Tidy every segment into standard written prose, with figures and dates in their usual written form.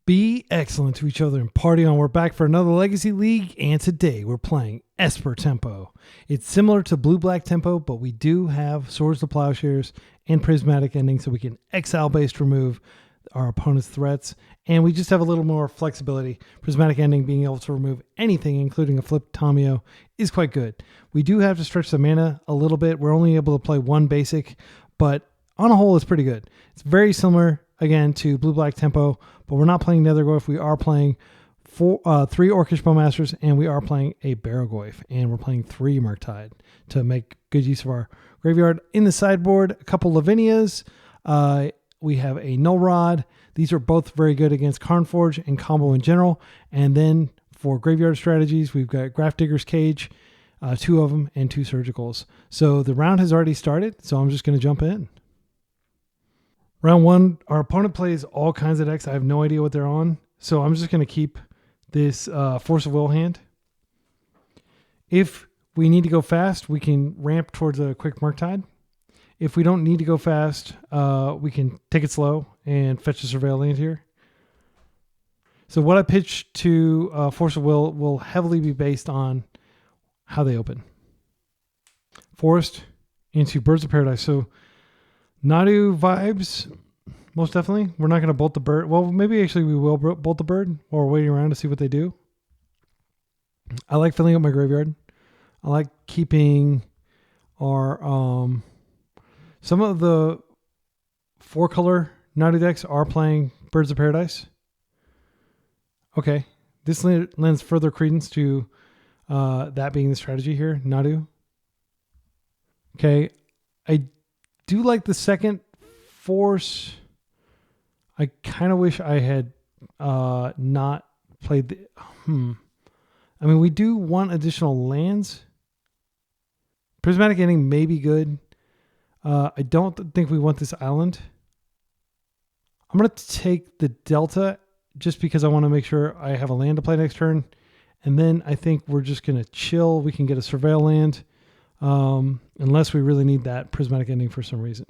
Be excellent to each other and party on. We're back for another Legacy League, and today we're playing Esper Tempo. It's similar to Blue-Black Tempo, but we do have Swords to Plowshares and Prismatic Ending, so we can exile-based remove our opponent's threats, and we just have a little more flexibility. Prismatic Ending, being able to remove anything, including a flipped Tamio, is quite good. We do have to stretch the mana a little bit. We're only able to play one basic, but on a whole, it's pretty good. It's very similar, again, to Blue-Black Tempo, but we're not playing Nethergoyf. We are playing 3 Orcish Bowmasters, and we are playing a Barrowgoyf, and we're playing 3 Murktide to make good use of our graveyard. In the sideboard, a couple Lavinias. We have a Null Rod. These are both very good against Karnforge and combo in general. And then for graveyard strategies, we've got Grafdigger's Cage, 2 of them, and 2 Surgicals. So the round has already started, so I'm just going to jump in. Round 1, our opponent plays all kinds of decks. I have no idea what they're on, so I'm just going to keep this Force of Will hand. If we need to go fast, we can ramp towards a quick Murktide. If we don't need to go fast, we can take it slow and fetch the Surveil land here. So what I pitch to Force of Will heavily be based on how they open. Forest into Birds of Paradise. So Nadu vibes, most definitely. We're not going to bolt the bird. Well, maybe actually we will bolt the bird while we're waiting around to see what they do. I like filling up my graveyard. I like keeping our... some of the 4-color Nadu decks are playing Birds of Paradise. Okay, this lends further credence to that being the strategy here, Nadu. Okay, I do like the second Force. I kind of wish I had not played the... I mean, we do want additional lands. Prismatic Ending may be good. I don't think we want this island. I'm going to take the Delta just because I want to make sure I have a land to play next turn. And then I think we're just going to chill. We can get a Surveil land unless we really need that Prismatic Ending for some reason.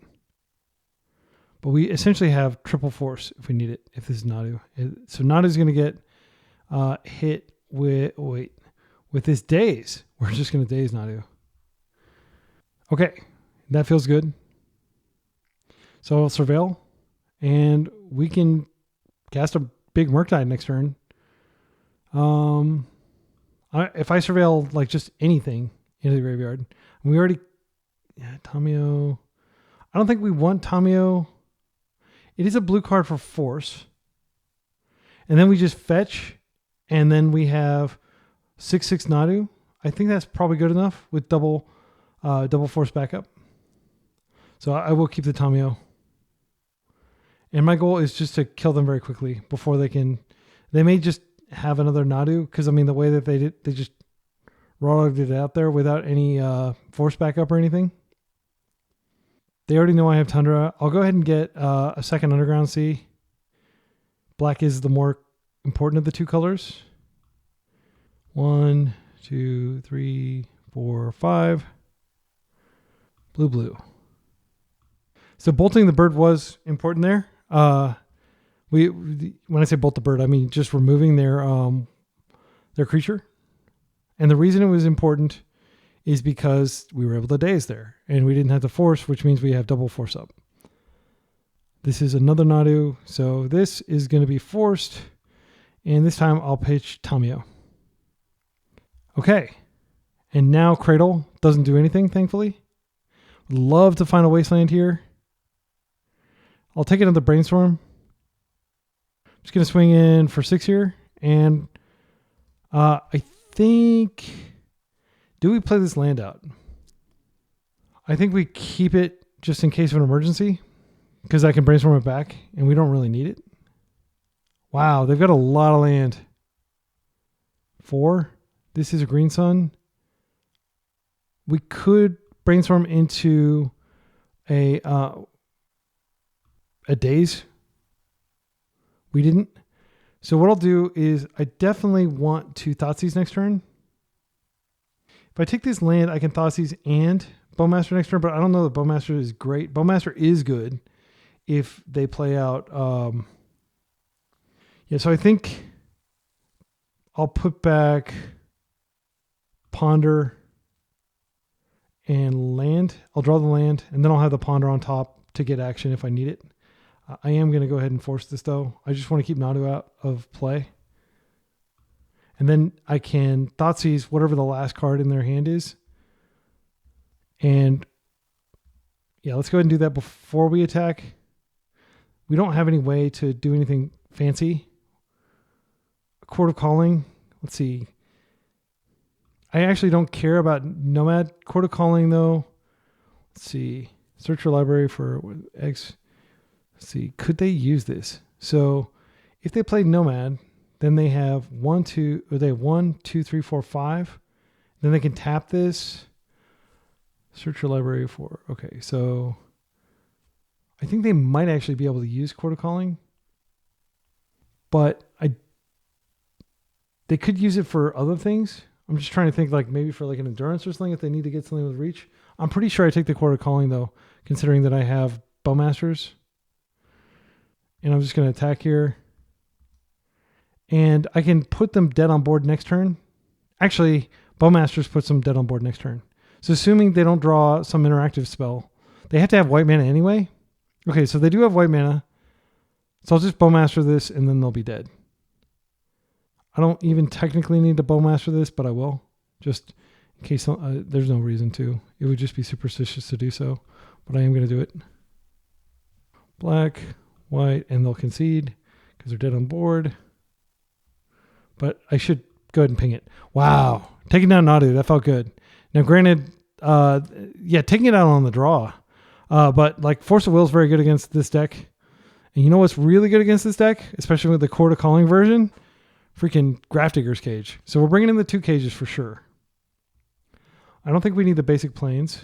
But we essentially have triple force if we need it, if this is Nadu. So Nadu's going to get hit with this Daze. We're just going to Daze Nadu. Okay. That feels good. So I'll Surveil, and we can cast a big Murktide next turn. If I Surveil like just anything into the graveyard, and we already... Yeah, Tamio... I don't think we want Tamio. It is a blue card for Force. And then we just fetch, and then we have 6/6 Nadu. I think that's probably good enough with double Force backup. So I will keep the Tamio. And my goal is just to kill them very quickly before they can... They may just have another Nadu, because I mean the way that they did, they just rolled it out there without any force backup or anything. They already know I have Tundra. I'll go ahead and get a second Underground Sea. Black is the more important of the 2 colors. 1, 2, 3, 4, 5. Blue. So bolting the bird was important there. When I say bolt the bird, I mean just removing their creature. And the reason it was important is because we were able to daze there, and we didn't have to force, which means we have double force up. This is another Nadu, so this is going to be forced, and this time I'll pitch Tamio. Okay, and now Cradle doesn't do anything, thankfully. Would love to find a wasteland here. I'll take another Brainstorm. Just going to swing in for 6 here. And I think... Do we play this land out? I think we keep it just in case of an emergency, because I can Brainstorm it back, and we don't really need it. Wow, they've got a lot of land. 4. This is a Green Sun. We could Brainstorm into a Daze. We didn't. So what I'll do is I definitely want to Thoughtseize next turn. If I take this land, I can Thoughtseize and Bowmaster next turn, but I don't know that Bowmaster is great. Bowmaster is good if they play out Yeah, so I think I'll put back Ponder and land. I'll draw the land, and then I'll have the Ponder on top to get action if I need it. I am going to go ahead and force this, though. I just want to keep Nadu out of play. And then I can Thoughtseize whatever the last card in their hand is. And yeah, let's go ahead and do that before we attack. We don't have any way to do anything fancy. A Court of Calling. Let's see. I actually don't care about Nomad. Court of Calling, though. Let's see. Search your library for X. Let's see. Could they use this? So if they play Nomad, then they have 1, 2, 3, 4, 5. Then they can tap this. Search your library for. Okay, so I think they might actually be able to use Court of Calling, but they could use it for other things. I'm just trying to think, like maybe for like an endurance or something if they need to get something with reach. I'm pretty sure I take the Court of Calling though, considering that I have Bowmasters. And I'm just going to attack here. And I can put them dead on board next turn. Actually, Bowmasters puts them dead on board next turn. So assuming they don't draw some interactive spell, they have to have white mana anyway. Okay, so they do have white mana. So I'll just Bowmaster this and then they'll be dead. I don't even technically need to Bowmaster this, but I will. Just in case there's no reason to. It would just be superstitious to do so, but I am going to do it. Black, white, and they'll concede because they're dead on board. But I should go ahead and ping it. Wow. Taking down Nadu, that felt good. Now, granted, yeah, taking it out on the draw. But like Force of Will is very good against this deck. And you know what's really good against this deck? Especially with the Court of Calling version? Freaking Grafdigger's Cage. So we're bringing in the 2 cages for sure. I don't think we need the basic planes.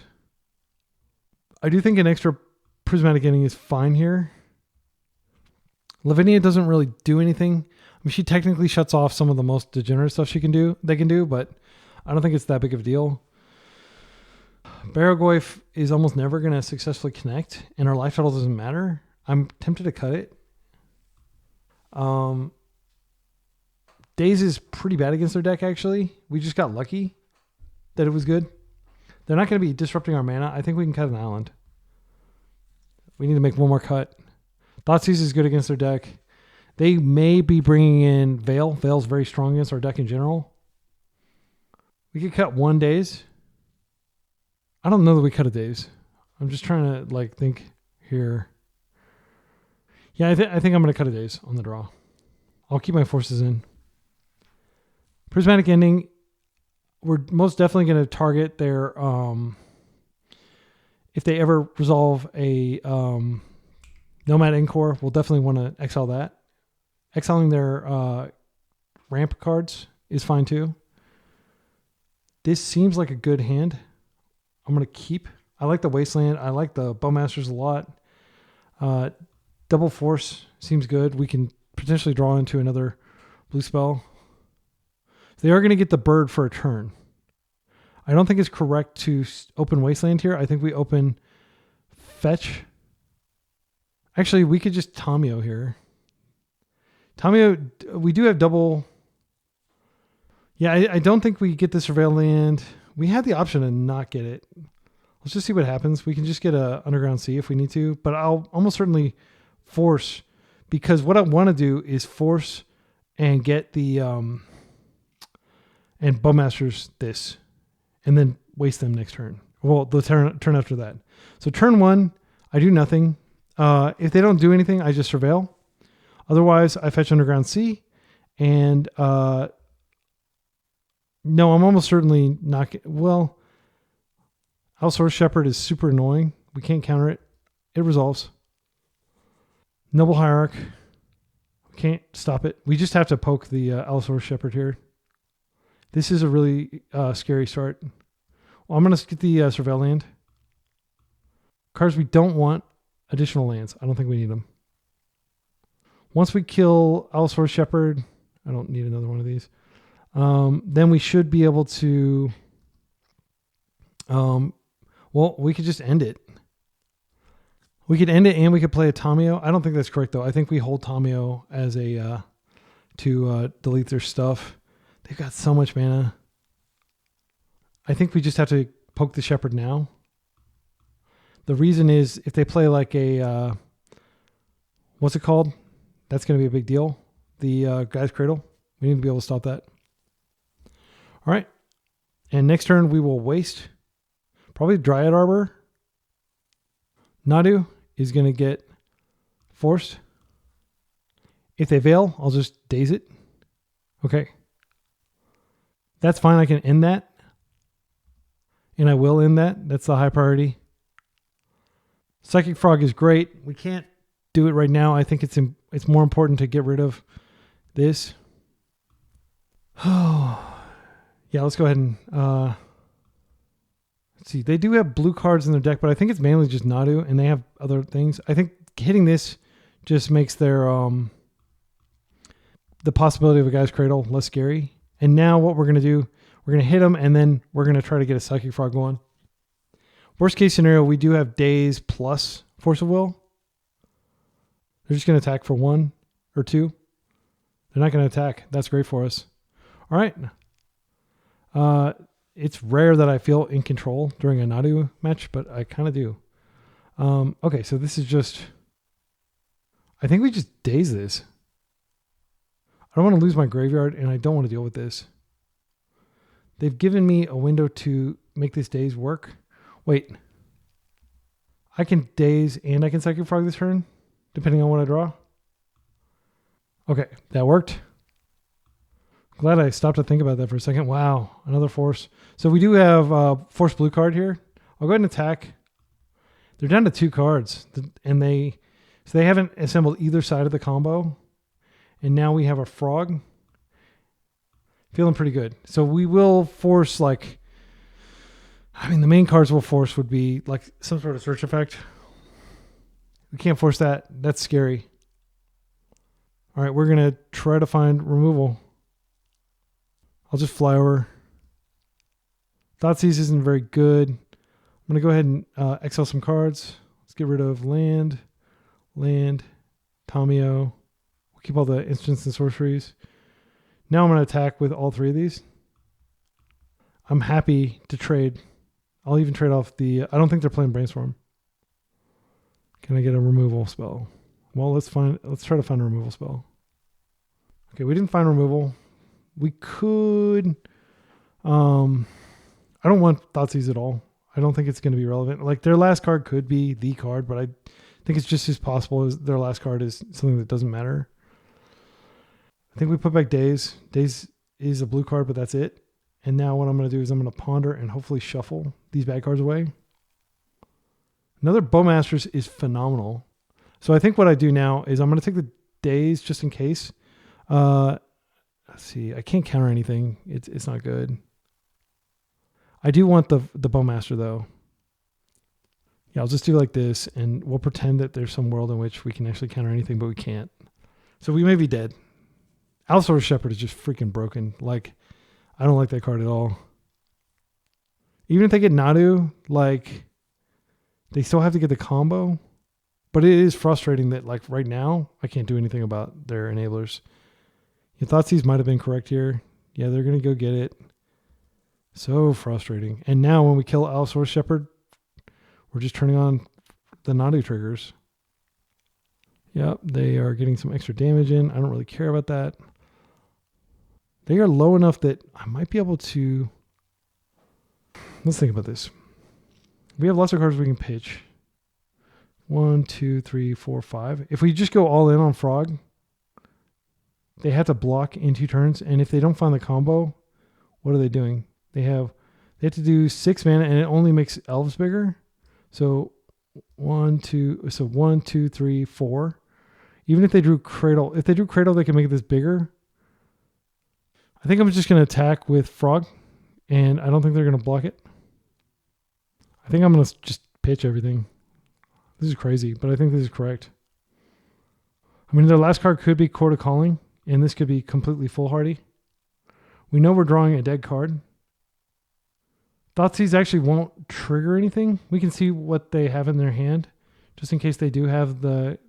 I do think an extra Prismatic Ending is fine here. Lavinia doesn't really do anything. I mean, she technically shuts off some of the most degenerate stuff they can do, but I don't think it's that big of a deal. Barrowgoyf is almost never going to successfully connect, and our life total doesn't matter. I'm tempted to cut it. Daze is pretty bad against their deck, actually. We just got lucky that it was good. They're not going to be disrupting our mana. I think we can cut an island. We need to make one more cut. Thoughtseize is good against their deck. They may be bringing in Veil. Veil's very strong against our deck in general. We could cut 1 Daze. I don't know that we cut a Daze. I'm just trying to like think here. Yeah, I think I'm going to cut a Daze on the draw. I'll keep my forces in. Prismatic Ending, we're most definitely going to target their, if they ever resolve a Nomad Encore, we'll definitely want to exile that. Exiling their ramp cards is fine too. This seems like a good hand. I'm going to keep. I like the Wasteland. I like the Bowmasters a lot. Double Force seems good. We can potentially draw into another blue spell. They are going to get the bird for a turn. I don't think it's correct to open Wasteland here. I think we open Fetch. Actually, we could just Tamio here. Tamio, we do have double. Yeah, I don't think we get the Surveil Land. We had the option to not get it. Let's just see what happens. We can just get a Underground Sea if we need to, but I'll almost certainly force, because what I want to do is force and get the and Bowmasters this, and then waste them next turn. Well, the turn after that. So turn 1, I do nothing. If they don't do anything, I just Surveil. Otherwise, I fetch Underground Sea, and no, I'm almost certainly not. Well, Allosaurus Shepherd is super annoying. We can't counter it. It resolves. Noble Hierarch. We can't stop it. We just have to poke the Allosaurus Shepherd here. This is a really scary start. Well, I'm going to get the Surveil Land. Cards we don't want, additional lands. I don't think we need them. Once we kill Allosaurus Shepherd, I don't need another one of these. Then we should be able to, well, we could just end it. We could end it and we could play a Tamio. I don't think that's correct though. I think we hold Tamio as a to delete their stuff. They've got so much mana. I think we just have to poke the Shepherd now. The reason is if they play like a, what's it called? That's going to be a big deal. The Guy's Cradle. We need to be able to stop that. All right. And next turn we will waste probably Dryad Arbor. Nadu is going to get forced. If they Veil, I'll just daze it. Okay. That's fine. I can end that. And I will end that. That's the high priority. Psychic Frog is great. We can't do it right now. I think it's more important to get rid of this. Oh, yeah. Let's go ahead and let's see. They do have blue cards in their deck, but I think it's mainly just Nadu, and they have other things. I think hitting this just makes their the possibility of a Guy's Cradle less scary. And now what we're gonna do, we're gonna hit them, and then we're gonna try to get a Psychic Frog going. Worst case scenario, we do have Daze plus Force of Will. They're just going to attack for 1 or 2. They're not going to attack. That's great for us. All right. It's rare that I feel in control during a Nadu match, but I kind of do. Okay, so this is just... I think we just daze this. I don't want to lose my graveyard, and I don't want to deal with this. They've given me a window to make this daze work. Wait. I can daze and I can Psychic Frog this turn, depending on what I draw. Okay, that worked. Glad I stopped to think about that for a second. Wow, another force. So we do have force blue card here. I'll go ahead and attack. They're down to 2 cards, and they haven't assembled either side of the combo. And now we have a frog. Feeling pretty good. So we will force like, I mean, the main cards we'll force would be like some sort of search effect. We can't force that. That's scary. All right, we're going to try to find removal. I'll just fly over. Thoughtseize isn't very good. I'm going to go ahead and exile some cards. Let's get rid of land, Tomio. We'll keep all the instants and sorceries. Now I'm going to attack with all 3 of these. I'm happy to trade. I'll even trade off the... I don't think they're playing Brainstorm. Can I get a removal spell? Well, let's try to find a removal spell. Okay, we didn't find removal. We could... I don't want Thoughtseize at all. I don't think it's going to be relevant. Like, their last card could be the card, but I think it's just as possible as their last card is something that doesn't matter. I think we put back Daze. Daze is a blue card, but that's it. And now what I'm going to do is I'm going to ponder and hopefully shuffle these bad cards away. Another Bowmasters is phenomenal. So I think what I do now is I'm going to take the Daze just in case. Let's see. I can't counter anything. It's not good. I do want the Bowmaster though. Yeah, I'll just do like this and we'll pretend that there's some world in which we can actually counter anything, but we can't. So we may be dead. Allosaurus Shepherd is just freaking broken. Like, I don't like that card at all. Even if they get Nadu, like, they still have to get the combo. But it is frustrating that, like, right now, I can't do anything about their enablers. Your Thoughtseize might have been correct here. Yeah, they're going to go get it. So frustrating. And now when we kill Allosaurus Shepherd, we're just turning on the Nadu triggers. Yep, they are getting some extra damage in. I don't really care about that. They are low enough that I might be able to... Let's think about this. We have lots of cards we can pitch. 1, 2, 3, 4, 5. If we just go all in on Frog, they have to block in 2 turns. And if they don't find the combo, what are they doing? They have to do 6 mana, and it only makes elves bigger. So 1, 2, 3, 4. Even if they drew Cradle, they can make this bigger. I think I'm just going to attack with Frog, and I don't think they're going to block it. I think I'm going to just pitch everything. This is crazy, but I think this is correct. I mean, their last card could be Court of Calling, and this could be completely foolhardy. We know we're drawing a dead card. Thoughtseize actually won't trigger anything. We can see what they have in their hand, just in case they do have the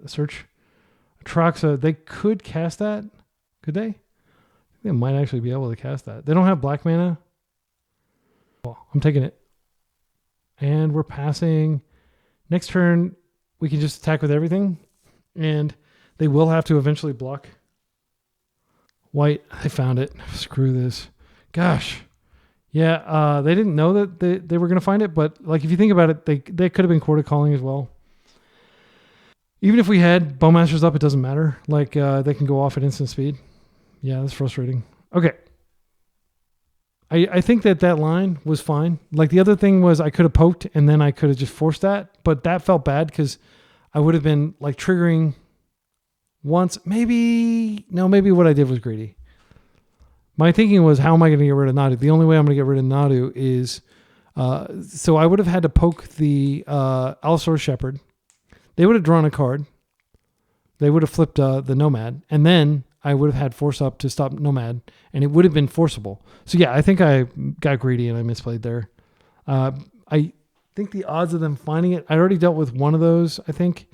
search. Atraxa, they could cast that. Could they? I think they might actually be able to cast that. They don't have black mana. Well, I'm taking it. And we're passing. Next turn, we can just attack with everything. And they will have to eventually block. White, I found it. Screw this. Gosh. Yeah, they didn't know that they were going to find it. But like, if you think about it, they could have been quarter calling as well. Even if we had Bowmasters up, it doesn't matter. Like, they can go off at instant speed. Yeah, that's frustrating. Okay. I think that line was fine. Like, the other thing was I could have poked and then I could have just forced that. But that felt bad because I would have been like triggering once. Maybe what I did was greedy. My thinking was, how am I going to get rid of Nadu? The only way I'm going to get rid of Nadu is, so I would have had to poke the Allosaurus Shepherd. They would have drawn a card. They would have flipped the Nomad. And then I would have had force up to stop Nomad. And it would have been forcible. So yeah, I think I got greedy and I misplayed there. I think the odds of them finding it, I already dealt with one of those, I think.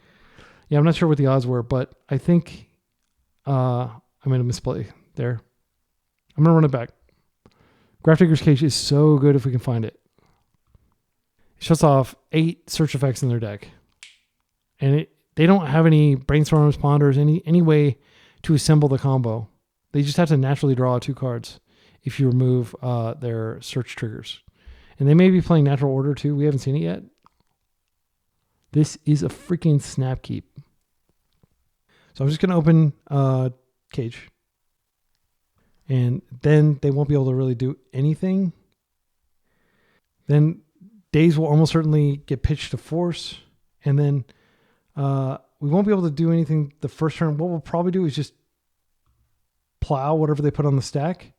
Yeah, I'm not sure what the odds were, but I think I made a misplay there. I'm going to run it back. Grafdigger's Cage is so good if we can find it. It shuts off 8 search effects in their deck. And they don't have any Brainstorm Responders, any way to assemble the combo. They just have to naturally draw 2 cards if you remove their search triggers. And they may be playing Natural Order too. We haven't seen it yet. This is a freaking snap keep. So I'm just going to open Cage. And then they won't be able to really do anything. Then Daze will almost certainly get pitched to Force. And then we won't be able to do anything the first turn. What we'll probably do is just plow whatever they put on the stack.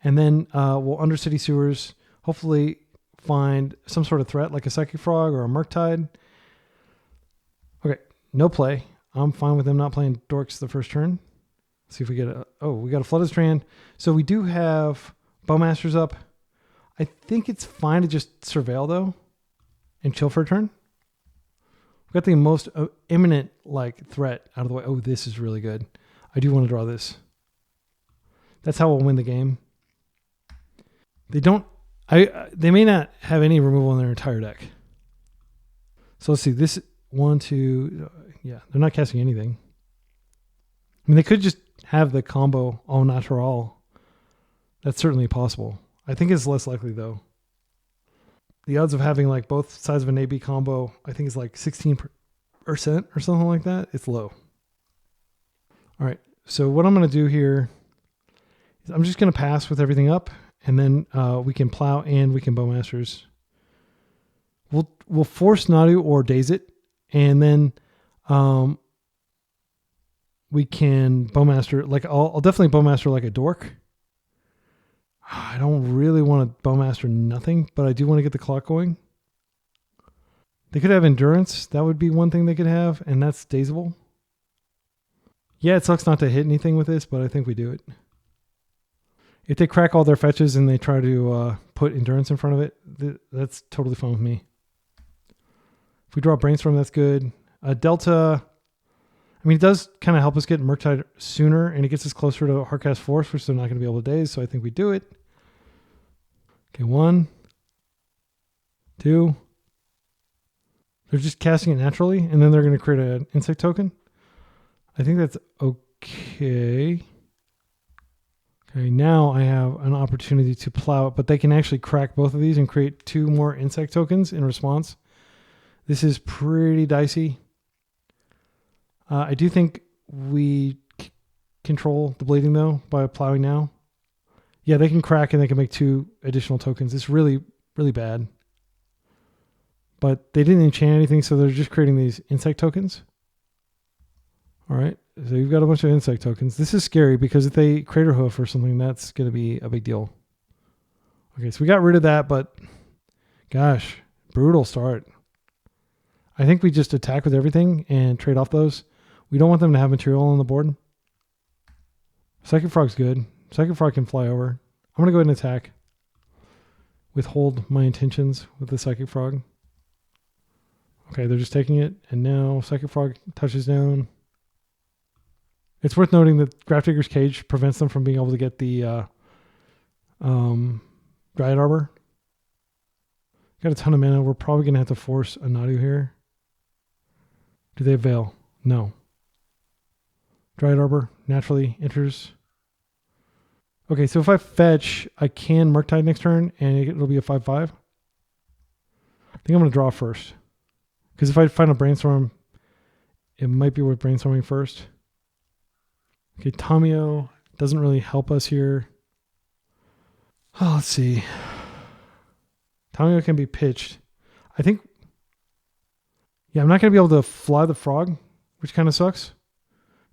And then we'll Undercity Sewers, hopefully find some sort of threat like a Psychic Frog or a Murktide. Okay, no play. I'm fine with them not playing Dorks the first turn. Let's see if we get we got a Flooded Strand. So we do have Bowmasters up. I think it's fine to just Surveil though and chill for a turn. We've got the most imminent threat out of the way. Oh, this is really good. I do want to draw this. That's how we'll win the game. They may not have any removal in their entire deck. So let's see. This 1, 2, yeah, they're not casting anything. I mean, they could just have the combo au natural. That's certainly possible. I think it's less likely though. The odds of having both sides of an AB combo, I think is 16% or something like that. It's low. All right. So what I'm going to do here is I'm just going to pass with everything up, and then we can plow and we can Bowmasters. We'll force Nadu or Daze it, and then we can Bowmaster. I'll definitely Bowmaster like a dork. I don't really want to Bowmaster nothing, but I do want to get the clock going. They could have Endurance. That would be one thing they could have, and that's Dazeable. Yeah, it sucks not to hit anything with this, but I think we do it. If they crack all their fetches and they try to put Endurance in front of it, that's totally fine with me. If we draw Brainstorm, that's good. Delta, I mean, it does kind of help us get Murktide sooner, and it gets us closer to Hardcast Force, which they're not going to be able to daze, so I think we do it. Okay, 1, 2. They're just casting it naturally, and then they're going to create an insect token. I think that's okay. Okay, now I have an opportunity to plow it, but they can actually crack both of these and create 2 more insect tokens in response. This is pretty dicey. I do think we control the bleeding, though, by plowing now. Yeah, they can crack and they can make 2 additional tokens. It's really, really bad. But they didn't enchant anything, so they're just creating these insect tokens. All right, so you've got a bunch of insect tokens. This is scary because if they Crater Hoof or something, that's going to be a big deal. Okay, so we got rid of that, but gosh, brutal start. I think we just attack with everything and trade off those. We don't want them to have material on the board. Psychic Frog's good. Psychic Frog can fly over. I'm going to go ahead and attack. Withhold my intentions with the Psychic Frog. Okay, they're just taking it. And now Psychic Frog touches down. It's worth noting that Grafdigger's Cage prevents them from being able to get the Dryad Arbor. Got a ton of mana. We're probably going to have to force a Nadu here. Do they avail? No. Dryad Arbor naturally enters. Okay, so if I fetch, I can Murktide next turn, and it'll be a 5/5. I think I'm going to draw first. Because if I find a Brainstorm, it might be worth brainstorming first. Okay, Tamio doesn't really help us here. Oh, let's see. Tamio can be pitched. I think... Yeah, I'm not going to be able to fly the frog, which kind of sucks.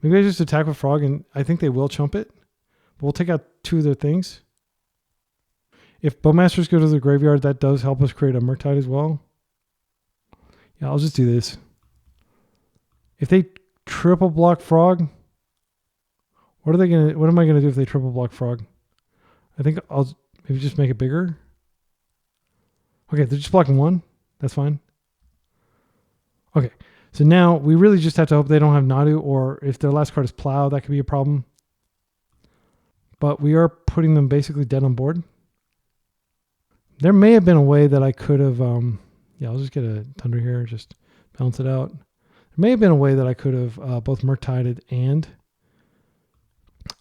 Maybe I just attack with frog, and I think they will chump it. But we'll take out 2 of their things. If Bowmasters go to the graveyard, that does help us create a Murktide as well. Yeah, I'll just do this. If they triple block frog, what am I gonna do if they triple block frog? I think I'll maybe just make it bigger. Okay, they're just blocking 1. That's fine. Okay, so now we really just have to hope they don't have Nadu, or if their last card is Plow, that could be a problem. But we are putting them basically dead on board. There may have been a way that I could have... yeah, I'll just get a Thunder here, just balance it out. There may have been a way that I could have both Murktided and...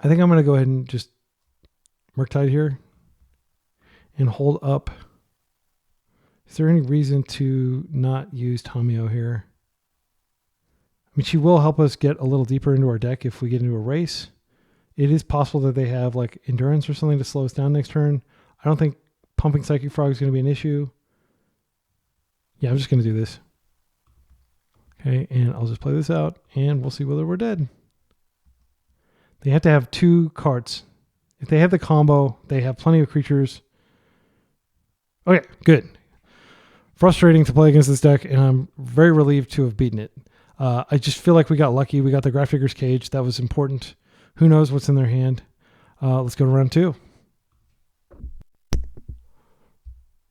I think I'm going to go ahead and just Murktide here and hold up. Is there any reason to not use Tamio here? I mean, she will help us get a little deeper into our deck if we get into a race. It is possible that they have like Endurance or something to slow us down next turn. I don't think pumping Psychic Frog is going to be an issue. Yeah, I'm just going to do this. Okay, and I'll just play this out, and we'll see whether we're dead. They have to have 2 cards. If they have the combo, they have plenty of creatures. Okay, good. Frustrating to play against this deck, and I'm very relieved to have beaten it. I just feel like we got lucky. We got the Grafdigger's Cage. That was important. Who knows what's in their hand? Let's go to round 2.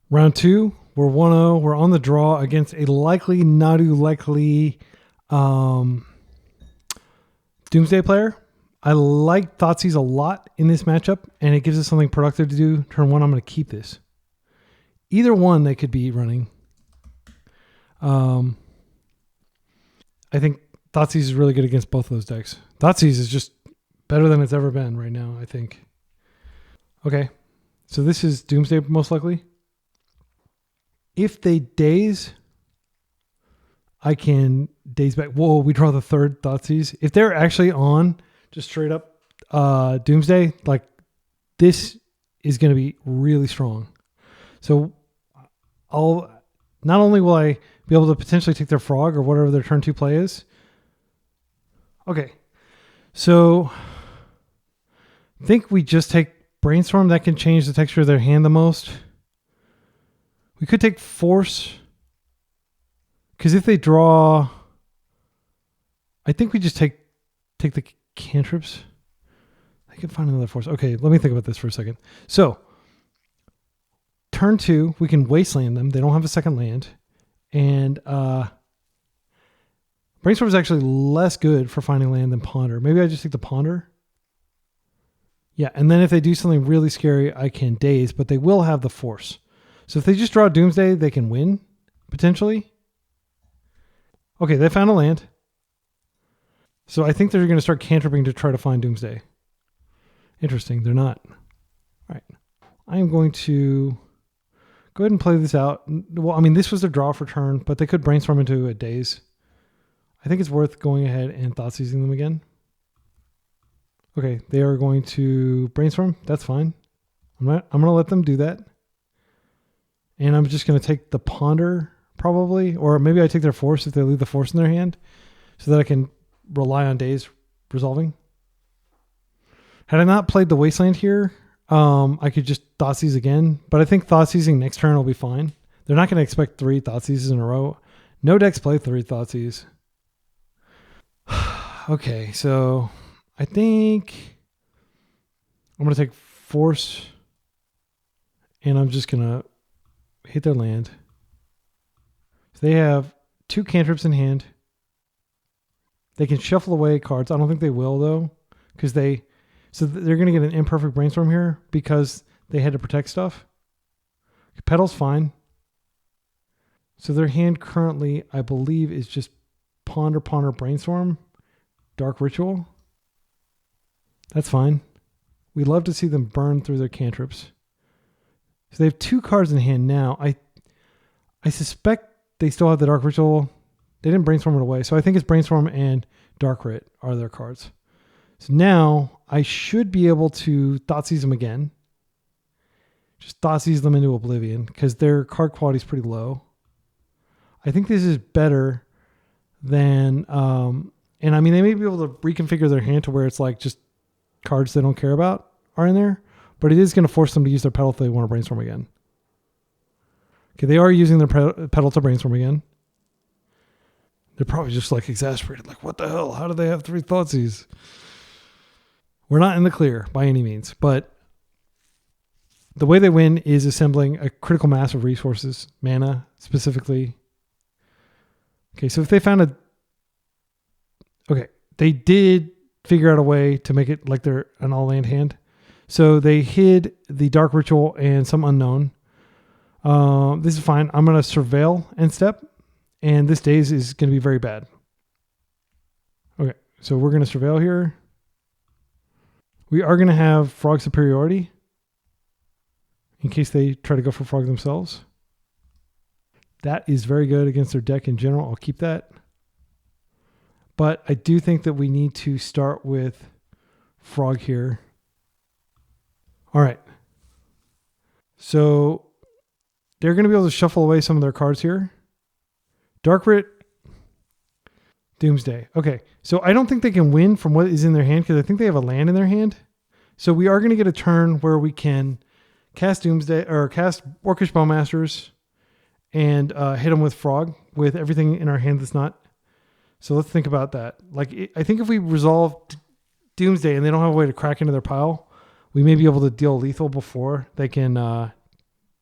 Round 2, we're 1-0. We're on the draw against a likely Nadu, likely Doomsday player. I like Thoughtseize a lot in this matchup, and it gives us something productive to do. Turn 1, I'm going to keep this. Either one they could be running. I think Thoughtseize is really good against both of those decks. Thoughtseize is just better than it's ever been right now, I think. Okay, so this is Doomsday most likely. If they daze, I can daze back. Whoa, we draw the 3rd Thoughtseize. If they're actually on just straight up Doomsday, like this is going to be really strong. So not only will I be able to potentially take their frog or whatever their turn 2 play is. Okay, so I think we just take Brainstorm. That can change the texture of their hand the most. We could take Force, because if they draw, I think we just take the cantrips. I can find another Force. Okay, let me think about this for a second. So turn 2, we can Wasteland them. They don't have a second land. And Brainstorm is actually less good for finding land than Ponder. Maybe I just take the Ponder. Yeah, and then if they do something really scary, I can Daze, but they will have the Force. So if they just draw Doomsday, they can win, potentially. Okay, they found a land. So I think they're going to start cantripping to try to find Doomsday. Interesting, they're not. All right, I am going to go ahead and play this out. Well, I mean, this was their draw for turn, but they could Brainstorm into a Daze. I think it's worth going ahead and Thoughtseizing them again. Okay, they are going to Brainstorm. That's fine. I'm going to let them do that. And I'm just going to take the Ponder, probably. Or maybe I take their Force if they leave the Force in their hand, so that I can rely on Daze resolving. Had I not played the Wasteland here, I could just Thoughtseize again. But I think Thoughtseizing next turn will be fine. They're not going to expect 3 Thoughtseizes in a row. No decks play 3 Thoughtseize. Okay, so I think I'm going to take Force, and I'm just going to hit their land. So they have 2 cantrips in hand. They can shuffle away cards. I don't think they will though, because they're going to get an imperfect brainstorm here because they had to protect stuff. Petal's fine. So their hand currently, I believe, is just Ponder, Brainstorm, Dark Ritual. That's fine. We love to see them burn through their cantrips. So they have 2 cards in hand now. I suspect they still have the Dark Ritual. They didn't brainstorm it away. So I think it's Brainstorm and Dark Rit are their cards. So now I should be able to Thoughtseize them again. Just Thoughtseize them into oblivion because their card quality is pretty low. I think this is better than, and I mean, they may be able to reconfigure their hand to where it's like just cards they don't care about are in there, but it is going to force them to use their Petal if they want to brainstorm again. Okay, they are using their Petal to brainstorm again. They're probably just like exasperated, like, what the hell? How do they have 3 Thoughtseize? We're not in the clear by any means, but the way they win is assembling a critical mass of resources, mana specifically. Okay, so if they found they did figure out a way to make it like they're an all-land hand. So they hid the Dark Ritual and some unknown. This is fine. I'm going to Surveil end step, and this Daze is going to be very bad. Okay, so we're going to Surveil here. We are going to have Frog Superiority in case they try to go for Frog themselves. That is very good against their deck in general. I'll keep that. But I do think that we need to start with Frog here. All right. So they're going to be able to shuffle away some of their cards here. Dark Rit, Doomsday. Okay. So I don't think they can win from what is in their hand because I think they have a land in their hand. So we are going to get a turn where we can cast Doomsday or cast Orcish Bowmasters and hit them with Frog with everything in our hand that's not. So let's think about that. Like, I think if we resolve Doomsday and they don't have a way to crack into their pile, we may be able to deal lethal before they can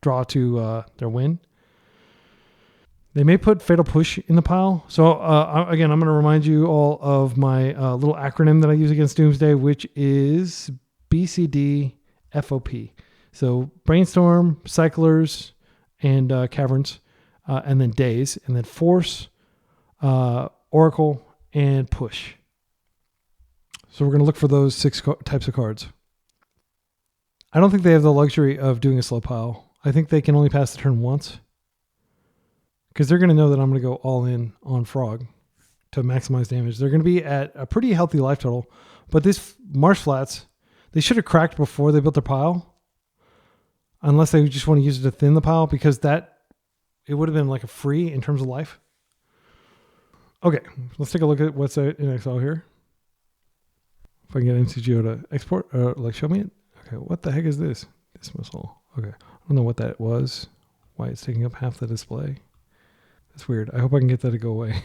draw to their win. They may put Fatal Push in the pile. So again, I'm going to remind you all of my little acronym that I use against Doomsday, which is BCDFOP. So Brainstorm, Cyclers, and Caverns, and then Daze, and then Force, Oracle, and Push. So we're going to look for those 6 types of cards. I don't think they have the luxury of doing a slow pile. I think they can only pass the turn once because they're going to know that I'm going to go all in on Frog to maximize damage. They're going to be at a pretty healthy life total, but this Marsh Flats, they should have cracked before they built their pile, unless they just want to use it to thin the pile because it would have been like a free in terms of life. Okay, let's take a look at what's in exile here. If I can get MTGO to export, like show me it. Okay, what the heck is this? Dismissal. Okay, I don't know what that was. Why it's taking up half the display. That's weird. I hope I can get that to go away.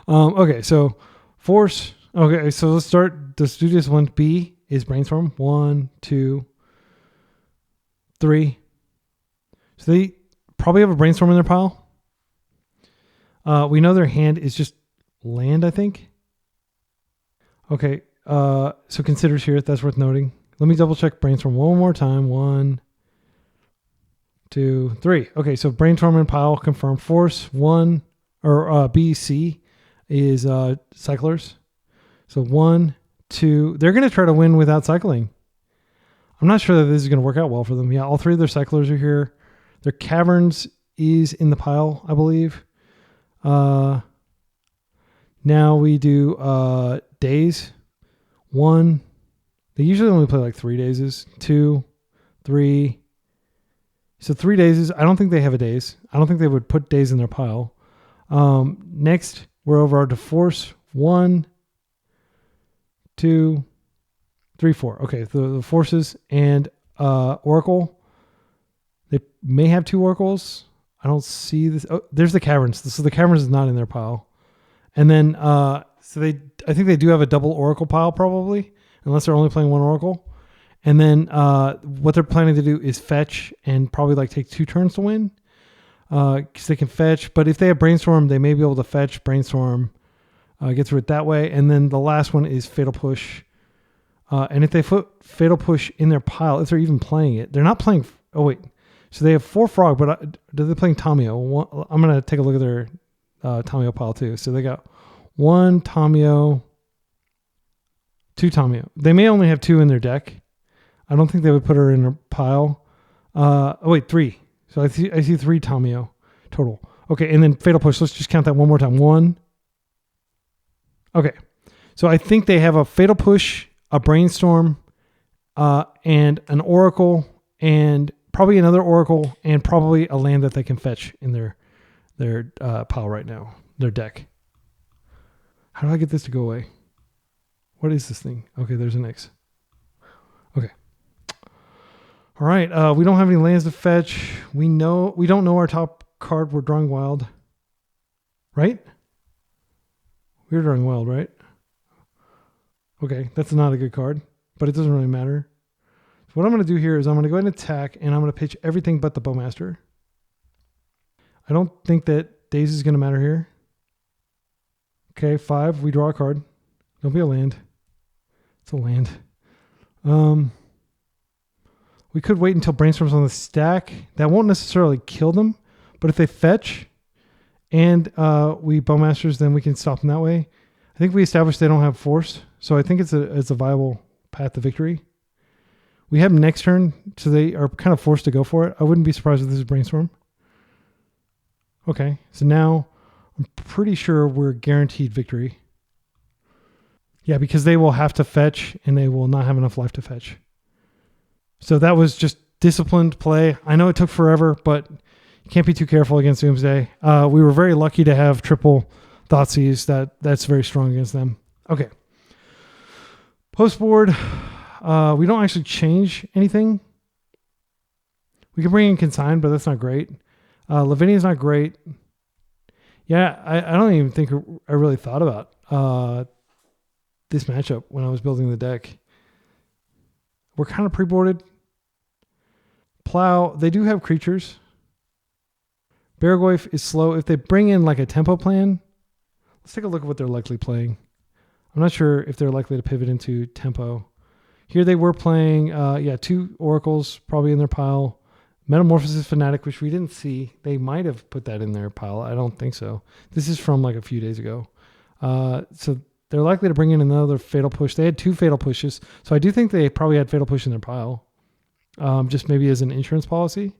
Okay, so Force. Okay, so let's start. Let's do this one. B is Brainstorm. 1, 2, 3. So they probably have a Brainstorm in their pile. We know their hand is just land, I think. Okay, so Considers here. That's worth noting. Let me double check Brainstorm one more time. 1, 2, 3. Okay, so Brainstorm and pile confirmed. Force 1 or BC is Cyclers. So 1, 2. They're going to try to win without cycling. I'm not sure that this is going to work out well for them. Yeah, all 3 of their Cyclers are here. Their Caverns is in the pile, I believe. Now we do Daze. 1. They usually only play like 3 Dazes. 2, 3. So 3 Dazes. I don't think they have a Daze. I don't think they would put Daze in their pile. Next, we're over to Force. 1, 2, 3, 4. Okay, the Forces and Oracle. They may have 2 Oracles. I don't see this. Oh, there's the Caverns. So the Caverns is not in their pile. And then, I think they do have a double Oracle pile probably, unless they're only playing 1 Oracle. And then what they're planning to do is fetch and probably like take 2 turns to win because they can fetch. But if they have Brainstorm, they may be able to fetch, Brainstorm, get through it that way. And then the last one is Fatal Push. And if they put Fatal Push in their pile, if they're even playing it, they're not playing. Oh, wait. So they have 4 Frog, but are they playing Tamio? I'm going to take a look at their Tamio pile too. So they got 1 Tamio, 2 Tamio. They may only have 2 in their deck. I don't think they would put her in a pile. Oh, wait, 3. So I see 3 Tamio total. Okay, and then Fatal Push. Let's just count that one more time. 1. Okay. So I think they have a Fatal Push, a Brainstorm, and an Oracle, and probably another Oracle, and probably a land that they can fetch in their pile right now, their deck. How do I get this to go away? What is this thing? Okay, there's an X. Okay. All right, we don't have any lands to fetch. We don't know our top card. We're drawing wild, right? We're drawing wild, right? Okay, that's not a good card, but it doesn't really matter. So what I'm going to do here is I'm going to go ahead and attack, and I'm going to pitch everything but the Bowmaster. I don't think that Daze is going to matter here. Okay, 5. We draw a card. Don't be a land. It's a land. We could wait until Brainstorm's on the stack. That won't necessarily kill them, but if they fetch and we Bowmasters, then we can stop them that way. I think we established they don't have force, so I think it's a viable path to victory. We have them next turn, so they are kind of forced to go for it. I wouldn't be surprised if this is Brainstorm. Okay, so now I'm pretty sure we're guaranteed victory. Yeah, because they will have to fetch, and they will not have enough life to fetch. So that was just disciplined play. I know it took forever, but you can't be too careful against Doomsday. We were very lucky to have triple Thoughtseize. That's very strong against them. Okay. Post board. We don't actually change anything. We can bring in Consign, but that's not great. Lavinia is not great. Yeah, I don't even think I really thought about this matchup when I was building the deck. We're kind of pre-boarded. Plow, they do have creatures. Barrowgoyf is slow. If they bring in like a tempo plan, let's take a look at what they're likely playing. I'm not sure if they're likely to pivot into tempo. Here they were playing, 2 Oracles probably in their pile. Metamorphosis Fanatic, which we didn't see. They might have put that in their pile. I don't think so. This is from like a few days ago. So they're likely to bring in another Fatal Push. They had 2 Fatal Pushes. So I do think they probably had Fatal Push in their pile. Just maybe as an insurance policy.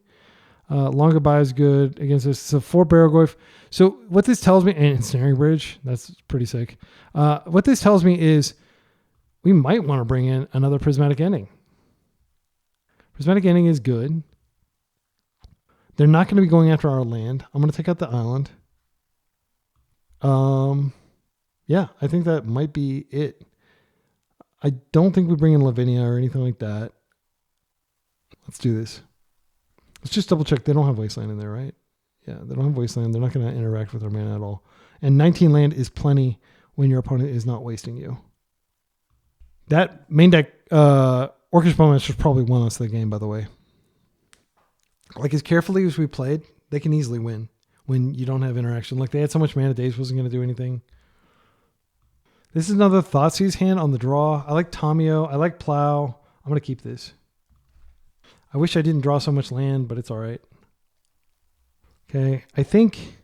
Long Goodbye is good against this. So 4 Barrowgoyf. So what this tells me, and Snaring Bridge, that's pretty sick. What this tells me is we might want to bring in another Prismatic Ending. Prismatic Ending is good. They're not going to be going after our land. I'm going to take out the island. Yeah, I think that might be it. I don't think we bring in Lavinia or anything like that. Let's do this. Let's just double check. They don't have Wasteland in there, right? Yeah, they don't have Wasteland. They're not going to interact with our mana at all. And 19 land is plenty when your opponent is not wasting you. That main deck, Orcish Bowmasters probably won us the game, by the way. Like as carefully as we played, they can easily win when you don't have interaction. Like they had so much mana, Daze wasn't going to do anything. This is another Thoughtseize hand on the draw. I like Tamio. I like Plow. I'm going to keep this. I wish I didn't draw so much land, but it's all right. Okay, I think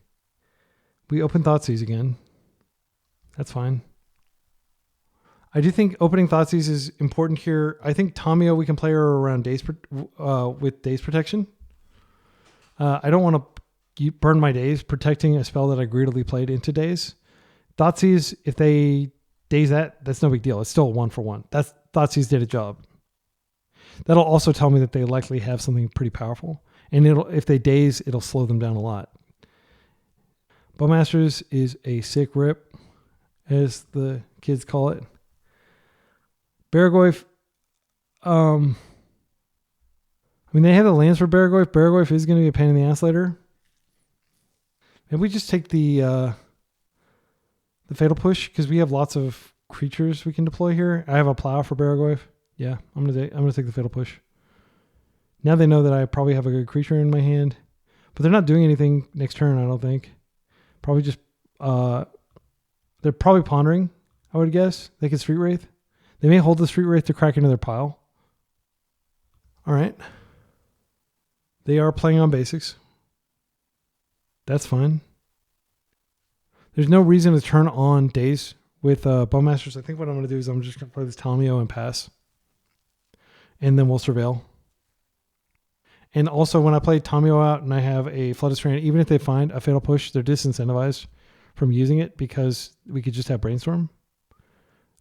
we open Thoughtseize again. That's fine. I do think opening Thoughtseize is important here. I think Tamio, we can play her around Daze with Daze Protection. I don't want to burn my Daze protecting a spell that I greedily played into Daze. Thoughtseize, if they Daze that's no big deal. It's still a 1-for-1. That's Thoughtseize did a job. That'll also tell me that they likely have something pretty powerful. And if they Daze, it'll slow them down a lot. Bowmasters is a sick rip, as the kids call it. Barrowgoyf, I mean, they have the lands for Barrowgoyf. Barrowgoyf is going to be a pain in the ass later. Maybe we just take the Fatal Push, because we have lots of creatures we can deploy here. I have a Plow for Barrowgoyf. Yeah, I'm gonna take the Fatal Push. Now they know that I probably have a good creature in my hand, but they're not doing anything next turn, I don't think. Probably just They're probably pondering, I would guess. They could Street Wraith. They may hold the Street Wraith to crack into their pile. All right. They are playing on basics. That's fine. There's no reason to turn on Daze with Bowmasters. I think what I'm going to do is I'm just going to play this Tamio and pass. And then we'll surveil. And also when I play Tamio out and I have a Flooded Strand, even if they find a Fatal Push, they're disincentivized from using it because we could just have Brainstorm.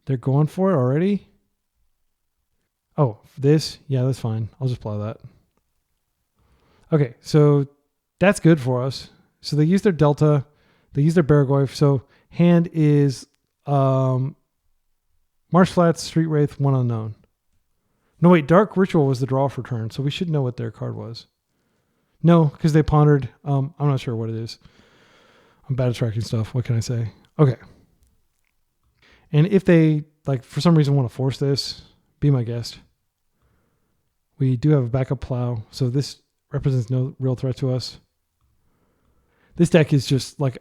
They're going for it already. Oh, this? Yeah, that's fine. I'll just plow that. Okay, so that's good for us. So they use their Delta. They use their Barrowgoyf. So hand is Marsh Flats, Street Wraith, one unknown. No, wait, Dark Ritual was the draw for turn, so we should know what their card was. No, because they pondered. I'm not sure what it is. I'm bad at tracking stuff. What can I say? Okay. And if they, like, for some reason want to force this, be my guest. We do have a backup plow, so this represents no real threat to us. This deck is just like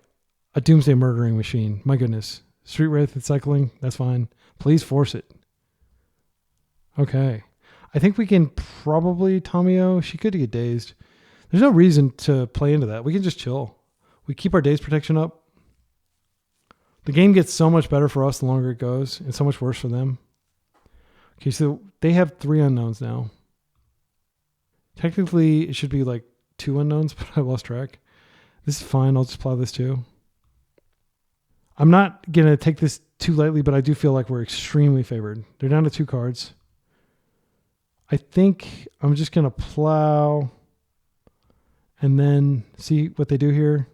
a Doomsday murdering machine. My goodness. Street Wraith and cycling, that's fine. Please force it. Okay. I think we can probably Tamio. She could get dazed. There's no reason to play into that. We can just chill. We keep our daze protection up. The game gets so much better for us the longer it goes, and so much worse for them. Okay, so they have 3 unknowns now. Technically, it should be like 2 unknowns, but I lost track. This is fine. I'll just plow this too. I'm not going to take this too lightly, but I do feel like we're extremely favored. They're down to 2 cards. I think I'm just going to plow and then see what they do here.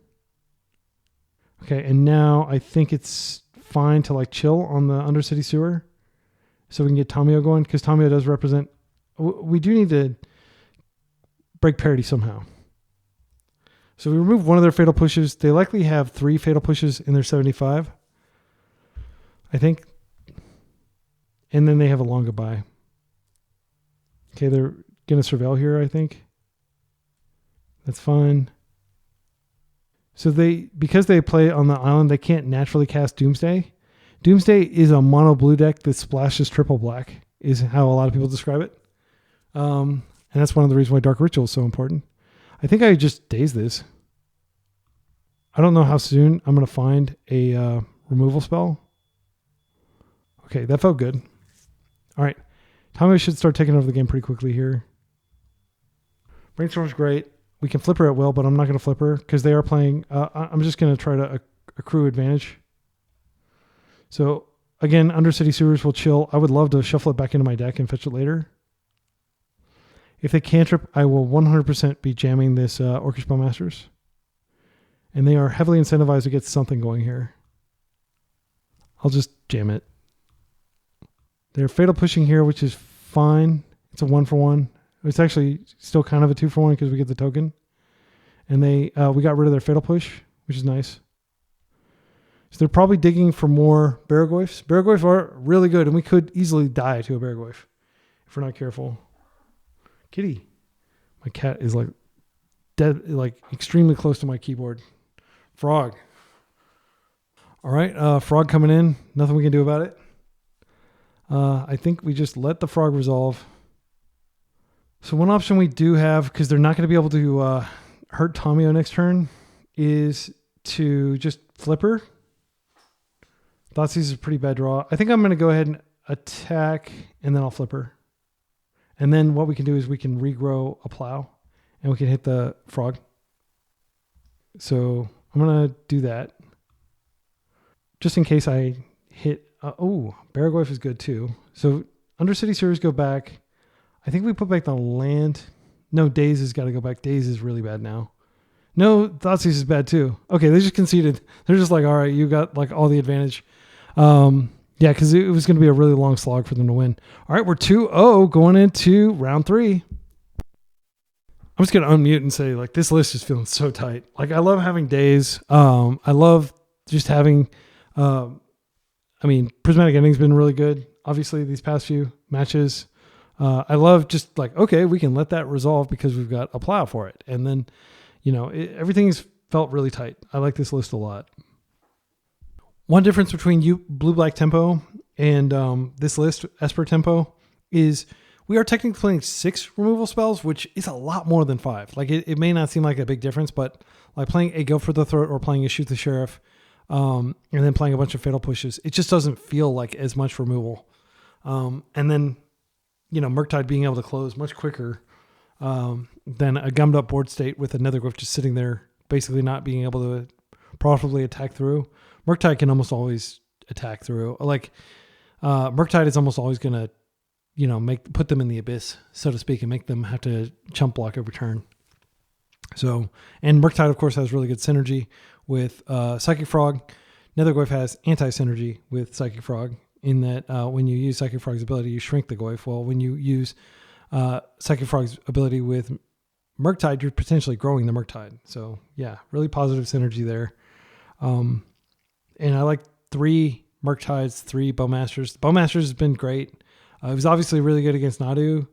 Okay, and now I think it's fine to like chill on the Undercity Sewer so we can get Tamio going, because Tamio does represent... We do need to break parity somehow. So we remove one of their Fatal Pushes. They likely have 3 Fatal Pushes in their 75, I think. And then they have a long goodbye. Okay, they're going to surveil here, I think. That's fine. So because they play on the island, they can't naturally cast Doomsday. Doomsday is a mono blue deck that splashes triple black, is how a lot of people describe it. And that's one of the reasons why Dark Ritual is so important. I think I just daze this. I don't know how soon I'm going to find a removal spell. Okay, that felt good. All right. Tamio should start taking over the game pretty quickly here. Brainstorm's great. We can flip her at will, but I'm not going to flip her because they are playing. I'm just going to try to accrue advantage. So, again, Undercity Sewers will chill. I would love to shuffle it back into my deck and fetch it later. If they cantrip, I will 100% be jamming this Orcish Bowmasters. And they are heavily incentivized to get something going here. I'll just jam it. They're Fatal Pushing here, which is fine. It's a 1-for-1. It's actually still kind of a 2-for-1 because we get the token. And we got rid of their Fatal Push, which is nice. So they're probably digging for more Barrowgoyfs. Barrowgoyfs are really good, and we could easily die to a Barrowgoyf if we're not careful. Kitty. My cat is like dead, like extremely close to my keyboard. Frog. All right, frog coming in. Nothing we can do about it. I think we just let the frog resolve. So one option we do have, because they're not going to be able to hurt Tamio next turn, is to just flip her. Thoughtseize is a pretty bad draw. I think I'm going to go ahead and attack, and then I'll flip her. And then what we can do is we can regrow a plow, and we can hit the frog. So I'm going to do that. Just in case I hit... Barrowgoyf is good too. So Undercity Sewers go back. I think we put back the land. No, Daze has got to go back. Daze is really bad now. No, Thoughtseize is bad too. Okay, they just conceded. They're just like, all right, you got like all the advantage. Yeah, because it was going to be a really long slog for them to win. All right, we're 2-0 going into round 3. I'm just going to unmute and say, like, this list is feeling so tight. Like, I love having Daze. I love just having... Prismatic Ending's been really good, obviously, these past few matches. I love just like, okay, we can let that resolve because we've got a plow for it. And then, everything's felt really tight. I like this list a lot. One difference between blue-black tempo and this list, Esper Tempo, is we are technically playing 6 removal spells, which is a lot more than 5. Like it may not seem like a big difference, but like playing a Go for the Throat or playing a Shoot the Sheriff, and then playing a bunch of Fatal Pushes, it just doesn't feel like as much removal. And then, Murktide being able to close much quicker than a gummed up board state with a Netherglyph just sitting there, basically not being able to profitably attack through. Murktide can almost always attack through. Like Murktide is almost always going to, put them in the abyss, so to speak, and make them have to chump block every turn. So, and Murktide, of course, has really good synergy with Psychic Frog. Netherglyph has anti-synergy with Psychic Frog in that when you use Psychic Frog's ability, you shrink the Goyf. Well, when you use Psychic Frog's ability with Murktide, you're potentially growing the Murktide. So, yeah, really positive synergy there. And I like 3 Murktides, 3 Bowmasters. Bowmasters has been great. It was obviously really good against Nadu,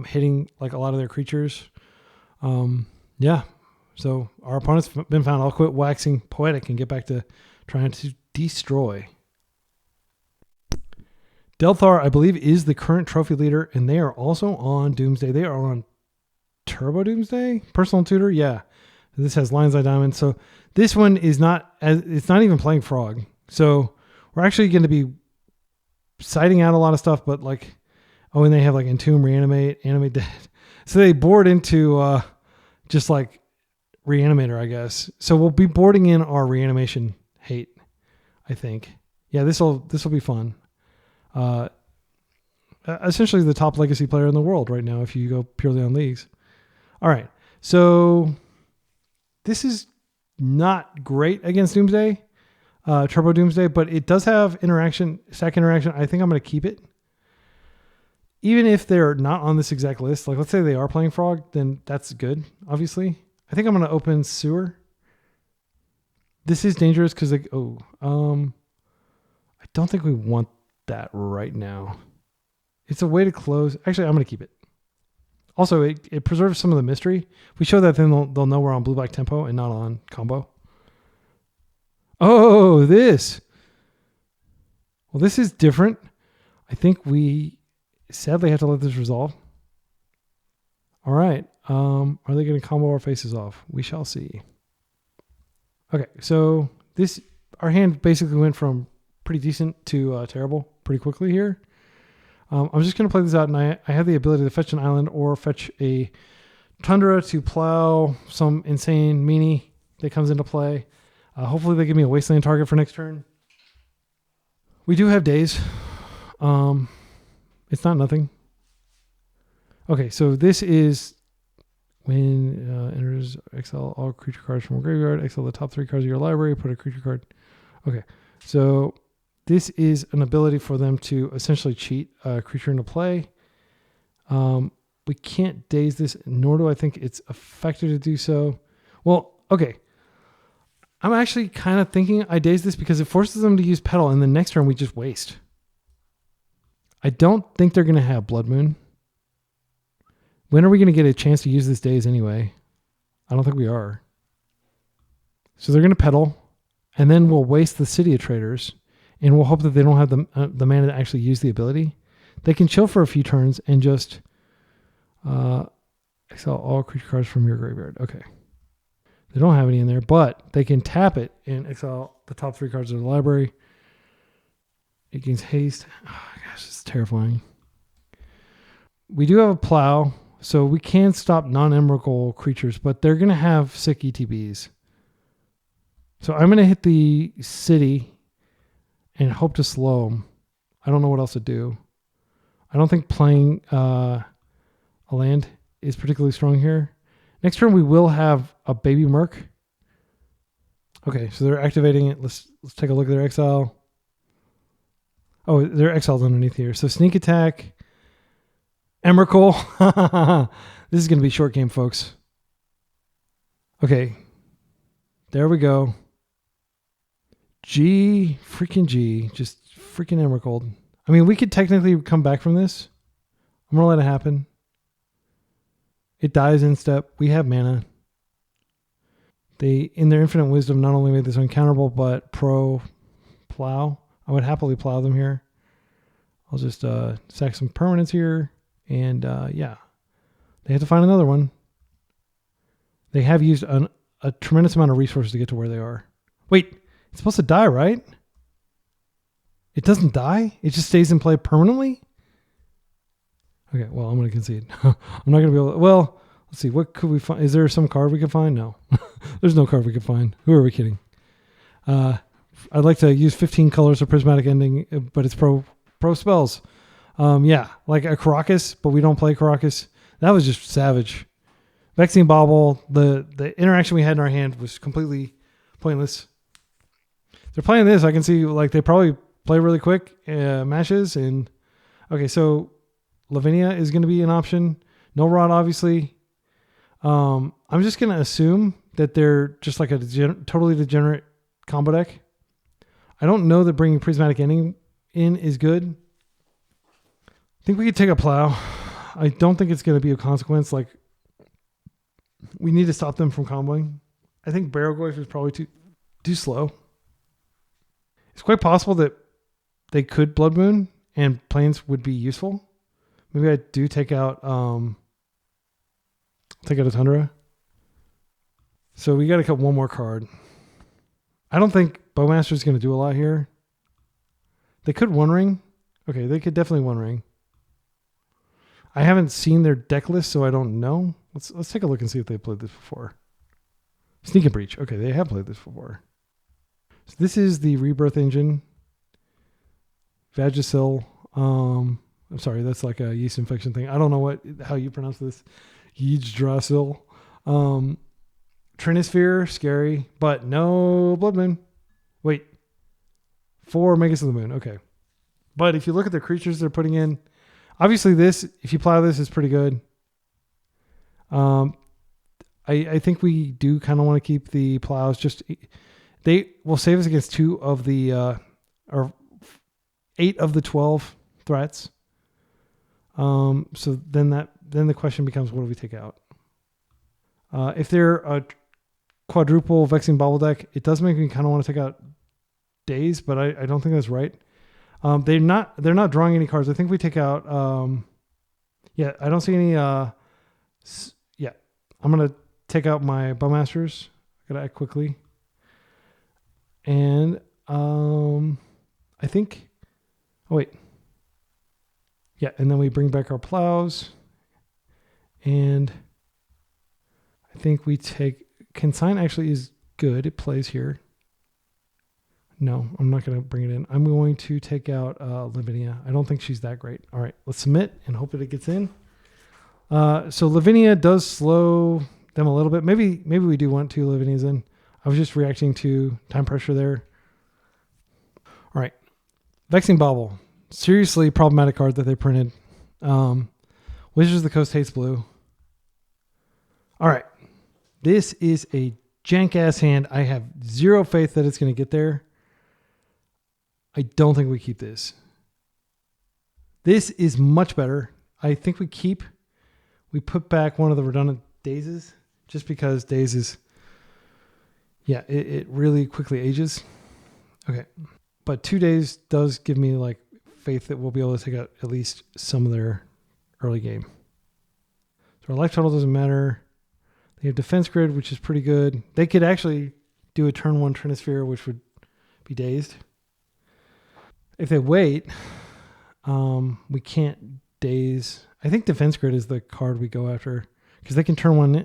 hitting like a lot of their creatures. Yeah. So our opponent's been found. I'll quit waxing poetic and get back to trying to destroy. Delthar, I believe, is the current trophy leader, and they are also on Doomsday. They are on Turbo Doomsday? Personal Tutor? Yeah. This has Lion's Eye Diamond. So this one is it's not even playing Frog. So we're actually going to be citing out a lot of stuff, but and they have like Entomb, Reanimate, Animate Dead. So they board into just like Reanimator, I guess. So we'll be boarding in our reanimation hate, I think. Yeah, this will be fun. Essentially the top legacy player in the world right now if you go purely on leagues. All right. So this is not great against Doomsday, Turbo Doomsday, but it does have stack interaction. I think I'm going to keep it. Even if they're not on this exact list, like let's say they are playing Frog, then that's good, obviously. I think I'm going to open Sewer. This is dangerous because I don't think we want that right now. It's a way to close. Actually, I'm going to keep it. Also, it preserves some of the mystery. If we show that, then they'll know we're on blue-black tempo and not on combo. Oh, this. Well, this is different. I think we sadly have to let this resolve. All right. Are they going to combo our faces off? We shall see. Okay, so our hand basically went from pretty decent to terrible pretty quickly here. I'm just going to play this out, and I have the ability to fetch an island or fetch a Tundra to plow some insane meanie that comes into play. Hopefully they give me a wasteland target for next turn. We do have days. It's not nothing. Okay, so this is when enters exile all creature cards from a graveyard, exile the top 3 cards of your library, put a creature card. Okay, so this is an ability for them to essentially cheat a creature into play. We can't daze this, nor do I think it's effective to do so. Well, okay. I'm actually kind of thinking I daze this because it forces them to use Petal, and the next turn we just waste. I don't think they're going to have Blood Moon. When are we going to get a chance to use this daze anyway? I don't think we are. So they're going to Petal, and then we'll waste the City of Traders, and we'll hope that they don't have the mana to actually use the ability. They can chill for a few turns and just exile all creature cards from your graveyard. Okay. They don't have any in there, but they can tap it and exile the top 3 cards of the library. It gains haste. Oh, gosh, it's terrifying. We do have a plow, so we can stop non-emerald creatures, but they're going to have sick ETBs. So I'm going to hit the city and hope to slow them. I don't know what else to do. I don't think playing a land is particularly strong here. Next turn we will have a baby Merc. Okay, so they're activating it. Let's take a look at their exile. Oh, their exile's underneath here. So sneak attack. Emrakul. This is going to be short game, folks. Okay. There we go. Freaking G. Just freaking Emrakul. I mean, we could technically come back from this. I'm going to let it happen. It dies in step. We have mana. They, in their infinite wisdom, not only made this uncounterable, but plow. I would happily plow them here. I'll just sack some permanents here. And yeah, they have to find another one. They have used a tremendous amount of resources to get to where they are. Wait, it's supposed to die, right? It doesn't die? It just stays in play permanently? Okay, well, I'm going to concede. I'm not going to be able to... Well, let's see. What could we find? Is there some card we can find? No. There's no card we can find. Who are we kidding? I'd like to use 15 colors of Prismatic Ending, but it's pro spells. Yeah, like a Caracas, but we don't play Caracas. That was just savage. Vexing Bauble, the interaction we had in our hand was completely pointless. They're playing this. I can see like they probably play really quick matches. And okay, so Lavinia is going to be an option. No Rod, obviously. I'm just going to assume that they're just like a totally degenerate combo deck. I don't know that bringing Prismatic Ending in is good. I think we could take a plow. I don't think it's going to be a consequence. Like, we need to stop them from comboing. I think Barrowgoyf is probably too slow. It's quite possible that they could Blood Moon and Plains would be useful. Maybe I do take out a Tundra. So we got to cut one more card. I don't think Bowmasters is going to do a lot here. They could One Ring. Okay, they could definitely One Ring. I haven't seen their deck list, so I don't know. Let's take a look and see if they played this before. Sneak and Breach. Okay, they have played this before. So this is the Rebirth Engine. Vagisil. I'm sorry, that's like a yeast infection thing. I don't know how you pronounce this. Yggdrasil. Trinisphere, scary, but no Blood Moon. Wait. 4 Magus of the Moon. Okay. But if you look at the creatures they're putting in, obviously this, if you plow this, is pretty good. I think we do kind of want to keep the plows. Just they will save us against 2 of the or 8 of the 12 threats. So then the question becomes, what do we take out? If they're a quadruple Vexing Bauble deck, it does make me kind of want to take out Daze, but I don't think that's right. They're not drawing any cards. I think we take out. Yeah, I don't see any. Yeah, I'm gonna take out my Bowmasters. I gotta act quickly. And I think. Oh wait. Yeah, and then we bring back our plows. And I think we take Consign. Actually, is good. It plays here. No, I'm not going to bring it in. I'm going to take out Lavinia. I don't think she's that great. All right, let's submit and hope that it gets in. So Lavinia does slow them a little bit. Maybe we do want 2 Lavinias in. I was just reacting to time pressure there. All right, Vexing Bauble. Seriously problematic card that they printed. Wizards of the Coast hates blue. All right, this is a jank-ass hand. I have zero faith that it's going to get there. I don't think we keep this. This is much better. I think we put back one of the redundant Dazes just because Dazes, yeah, it really quickly ages. Okay. But 2 days does give me like faith that we'll be able to take out at least some of their early game. So our life total doesn't matter. They have Defense Grid, which is pretty good. They could actually do a turn 1 Trinisphere, which would be dazed. If they wait, we can't daze. I think Defense Grid is the card we go after because they can turn 1.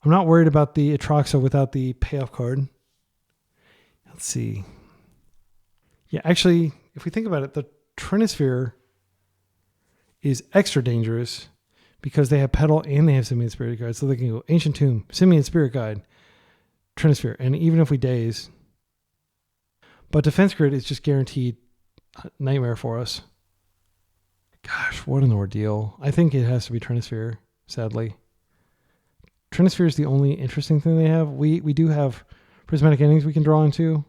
I'm not worried about the Atraxa without the payoff card. Let's see. Yeah, actually, if we think about it, the Trinisphere is extra dangerous because they have Petal and they have Simian Spirit Guide. So they can go Ancient Tomb, Simian Spirit Guide, Trinisphere. And even if we daze, but Defense Grid is just guaranteed nightmare for us. Gosh, what an ordeal. I think it has to be Trinisphere, sadly. Trinisphere is the only interesting thing they have. We do have Prismatic Endings we can draw into.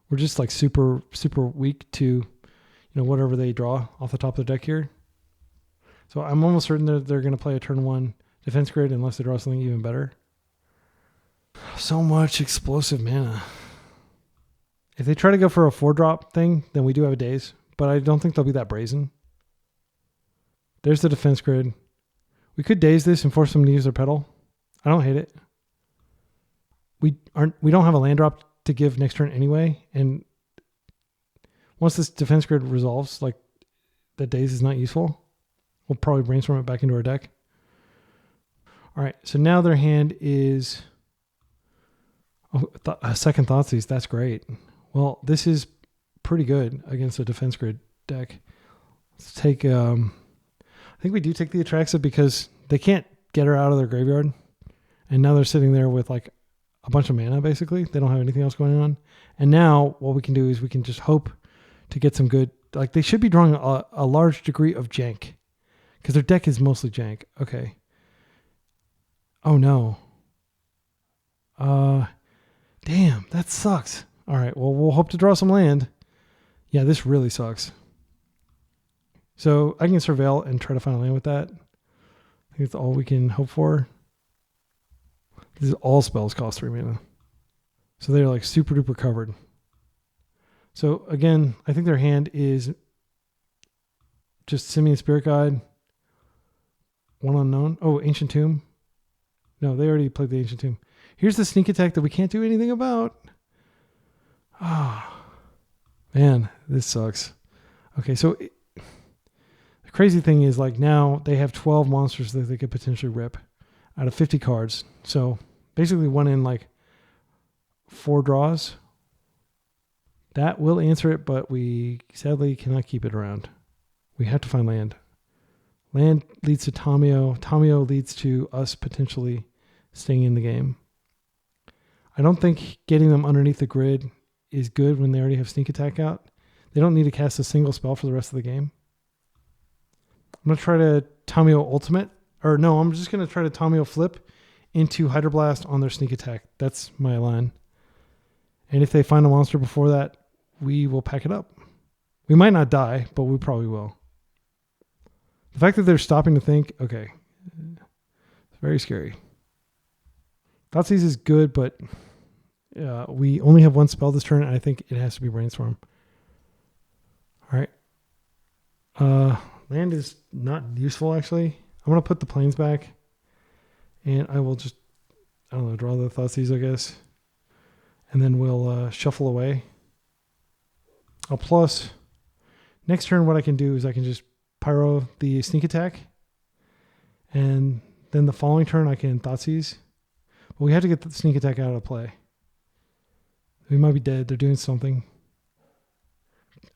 We're just like super, super weak to, whatever they draw off the top of the deck here. So I'm almost certain that they're going to play a turn 1 Defense Grid unless they draw something even better. So much explosive mana. If they try to go for a 4-drop thing, then we do have a daze, but I don't think they'll be that brazen. There's the defense grid. We could daze this and force them to use their pedal. I don't hate it. We don't have a land drop to give next turn anyway, and once this defense grid resolves, like that daze is not useful, we'll probably brainstorm it back into our deck. All right, so now their hand is second Thoughtseize. That's great. Well, this is pretty good against a defense grid deck. Let's take, I think we do take the Atraxa because they can't get her out of their graveyard. And now they're sitting there with like a bunch of mana, basically. They don't have anything else going on. And now what we can do is we can just hope to get some good, like they should be drawing a large degree of jank because their deck is mostly jank. Okay. Oh no. Damn, that sucks. All right, well, we'll hope to draw some land. Yeah, this really sucks. So I can surveil and try to find a land with that. I think that's all we can hope for. These all spells cost 3 mana. So they're like super duper covered. So again, I think their hand is just Simian Spirit Guide. One unknown. Oh, Ancient Tomb. No, they already played the Ancient Tomb. Here's the sneak attack that we can't do anything about. Oh, man, this sucks. Okay, so the crazy thing is like now they have 12 monsters that they could potentially rip out of 50 cards. So basically one in like 4 draws. That will answer it, but we sadly cannot keep it around. We have to find land. Land leads to Tamio. Tamio leads to us potentially staying in the game. I don't think getting them underneath the grid is good when they already have sneak attack out. They don't need to cast a single spell for the rest of the game. I'm going to try to Tamio Ultimate. Or no, I'm just going to try to Tamio Flip into Hydroblast on their sneak attack. That's my line. And if they find a monster before that, we will pack it up. We might not die, but we probably will. The fact that they're stopping to think, okay, it's very scary. Thoughtseize is good, but we only have one spell this turn, and I think it has to be Brainstorm. All right. Land is not useful, actually. I'm going to put the planes back, and I will just, I don't know, draw the Thoughtseize, I guess. And then we'll shuffle away. I'll plus. Next turn, what I can do is I can just Pyro the sneak attack, and then the following turn I can Thoughtseize. But we have to get the sneak attack out of play. We might be dead. They're doing something.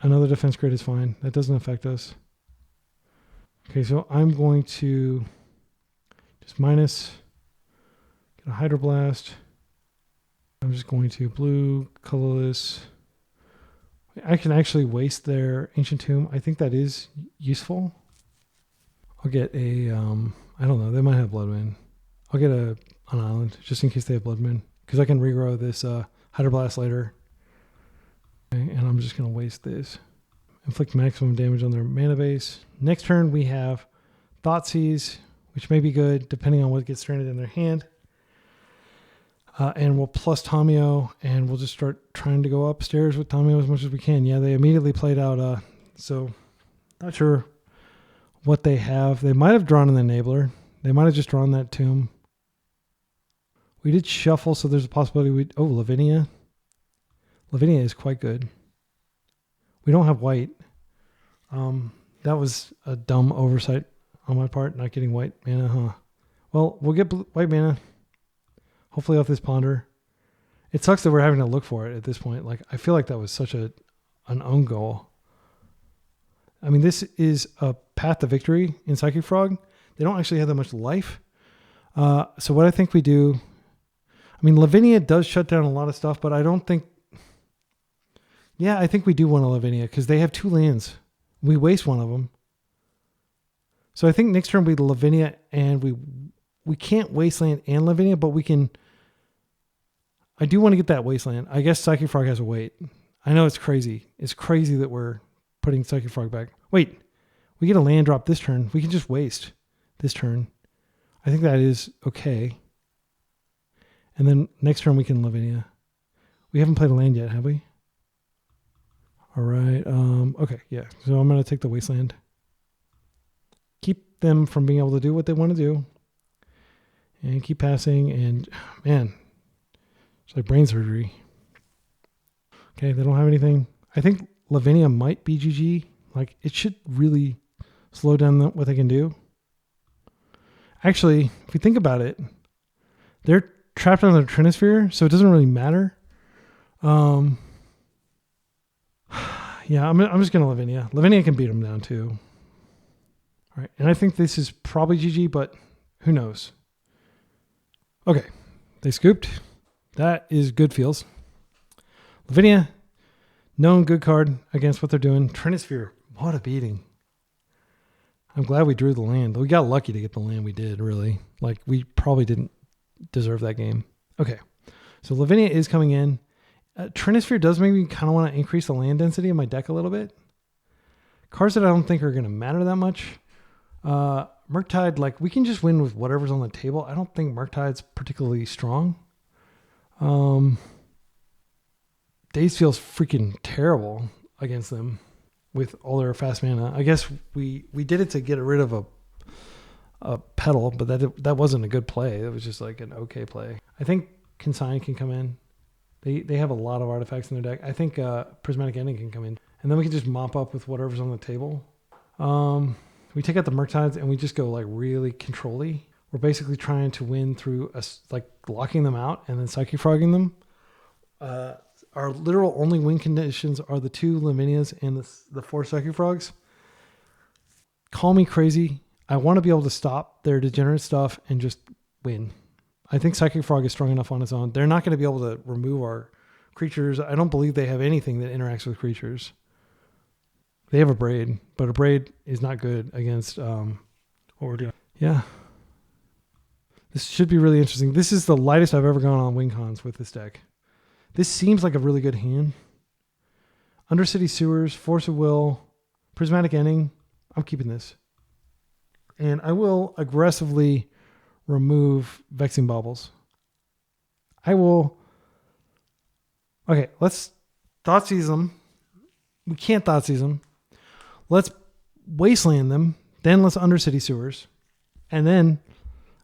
Another defense grid is fine. That doesn't affect us. Okay, so I'm going to just minus, get a Hydroblast. I'm just going to blue, colorless. I can actually waste their Ancient Tomb. I think that is useful. I'll get a, I don't know, they might have Blood Moon. I'll get an island just in case they have Blood Moon, because I can regrow this Hydroblast later. Okay, and I'm just going to waste this. Inflict maximum damage on their mana base. Next turn we have Thoughtseize, which may be good depending on what gets stranded in their hand. And we'll plus Tamio, and we'll just start trying to go upstairs with Tamio as much as we can. Yeah, they immediately played out, so not sure what they have. They might have drawn an Enabler. They might have just drawn that Tomb. We did shuffle, so there's a possibility oh, Lavinia. Lavinia is quite good. We don't have white. That was a dumb oversight on my part, not getting white mana, huh? Well, we'll get white mana. Hopefully off this Ponder. It sucks that we're having to look for it at this point. Like, I feel like that was such an own goal. I mean, this is a path to victory in Psychic Frog. They don't actually have that much life. So what I think we do, I mean, Lavinia does shut down a lot of stuff, but I don't think, yeah, I think we do want a Lavinia because they have 2 lands. We waste one of them. So I think next turn we Lavinia, and we can't Wasteland and Lavinia, but we can. I do want to get that Wasteland. I guess Psychic Frog has a wait. I know it's crazy. It's crazy that we're putting Psychic Frog back. Wait, we get a land drop this turn. We can just waste this turn. I think that is okay. And then next turn we can Lavinia. We haven't played a land yet, have we? All right. Okay. Yeah. So I'm going to take the Wasteland. Keep them from being able to do what they want to do. And keep passing. And man, it's like brain surgery. Okay. They don't have anything. I think Lavinia might be GG. Like, it should really slow down what they can do. Actually, if you think about it, they're trapped on the Trinisphere, so it doesn't really matter. Yeah, I'm just going to Lavinia. Lavinia can beat them down too. All right, and I think this is probably GG, but who knows? Okay, they scooped. That is good feels. Lavinia, known good card against what they're doing. Trinisphere, what a beating. I'm glad we drew the land. We got lucky to get the land we did, really. Like, we probably didn't deserve that game. Okay, so Lavinia is coming in. Trinisphere does make me kind of want to increase the land density in my deck a little bit. Cards that I don't think are going to matter that much. Murktide, like, we can just win with whatever's on the table. I don't think Murktide's particularly strong. Daze feels freaking terrible against them with all their fast mana. I guess we did it to get rid of a pedal, but that wasn't a good play. It was just like an okay play. I think Consign can come in. They have a lot of artifacts in their deck. I think Prismatic Ending can come in. And then we can just mop up with whatever's on the table. We take out the Murktides and we just go like really control-y. We're basically trying to win through like locking them out and then Psychic Frogging them. Our literal only win conditions are the 2 Lavinias and the 4 Psychic Frogs. Call me crazy. I want to be able to stop their degenerate stuff and just win. I think Psychic Frog is strong enough on its own. They're not going to be able to remove our creatures. I don't believe they have anything that interacts with creatures. They have a Braid, but a Braid is not good against what we're doing. Yeah. This should be really interesting. This is the lightest I've ever gone on win cons with this deck. This seems like a really good hand. Undercity Sewers, Force of Will, Prismatic Ending. I'm keeping this. And I will aggressively remove Vexing Baubles. Okay, let's Thoughtseize them. We can't Thoughtseize them. Let's Wasteland them. Then let's Undercity Sewers. And then,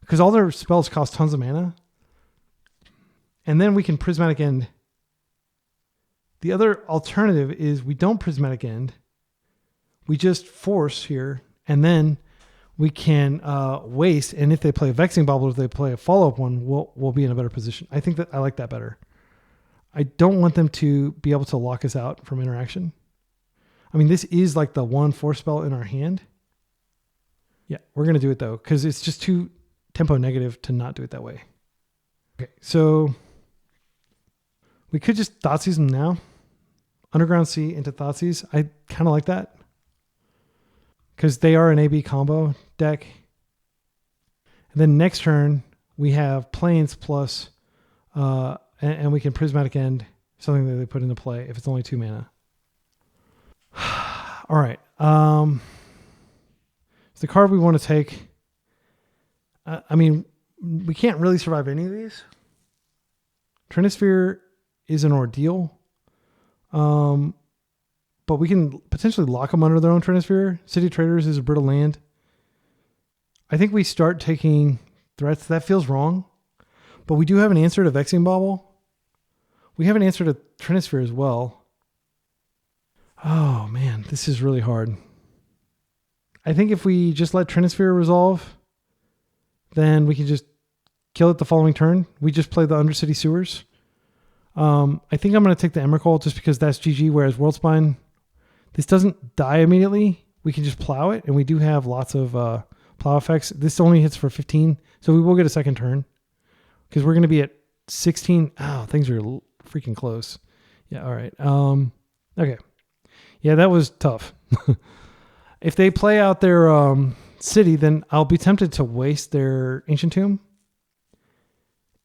because all their spells cost tons of mana. And then we can Prismatic End. The other alternative is we don't Prismatic End. We just force here. And then we can waste, and if they play a Vexing Bauble, if they play a follow-up one, we'll be in a better position. I think that I like that better. I don't want them to be able to lock us out from interaction. I mean, this is like the 1 force spell in our hand. Yeah, we're going to do it though, because it's just too tempo negative to not do it that way. Okay, so we could just Thoughtseize them now. Underground Sea into Thoughtseize. I kind of like that. Because they are an AB combo deck. And then next turn, we have Plains plus, and we can Prismatic End, something that they put into play if it's only 2 mana. All right. It's the card we want to take. I mean, we can't really survive any of these. Trinisphere is an ordeal. But we can potentially lock them under their own Trinisphere. City Traders is a brittle land. I think we start taking threats. That feels wrong. But we do have an answer to Vexing Bauble. We have an answer to Trinisphere as well. Oh, man. This is really hard. I think if we just let Trinisphere resolve, then we can just kill it the following turn. We just play the Undercity Sewers. I think I'm going to take the Emrakul just because that's GG, whereas Worldspine, this doesn't die immediately. We can just plow it, and we do have lots of plow effects. This only hits for 15, so we will get a second turn because we're going to be at 16. Oh, things are freaking close. Yeah, all right. Okay. Yeah, that was tough. If they play out their city, then I'll be tempted to waste their Ancient Tomb.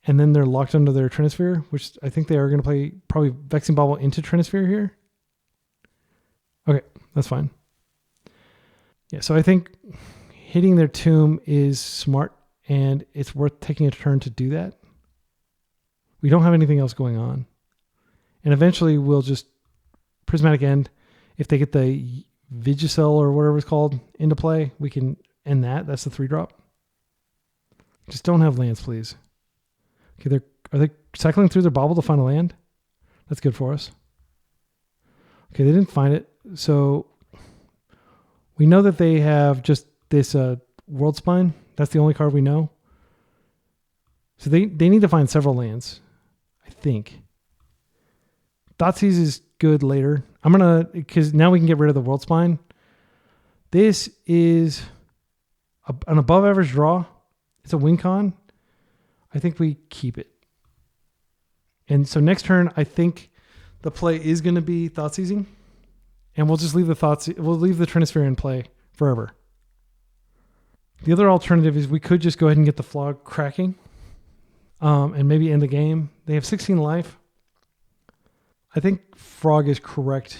And then they're locked under their Trinisphere, which I think they are going to play probably Vexing Bauble into Trinisphere here. Okay, that's fine. Yeah, so I think hitting their tomb is smart, and it's worth taking a turn to do that. We don't have anything else going on. And eventually we'll just Prismatic End. if they get the Vigicel or whatever it's called into play, we can end that. That's the 3-drop. Just don't have lands, please. Okay, are they cycling through their bauble to find a land? That's good for us. Okay, they didn't find it. So we know that they have just this World Spine. That's the only card we know. So they need to find several lands, I think. Thoughtseize is good later. Because now we can get rid of the World Spine. This is an above average draw. It's a win con. I think we keep it. And so next turn, I think the play is going to be Thoughtseizing. And we'll just leave we'll leave the Trinisphere in play forever. The other alternative is we could just go ahead and get the Flog cracking. And maybe end the game. They have 16 life. I think Frog is correct.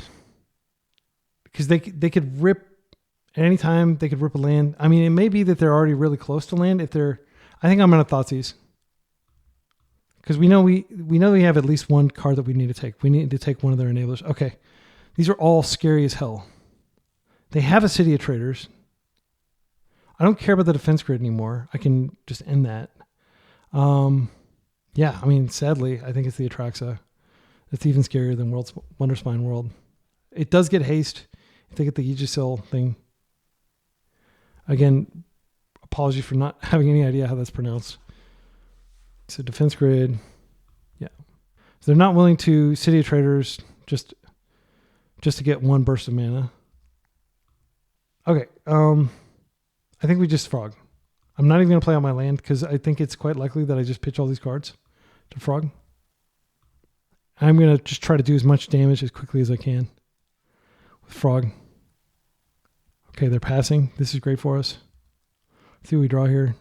Because they could rip at any time, they could rip a land. I mean, it may be that they're already really close to land. I think I'm going to Thoughtseize. Because we know we have at least one card that we need to take. We need to take one of their enablers. Okay. These are all scary as hell. They have a City of Traders. I don't care about the defense grid anymore. I can just end that. Yeah, I mean, sadly, I think it's the Atraxa. It's even scarier than Wonderspine World. It does get haste if they get the Aegisil thing. Again, apology for not having any idea how that's pronounced. So defense grid, yeah. So they're not willing to City of Traders just to get one burst of mana. Okay, I think we just Frog. I'm not even going to play out my land because I think it's quite likely that I just pitch all these cards to Frog. I'm going to just try to do as much damage as quickly as I can with Frog. Okay, they're passing. This is great for us. Let's see what we draw here.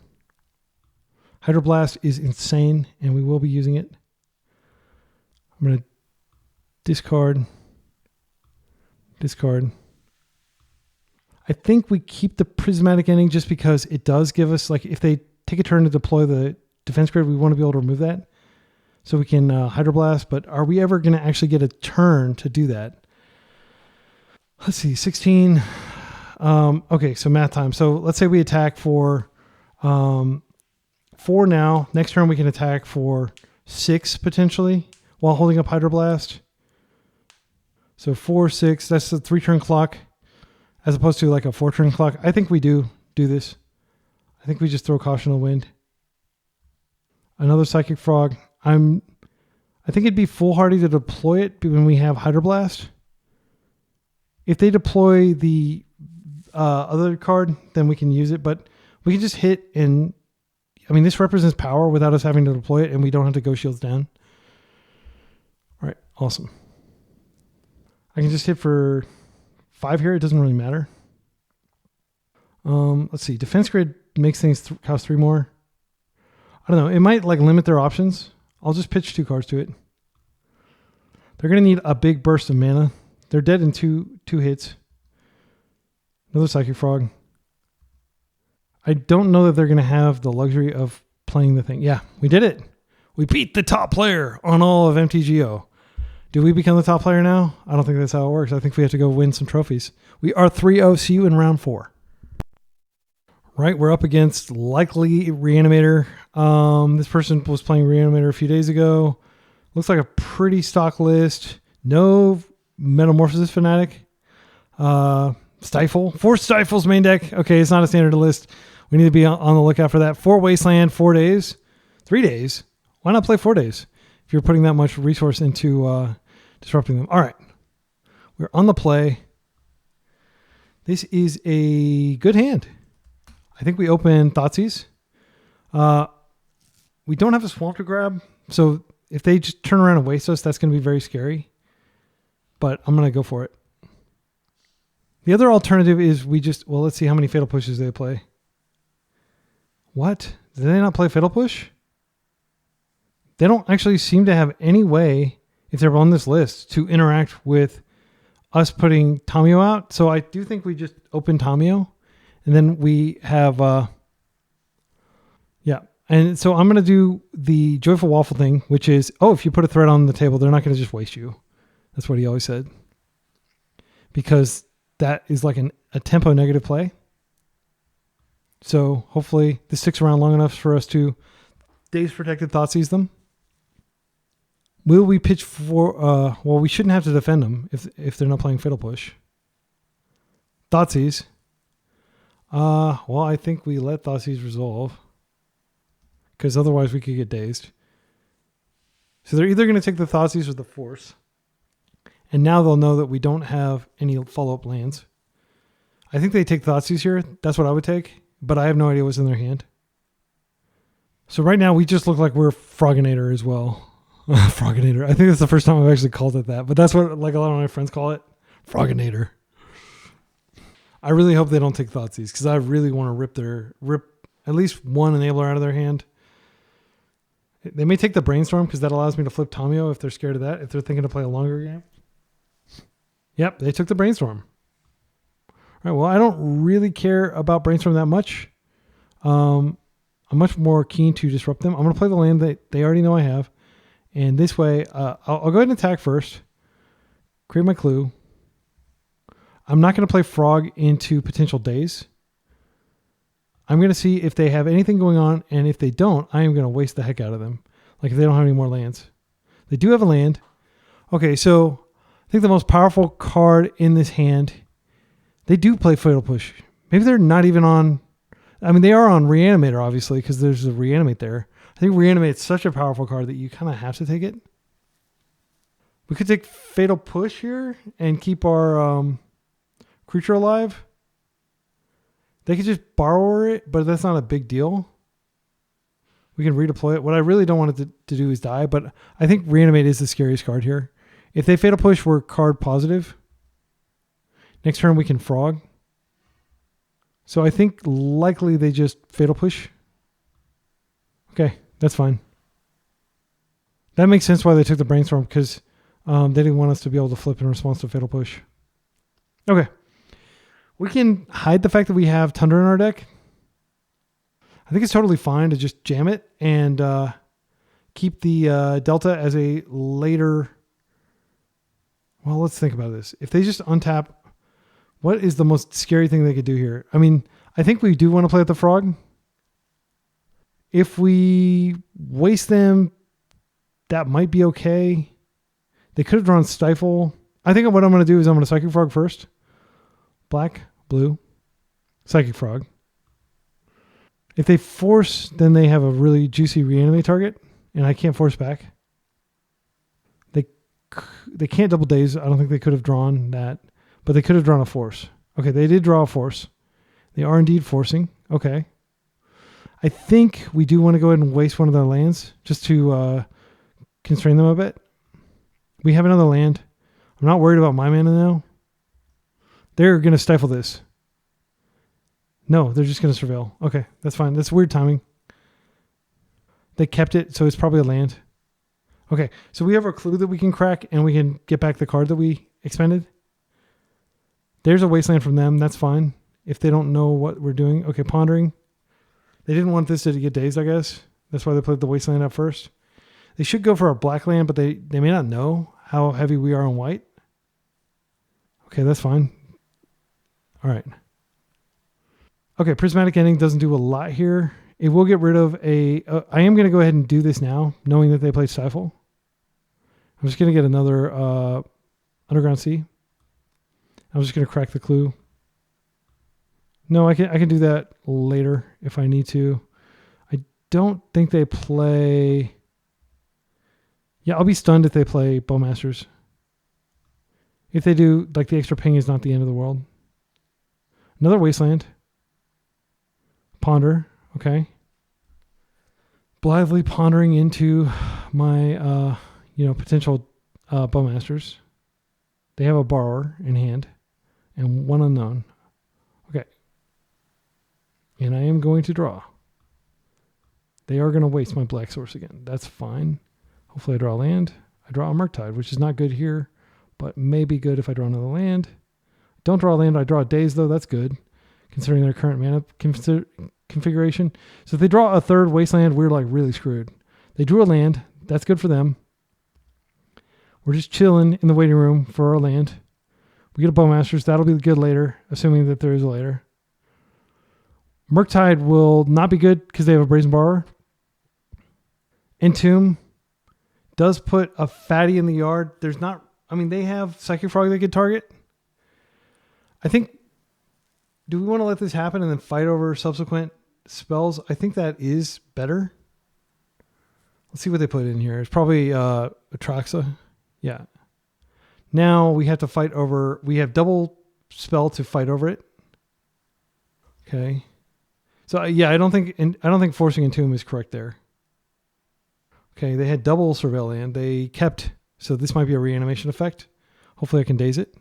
Hydroblast is insane, and we will be using it. I'm going to discard. I think we keep the Prismatic Ending just because it does give us, like, if they take a turn to deploy the defense grid, we want to be able to remove that. So we can Hydroblast, but are we ever going to actually get a turn to do that? Let's see, 16. Okay, so math time. So let's say we attack for 4 now. Next turn we can attack for 6 potentially while holding up Hydroblast. So 4, 6, that's the 3-turn clock as opposed to like a 4-turn clock. I think we do this. I think we just throw Caution to the Wind. Another Psychic Frog. I think it'd be foolhardy to deploy it when we have Hydroblast. If they deploy the other card, then we can use it, but we can just hit and, I mean, this represents power without us having to deploy it, and we don't have to go shields down. All right, awesome. I can just hit for 5 here. It doesn't really matter. Let's see. Defense grid makes things cost 3 more. I don't know. It might like limit their options. I'll just pitch 2 cards to it. They're going to need a big burst of mana. They're dead in two hits. Another Psychic Frog. I don't know that they're going to have the luxury of playing the thing. Yeah, we did it. We beat the top player on all of MTGO. Do we become the top player now? I don't think that's how it works. I think we have to go win some trophies. We are 3-0. See you in round 4. Right, we're up against likely Reanimator. This person was playing Reanimator a few days ago. Looks like a pretty stock list. No Metamorphosis Fanatic. Stifle. 4 Stifles main deck. Okay, it's not a standard list. We need to be on the lookout for that. 4 Wasteland, 4 days. 3 days. Why not play 4 days if you're putting that much resource into disrupting them? All right. We're on the play. This is a good hand. I think we open Thoughtseize. We don't have a Swamp to grab, so if they just turn around and waste us, that's going to be very scary. But I'm going to go for it. The other alternative is let's see how many Fatal Pushes they play. What? Did they not play Fatal Push? They don't actually seem to have any way, if they're on this list, to interact with us putting Tamiyo out. So I do think we just open Tamiyo. And then we have, yeah. And so I'm going to do the Joyful Waffle thing, which is, if you put a threat on the table, they're not going to just waste you. That's what he always said. because that is like a tempo negative play. So hopefully this sticks around long enough for us to Daze Protected Thoughtseize them. Will we pitch for... well, we shouldn't have to defend them if they're not playing Fatal Push. Thoughtseize. Well, I think we let Thoughtseize resolve, because otherwise we could get dazed. So they're either going to take the Thoughtseize or the Force. And now they'll know that we don't have any follow-up lands. I think they take Thoughtseize here. That's what I would take. But I have no idea what's in their hand. So right now we just look like we're Froginator as well. Froginator. I think that's the first time I've actually called it that. But that's what like a lot of my friends call it. Froginator. I really hope they don't take Thoughtseize, because I really want to rip at least one enabler out of their hand. They may take the Brainstorm, because that allows me to flip Tamio if they're scared of that, if they're thinking to play a longer game. Yep, they took the Brainstorm. All right, well, I don't really care about Brainstorm that much. I'm much more keen to disrupt them. I'm going to play the land that they already know I have. And this way, I'll go ahead and attack first. Create my clue. I'm not going to play Frog into potential daze. I'm going to see if they have anything going on, and if they don't, I am going to waste the heck out of them. Like if they don't have any more lands. They do have a land. Okay, so I think the most powerful card in this hand, they do play Fatal Push. Maybe they're not even on... I mean, they are on Reanimator, obviously, because there's a Reanimate there. I think Reanimate's such a powerful card that you kind of have to take it. We could take Fatal Push here and keep our creature alive. They could just Borrower it, but that's not a big deal. We can redeploy it. What I really don't want it to do is die, but I think Reanimate is the scariest card here. If they Fatal Push, we're card positive. Next turn, we can Frog. So I think likely they just Fatal Push. Okay, that's fine. That makes sense why they took the Brainstorm, because they didn't want us to be able to flip in response to Fatal Push. Okay. We can hide the fact that we have Tundra in our deck. I think it's totally fine to just jam it and keep the Delta as a later... Well, let's think about this. If they just untap, what is the most scary thing they could do here? I mean, I think we do want to play with the Frog. If we waste them, that might be okay. They could have drawn Stifle. I think what I'm going to do is I'm going to Psychic Frog first. Black, blue, Psychic Frog. If they force, then they have a really juicy Reanimate target, and I can't force back. They can't double daze. I don't think they could have drawn that, but they could have drawn a Force. Okay, they did draw a Force. They are indeed forcing. Okay. I think we do want to go ahead and waste one of their lands just to constrain them a bit. We have another land. I'm not worried about my mana now. They're going to stifle this. No, they're just going to surveil. Okay, that's fine. That's weird timing. They kept it, so it's probably a land. Okay, so we have our clue that we can crack, and we can get back the card that we expended. There's a wasteland from them. That's fine. If they don't know what we're doing. Okay, pondering. They didn't want this to get dazed, I guess. That's why they played the wasteland up first. They should go for our black land, but they may not know how heavy we are on white. Okay, that's fine. All right. Okay, Prismatic Ending doesn't do a lot here. It will get rid of a... I am going to go ahead and do this now, knowing that they play Stifle. I'm just going to get another Underground Sea. I'm just going to crack the clue. No, I can do that later if I need to. I don't think they play... Yeah, I'll be stunned if they play Bowmasters. If they do, like the extra ping is not the end of the world. Another Wasteland. Ponder. Okay. Blithely pondering into my, potential Bowmasters. They have a Borrower in hand and one unknown. Okay. And I am going to draw. They are going to waste my Black Source again. That's fine. Hopefully I draw a land. I draw a Murktide, which is not good here, but may be good if I draw another land. Don't draw a land. I draw a Daze, though. That's good, considering their current mana configuration. So if they draw a third Wasteland, we're like really screwed. They drew a land. That's good for them. We're just chilling in the waiting room for our land. We get a Bowmasters. That'll be good later, assuming that there is a later. Murktide will not be good because they have a Brazen Borrower. Entomb does put a fatty in the yard. There's not... I mean, they have Psychic Frog they could target. I think... Do we want to let this happen and then fight over subsequent spells? I think that is better. Let's see what they put in here. It's probably Atraxa. Yeah. Now we have to fight over... We have double spell to fight over it. Okay. So yeah, I don't think forcing Entomb is correct there. Okay, they had double Surveillant. They kept... So this might be a reanimation effect. Hopefully I can daze it.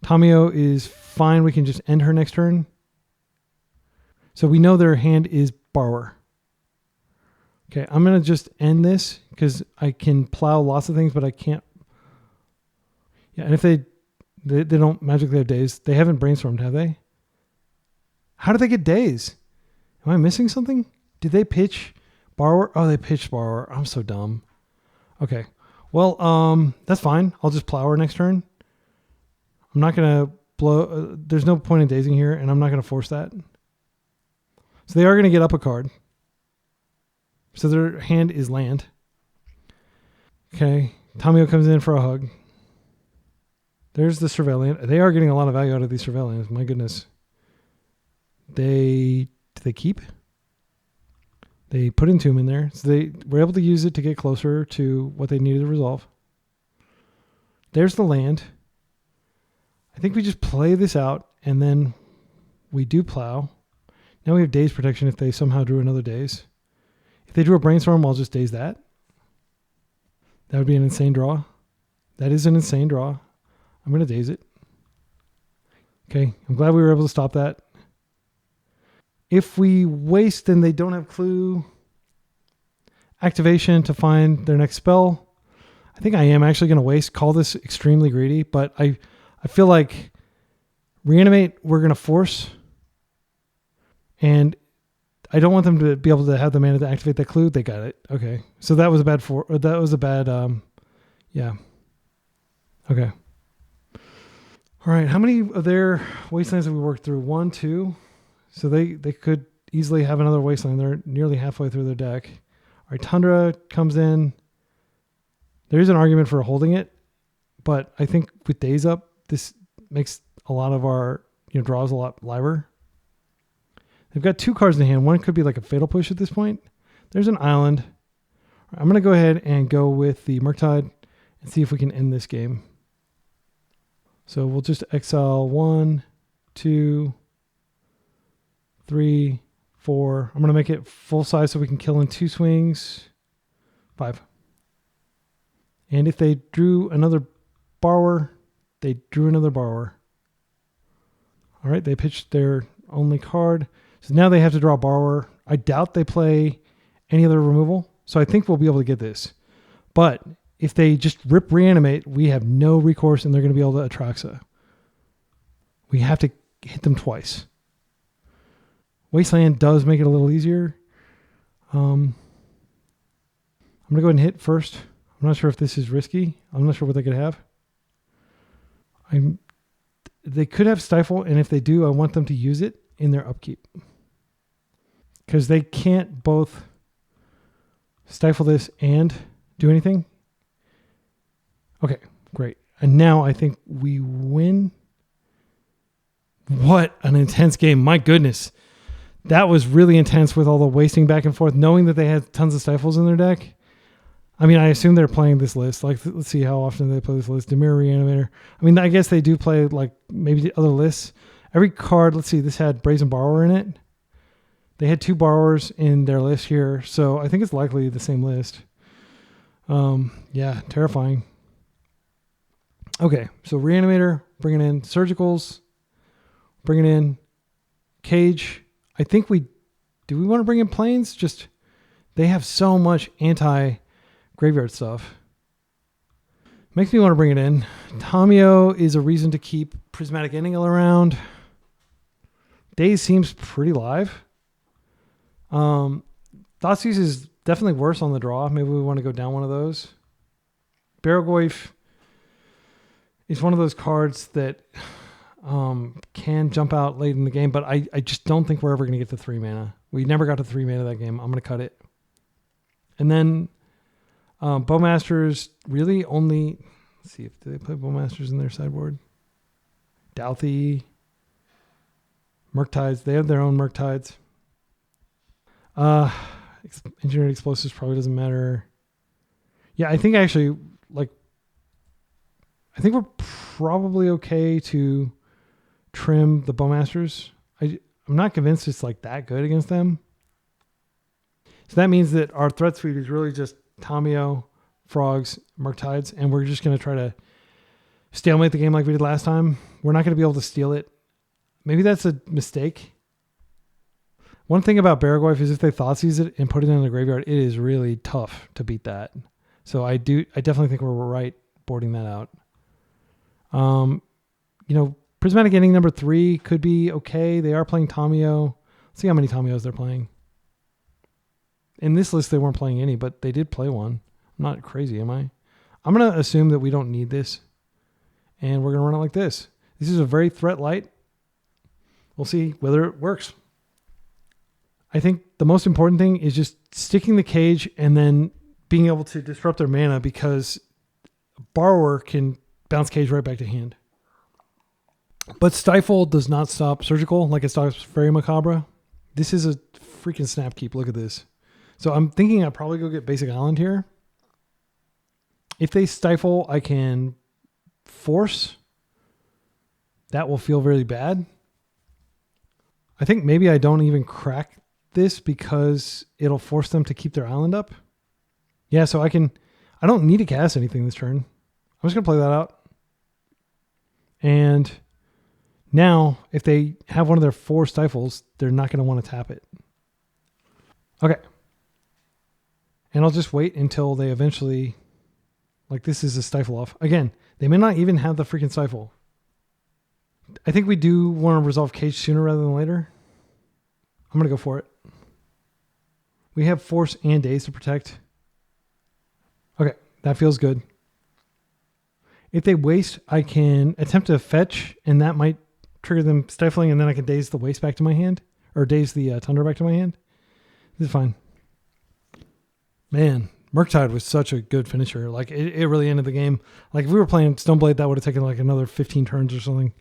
Tamiyo is fine. We can just end her next turn. So we know their hand is Borrower. Okay, I'm going to just end this because I can plow lots of things, but I can't. Yeah, and if they don't magically have days, they haven't brainstormed, have they? How did they get days? Am I missing something? Did they pitch Borrower? Oh, they pitched Borrower. I'm so dumb. Okay. Well, that's fine. I'll just plow her next turn. I'm not going to blow... there's no point in dazing here, and I'm not going to force that. So they are going to get up a card. So their hand is land. Okay. Tamiyo comes in for a hug. There's the Surveillant. They are getting a lot of value out of these Surveillants. My goodness. Do they keep? They put Entomb in there. So they were able to use it to get closer to what they needed to resolve. There's the land. I think we just play this out, and then we do plow. Now we have daze protection if they somehow drew another daze. If they drew a brainstorm, I'll just daze that. That would be an insane draw. That is an insane draw. I'm going to daze it. Okay, I'm glad we were able to stop that. If we waste, then they don't have clue. Activation to find their next spell. I think I am actually going to waste. Call this extremely greedy, but I feel like reanimate, we're going to force. And I don't want them to be able to have the mana to activate that clue. They got it. Okay. So that was a bad, yeah. Okay. All right. How many of their wastelands have we worked through? 1, 2. So they could easily have another wasteland. They're nearly halfway through their deck. All right. Tundra comes in. There is an argument for holding it, but I think with days up, this makes a lot of our draws a lot liver. They've got 2 cards in hand. One could be like a fatal push at this point. There's an island. I'm going to go ahead and go with the Murktide and see if we can end this game. So we'll just exile 1, 2, 3, 4. I'm going to make it full size so we can kill in 2 swings. 5. And if they drew another Borrower, they drew another Borrower. All right, they pitched their only card. So now they have to draw a Borrower. I doubt they play any other removal. So I think we'll be able to get this. But if they just rip Reanimate, we have no recourse and they're going to be able to Atraxa. We have to hit them twice. Wasteland does make it a little easier. I'm going to go ahead and hit first. I'm not sure if this is risky. I'm not sure what they could have. They could have Stifle, and if they do, I want them to use it in their upkeep. Because they can't both stifle this and do anything. Okay, great. And now I think we win. What an intense game. My goodness. That was really intense with all the wasting back and forth, knowing that they had tons of stifles in their deck. I mean, I assume they're playing this list. Like, let's see how often they play this list. Demir Reanimator. I mean, I guess they do play, like, maybe the other lists. Every card, let's see, this had Brazen Borrower in it. They had 2 Borrowers in their list here, so I think it's likely the same list. Yeah, terrifying. Okay, so Reanimator, bringing in Surgicals, bringing in Cage. I think do we want to bring in Plains? Just, they have so much anti-graveyard stuff. Makes me want to bring it in. Tamiyo is a reason to keep Prismatic Ending around. Daze seems pretty live. Thoughtseize is definitely worse on the draw. Maybe we want to go down one of those. Barrowgoyf is one of those cards that can jump out late in the game, but I just don't think we're ever going to get to 3 mana. We never got to 3 mana that game. I'm going to cut it. And then Bowmasters really only... Let's see, do they play Bowmasters in their sideboard? Douthie, Murktides. They have their own Murktides. Engineered Explosives probably doesn't matter. Yeah, I think actually, like, I think we're probably okay to trim the Bowmasters. I'm not convinced it's like that good against them. So that means that our threat suite is really just Tamiyo, Frogs, Murktides, and we're just going to try to stalemate the game like we did last time. We're not going to be able to steal it. Maybe that's a mistake. One thing about Barrowgoyf is if they Thoughtseize it and put it in the graveyard, it is really tough to beat that. So I definitely think we're right boarding that out. Prismatic Ending number 3 could be okay. They are playing Tamiyo. Let's see how many Tamiyos they're playing. In this list, they weren't playing any, but they did play one. I'm not crazy, am I? I'm going to assume that we don't need this, and we're going to run it like this. This is a very threat light. We'll see whether it works. I think the most important thing is just sticking the cage and then being able to disrupt their mana, because Borrower can bounce cage right back to hand. But Stifle does not stop Surgical like it stops Fairy Macabre. This is a freaking snap keep. Look at this. So I'm thinking I'll probably go get Basic Island here. If they Stifle, I can Force. That will feel really bad. I think maybe I don't even crack this because it'll force them to keep their island up. Yeah, so I don't need to cast anything this turn. I'm just going to play that out. And now, if they have one of their 4 Stifles, they're not going to want to tap it. Okay. And I'll just wait until they eventually... Like, this is a Stifle off. Again, they may not even have the freaking Stifle. I think we do want to resolve cage sooner rather than later. I'm going to go for it. We have Force and Daze to protect. Okay, that feels good. If they waste, I can attempt to fetch, and that might trigger them stifling, and then I can Daze the waste back to my hand, or Daze the Tundra back to my hand. This is fine. Man, Murktide was such a good finisher. Like, it really ended the game. Like, if we were playing Stoneblade, that would have taken like another 15 turns or something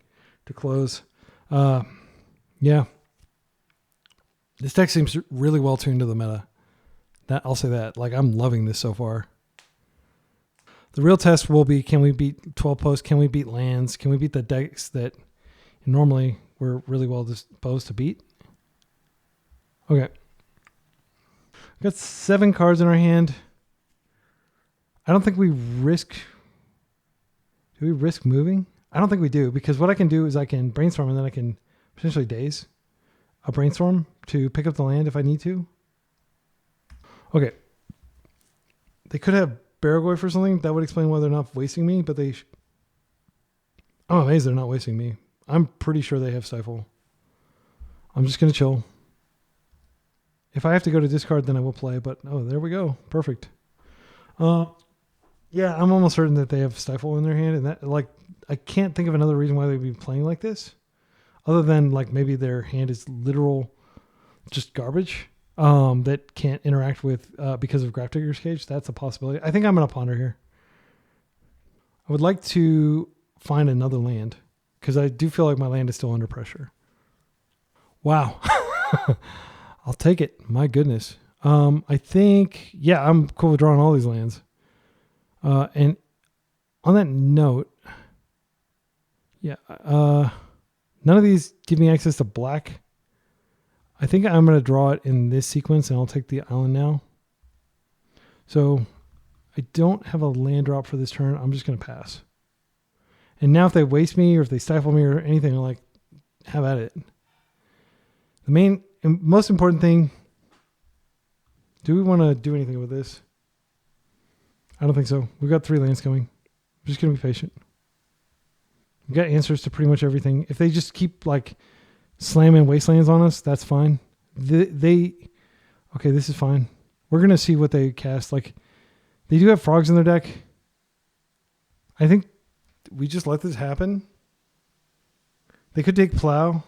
to close. Yeah. This deck seems really well tuned to the meta. That I'll say that. Like, I'm loving this so far. The real test will be, can we beat 12 posts? Can we beat lands? Can we beat the decks that normally we're really well disposed to beat? Okay. We've got 7 cards in our hand. I don't think we risk... Do we risk moving? I don't think we do, because what I can do is I can brainstorm and then I can potentially Daze a brainstorm to pick up the land if I need to. Okay. They could have Barrowgoyf or something. That would explain why they're not wasting me, but they... I'm amazed they're not wasting me. I'm pretty sure they have Stifle. I'm just going to chill. If I have to go to discard, then I will play, but oh, there we go. Perfect. Yeah, I'm almost certain that they have Stifle in their hand, and that, like, I can't think of another reason why they'd be playing like this, other than like maybe their hand is literal just garbage that can't interact with because of Grafdigger's Cage. That's a possibility. I think I'm going to ponder here. I would like to find another land because I do feel like my land is still under pressure. Wow. I'll take it. My goodness. I think, yeah, I'm cool with drawing all these lands. And on that note, yeah, none of these give me access to black. I think I'm going to draw it in this sequence, and I'll take the island now. So I don't have a land drop for this turn. I'm just going to pass. And now if they waste me or if they stifle me or anything, I'm like, have at it. The main and most important thing, do we want to do anything with this? I don't think so. We've got 3 lands coming. I'm just going to be patient. We've got answers to pretty much everything. If they just keep like slamming wastelands on us, that's fine. Okay, this is fine. We're going to see what they cast. Like, they do have frogs in their deck. I think we just let this happen? They could take Plow.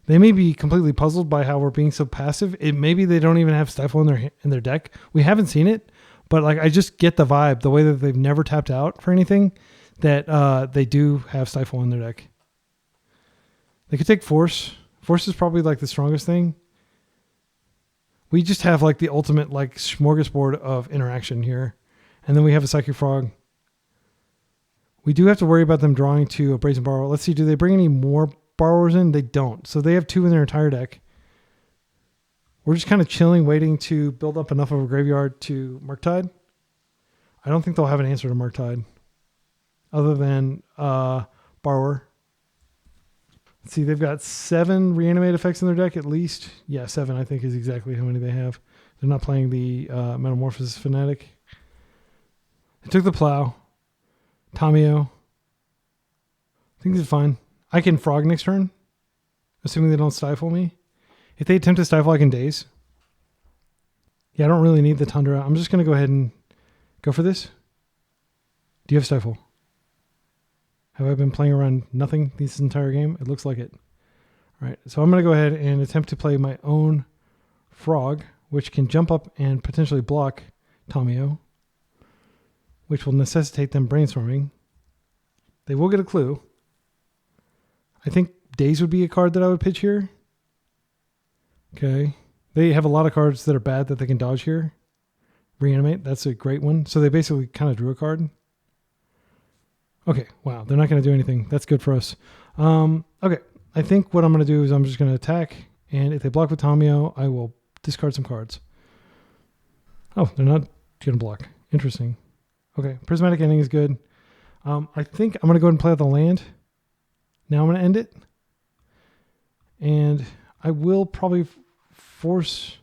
They may be completely puzzled by how we're being so passive. Maybe they don't even have Stifle in their deck. We haven't seen it, but like I just get the vibe, the way that they've never tapped out for anything, that they do have Stifle in their deck. They could take Force. Force is probably like the strongest thing. We just have like the ultimate like smorgasbord of interaction here. And then we have a Psychic Frog. We do have to worry about them drawing to a Brazen Borrower. Let's see, do they bring any more Borrowers in? They don't. So they have 2 in their entire deck. We're just kind of chilling, waiting to build up enough of a graveyard to Murktide. I don't think they'll have an answer to Murktide other than Borrower. Let's see, they've got 7 reanimate effects in their deck at least. Yeah, 7 I think is exactly how many they have. They're not playing the Metamorphosis Fanatic. They took the Plow. Tamio. I think this is fine. I can Frog next turn, assuming they don't Stifle me. If they attempt to Stifle, I can Daze. Yeah, I don't really need the Tundra. I'm just going to go ahead and go for this. Do you have Stifle? Have I been playing around nothing this entire game? It looks like it. All right, so I'm going to go ahead and attempt to play my own Frog, which can jump up and potentially block Tamio, which will necessitate them brainstorming. They will get a clue. I think Daze would be a card that I would pitch here. Okay. They have a lot of cards that are bad that they can dodge here. Reanimate, that's a great one. So they basically kind of drew a card. Okay, wow, they're not going to do anything. That's good for us. Okay, I think what I'm going to do is I'm just going to attack, and if they block with Tamio, I will discard some cards. Oh, they're not going to block. Interesting. Okay, Prismatic Ending is good. I think I'm going to go ahead and play out the land. Now I'm going to end it. And I will probably force...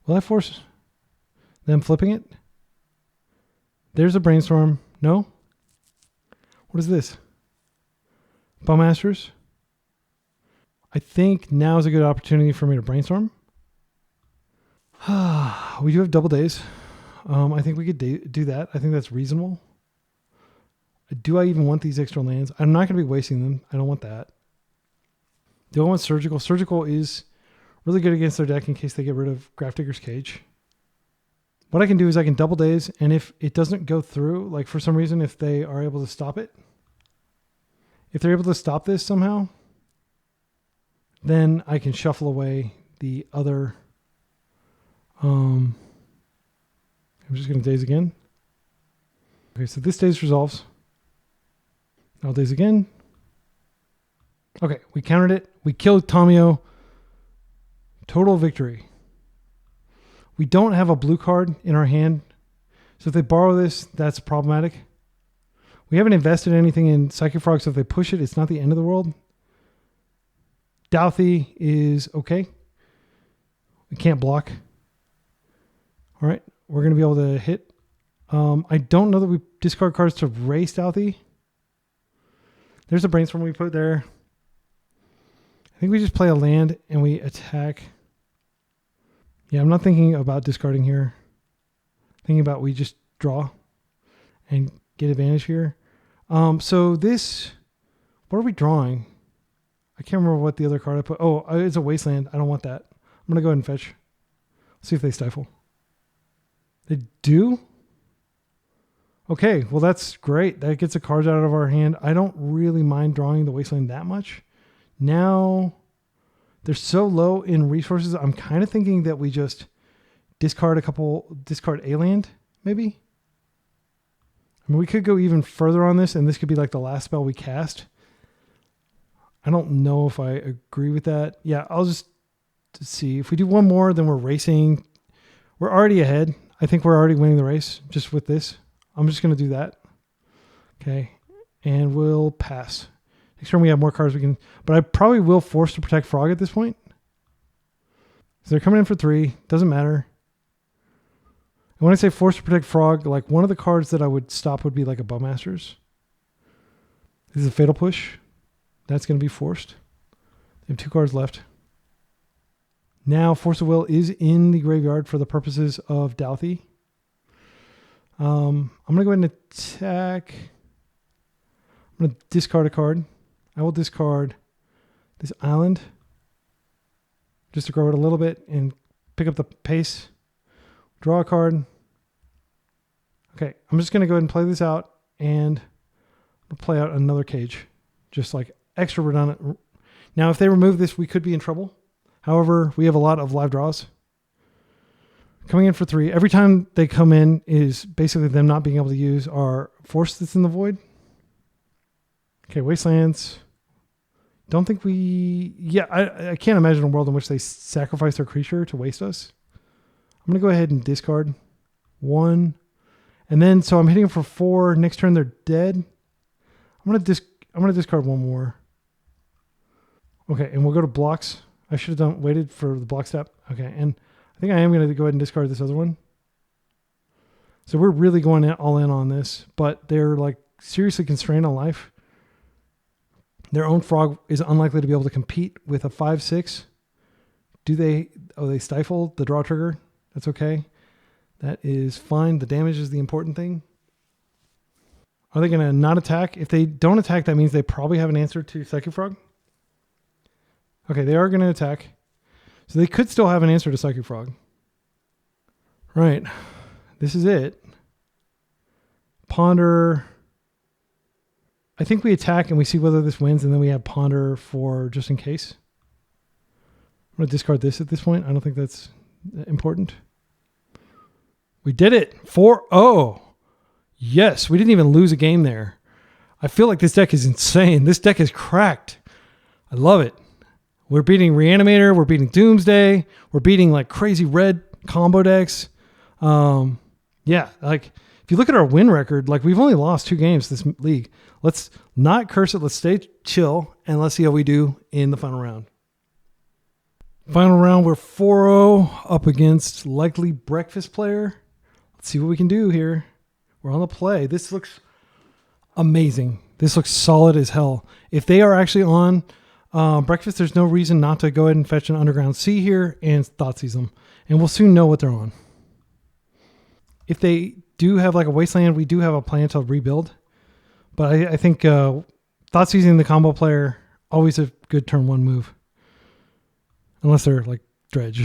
Will I force them flipping it? There's a Brainstorm. No? What is this? Bowmasters? I think now is a good opportunity for me to Brainstorm. We do have double days. I think we could do that. I think that's reasonable. Do I even want these extra lands? I'm not going to be wasting them. I don't want that. Do I want Surgical? Surgical is really good against their deck in case they get rid of Grafdigger's Cage. What I can do is I can double daze, and if it doesn't go through, like for some reason, if they are able to stop it, if they're able to stop this somehow, then I can shuffle away the other. I'm just going to daze again. Okay, so this daze resolves. I'll daze again. Okay, we countered it. We killed Tamio. Total victory. We don't have a blue card in our hand. So if they borrow this, that's problematic. We haven't invested anything in Psychic Frog, so if they push it, it's not the end of the world. Douthie is okay. We can't block. All right, we're going to be able to hit. I don't know that we discard cards to race Douthie. There's a Brainstorm we put there. I think we just play a land and we attack. Yeah, I'm not thinking about discarding here. Thinking about we just draw and get advantage here. So this, what are we drawing? I can't remember what the other card I put. Oh, it's a Wasteland. I don't want that. I'm going to go ahead and fetch. See if they Stifle. They do? Okay, well that's great. That gets the cards out of our hand. I don't really mind drawing the Wasteland that much. Now, they're so low in resources, I'm kind of thinking that we just discard a land, maybe? I mean, we could go even further on this, and this could be like the last spell we cast. I don't know if I agree with that. Yeah, I'll just see. If we do one more, then we're racing. We're already ahead. I think we're already winning the race just with this. I'm just going to do that. Okay. And we'll pass. Next turn we have more cards we can... But I probably will force to protect Frog at this point. So they're coming in for 3. Doesn't matter. And when I say force to protect Frog, like one of the cards that I would stop would be like a Bowmasters. This is a Fatal Push. That's going to be forced. They have 2 cards left. Now Force of Will is in the graveyard for the purposes of Douthie. I'm going to go ahead and attack. I'm going to discard a card. I will discard this island just to grow it a little bit and pick up the pace. Draw a card. Okay, I'm just going to go ahead and play this out and play out another cage. Just like extra redundant. Now, if they remove this, we could be in trouble. However, we have a lot of live draws. Coming in for 3. Every time they come in is basically them not being able to use our force that's in the void. Okay, wastelands. Don't think we... Yeah, I can't imagine a world in which they sacrifice their creature to waste us. I'm going to go ahead and discard 1. And then, so I'm hitting for 4. Next turn, they're dead. I'm going to discard 1 more. Okay, and we'll go to blocks. I should have waited for the block step. Okay, and I think I am going to go ahead and discard this other one. So we're really going all in on this, but they're like seriously constrained on life. Their own frog is unlikely to be able to compete with a 5/6. Do they? Oh, they stifle the draw trigger. That's okay. That is fine. The damage is the important thing. Are they going to not attack? If they don't attack, that means they probably have an answer to Psychic Frog. Okay, they are going to attack. So they could still have an answer to Psychic Frog. Right. This is it. Ponder. I think we attack and we see whether this wins, and then we have Ponder for just in case. I'm going to discard this at this point. I don't think that's important. We did it. 4-0. Yes, we didn't even lose a game there. I feel like this deck is insane. This deck is cracked. I love it. We're beating Reanimator. We're beating Doomsday. We're beating like crazy red combo decks. Yeah, like if you look at our win record, like we've only lost 2 games this league. Let's not curse it. Let's stay chill and let's see how we do in the final round. Final round, we're 4-0 up against likely breakfast player. Let's see what we can do here. We're on the play. This looks amazing. This looks solid as hell. If they are actually on breakfast, there's no reason not to go ahead and fetch an Underground Sea here and Thoughtseize them. And we'll soon know what they're on. If they do have like a wasteland, we do have a plan to rebuild. But I think Thoughtseizing the combo player, always a good turn 1 move. Unless they're like Dredge.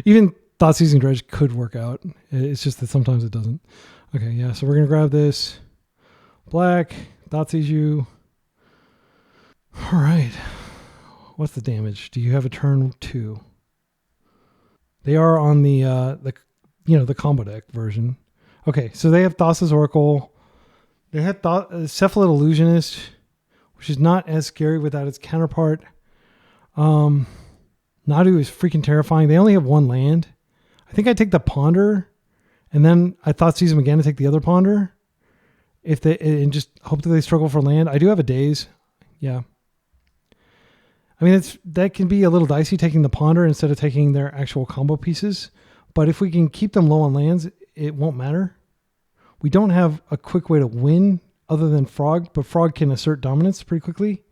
Even Thoughtseizing Dredge could work out. It's just that sometimes it doesn't. Okay, yeah, so we're going to grab this. Black, Thoughtseize you. All right. What's the damage? Do you have a turn 2? They are on the combo deck version. Okay, so they have Thassa's Oracle. They have Cephalid Illusionist, which is not as scary without its counterpart. Nadu is freaking terrifying. They only have 1 land. I think I take the Ponder, and then I Thoughtseize them again to take the other Ponder. And just hope that they struggle for land. I do have a Daze. Yeah. I mean, that can be a little dicey taking the Ponder instead of taking their actual combo pieces. But if we can keep them low on lands, it won't matter. We don't have a quick way to win other than Frog, but Frog can assert dominance pretty quickly.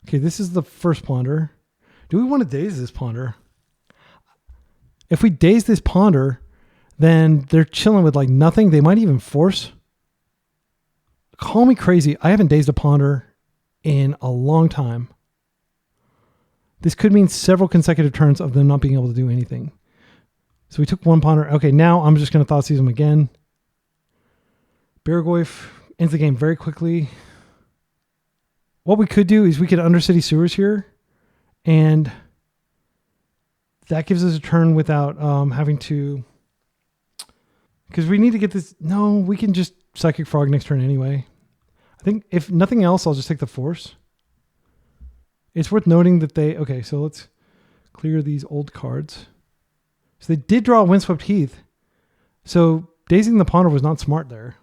Okay, this is the first Ponder. Do we want to daze this Ponder? If we daze this Ponder, then they're chilling with like nothing. They might even force. Call me crazy. I haven't dazed a Ponder in a long time. This could mean several consecutive turns of them not being able to do anything. So we took 1 Ponder. Okay, now I'm just going to Thoughtseize them again. Barrowgoyf ends the game very quickly. What we could do is we could Undercity Sewers here, and that gives us a turn without having to... Because we need to get this... No, we can just Psychic Frog next turn anyway. I think if nothing else, I'll just take the Force. It's worth noting that they... Okay, so let's clear these old cards. So they did draw Windswept Heath. So dazing the Ponder was not smart there.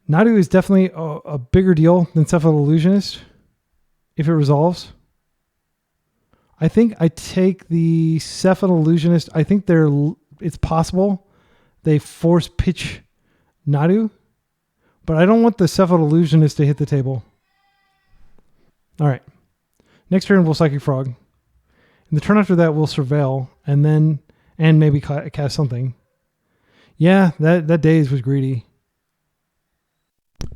Nadu is definitely a bigger deal than Cephalid Illusionist if it resolves. I think I take the Cephalid Illusionist. I think it's possible they force pitch Nadu, but I don't want the Cephalid Illusionist to hit the table. All right. Next turn, we'll Psychic Frog. And the turn after that, we'll Surveil and maybe cast something. Yeah, that Daze was greedy.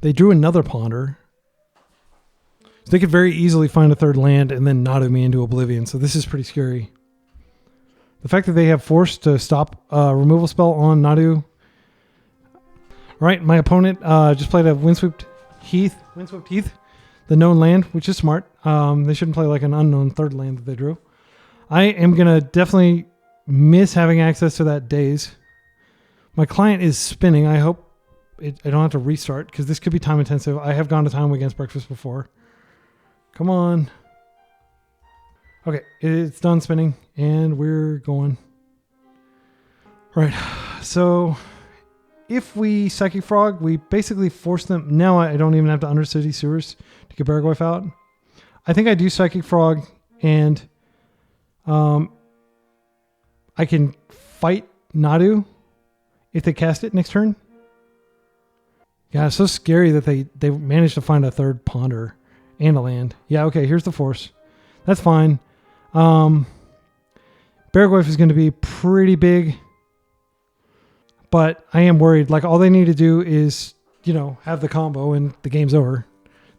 They drew another Ponder. So they could very easily find a third land and then Nadu me into oblivion. So this is pretty scary. The fact that they have Force to stop a removal spell on Nadu. All right, my opponent just played a Windswept Heath, the known land, which is smart. They shouldn't play like an unknown third land that they drew. I am going to definitely miss having access to that Daze. My client is spinning. I hope I don't have to restart because this could be time intensive. I have gone to time against breakfast before. Come on. Okay, it's done spinning and we're going. All right, so if we Psychic Frog, we basically force them. Now I don't even have to Undercity Sewers to get Barrowgoyf out. I think I do Psychic Frog and I can fight Nadu if they cast it next turn. Yeah, it's so scary that they managed to find a third Ponder and a land. Yeah, okay, here's the Force. That's fine. Barrowgoyf is going to be pretty big. But I am worried. Like, all they need to do is, you know, have the combo and the game's over.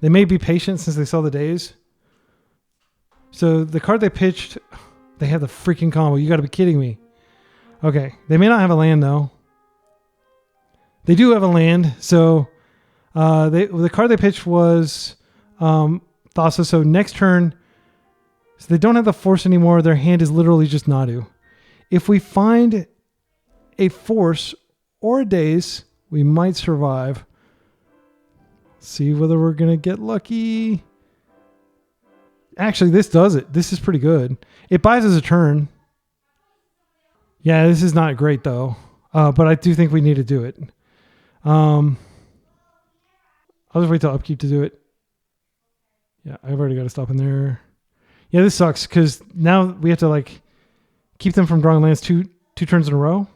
They may be patient since they saw the Daze. So the card they pitched, they have the freaking combo. You got to be kidding me. Okay, they may not have a land, though. They do have a land. So the card they pitched was Thassa. So next turn, so they don't have the Force anymore. Their hand is literally just Nadu. If we find a Force or a Daze, we might survive. See whether we're going to get lucky. Actually, this does it. This is pretty good. It buys us a turn. Yeah, this is not great, though. But I do think we need to do it. I'll just wait till upkeep to do it. Yeah, I've already got to stop in there. Yeah, this sucks because now we have to like keep them from drawing lands two turns in a row.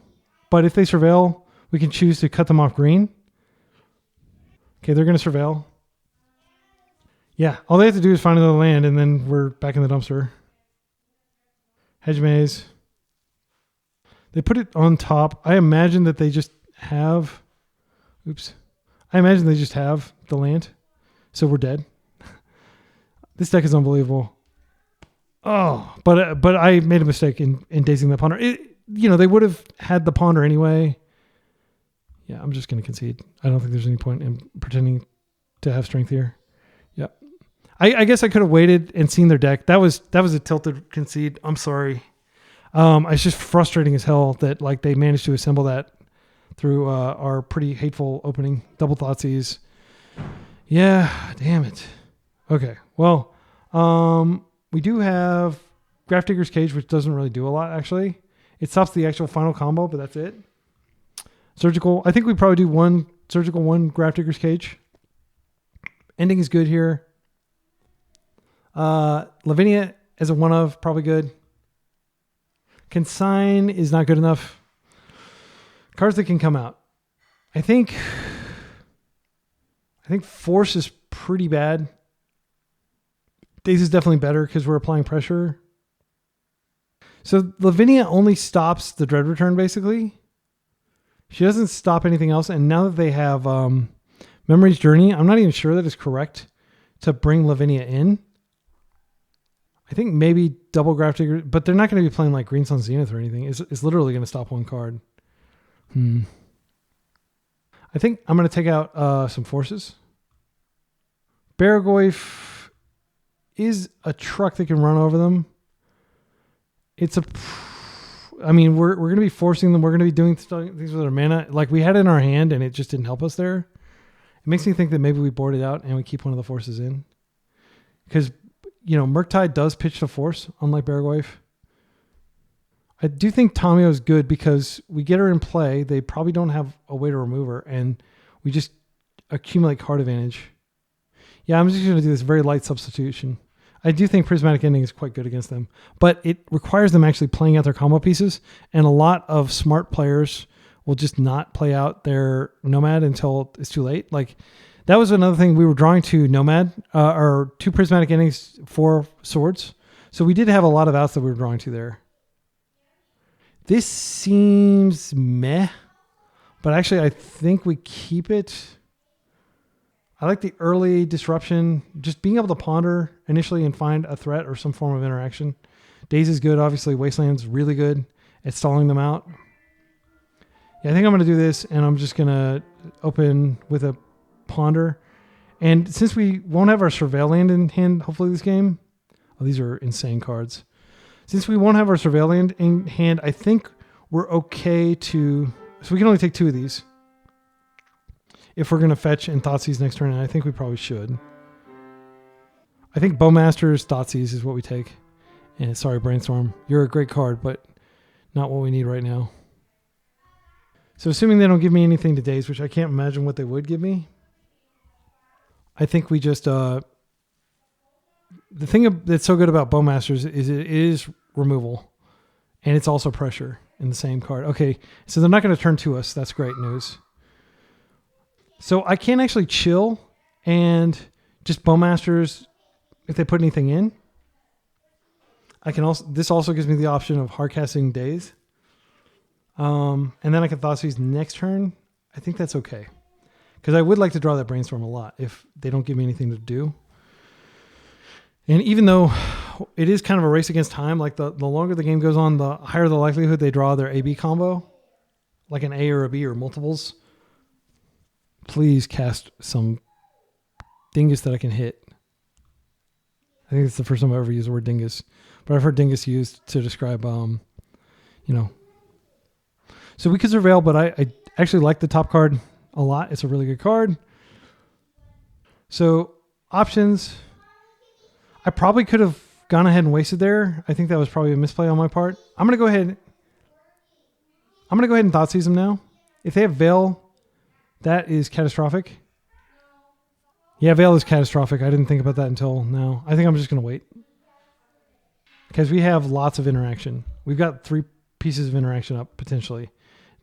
But if they surveil, we can choose to cut them off green. Okay, they're going to surveil. Yeah, all they have to do is find another land, and then we're back in the dumpster. Hedge Maze. They put it on top. I imagine that they just have... Oops. I imagine they just have the land. So we're dead. This deck is unbelievable. Oh, but I made a mistake in dazing the Ponder. You know, they would have had the Ponder anyway. Yeah, I'm just going to concede. I don't think there's any point in pretending to have strength here. Yeah. I guess I could have waited and seen their deck. That was a tilted concede. I'm sorry. It's just frustrating as hell that like they managed to assemble that through our pretty hateful opening. Double Thoughtseize. Yeah, damn it. Okay, well, we do have Grafdigger's Cage, which doesn't really do a lot, actually. It stops the actual final combo, but that's it. Surgical. I think we probably do one Surgical, one Grafdigger's Cage. Ending is good here. Lavinia as a one of, probably good. Consign is not good enough. Cards that can come out. I think Force is pretty bad. Daze is definitely better because we're applying pressure. So Lavinia only stops the Dread Return, basically. She doesn't stop anything else. And now that they have Memory's Journey, I'm not even sure that it's correct to bring Lavinia in. I think maybe double Grafdigger, but they're not going to be playing like Green Sun Zenith or anything. It's literally going to stop one card. I think I'm going to take out some Forces. Barrowgoyf is a truck that can run over them. I mean, we're going to be forcing them. We're going to be doing things with our mana. Like we had it in our hand and it just didn't help us there. It makes me think that maybe we board it out and we keep one of the Forces in. Because, you know, Murktide does pitch the Force, unlike Barrowgoyf. I do think Tamio is good because we get her in play. They probably don't have a way to remove her, and we just accumulate card advantage. Yeah, I'm just going to do this very light substitution. I do think Prismatic Ending is quite good against them, but it requires them actually playing out their combo pieces, and a lot of smart players will just not play out their Nomad until it's too late. Like, that was another thing. We were drawing to Nomad, or 2 Prismatic Endings, 4 Swords. So we did have a lot of outs that we were drawing to there. This seems meh, but actually I think we keep it. I like the early disruption, just being able to ponder initially and find a threat or some form of interaction. Daze is good, obviously. Wasteland's really good at stalling them out. Yeah, I think I'm going to do this, and I'm just going to open with a ponder. And since we won't have our Surveil land in hand, hopefully this game. Oh, these are insane cards. Since we won't have our Surveil land in hand, I think we're okay to... So we can only take 2 of these. If we're going to fetch and Thoughtseize next turn, and I think we probably should. I think Bowmasters, Thoughtseize is what we take. And sorry, Brainstorm. You're a great card, but not what we need right now. So assuming they don't give me anything to Daze, which I can't imagine what they would give me, I think we just... the thing that's so good about Bowmasters is it is removal. And it's also pressure in the same card. Okay, so they're not going to turn to us. That's great news. So I can actually chill and just Bowmasters if they put anything in. I can also, this also gives me the option of hardcasting Daze. And then I can Thoughtseize next turn. I think that's okay. Because I would like to draw that Brainstorm a lot if they don't give me anything to do. And even though it is kind of a race against time, like the longer the game goes on, the higher the likelihood they draw their AB combo. Like an A or a B or multiples. Please cast some dingus that I can hit. I think it's the first time I ever used the word dingus. But I've heard dingus used to describe, you know. So we could Surveil, but I actually like the top card a lot. It's a really good card. So options. I probably could have gone ahead and wasted there. I think that was probably a misplay on my part. I'm going to go ahead and Thoughtseize them now. If they have Veil, that is catastrophic. Yeah, Veil is catastrophic. I didn't think about that until now. I think I'm just going to wait. Because we have lots of interaction. We've got 3 pieces of interaction up, potentially.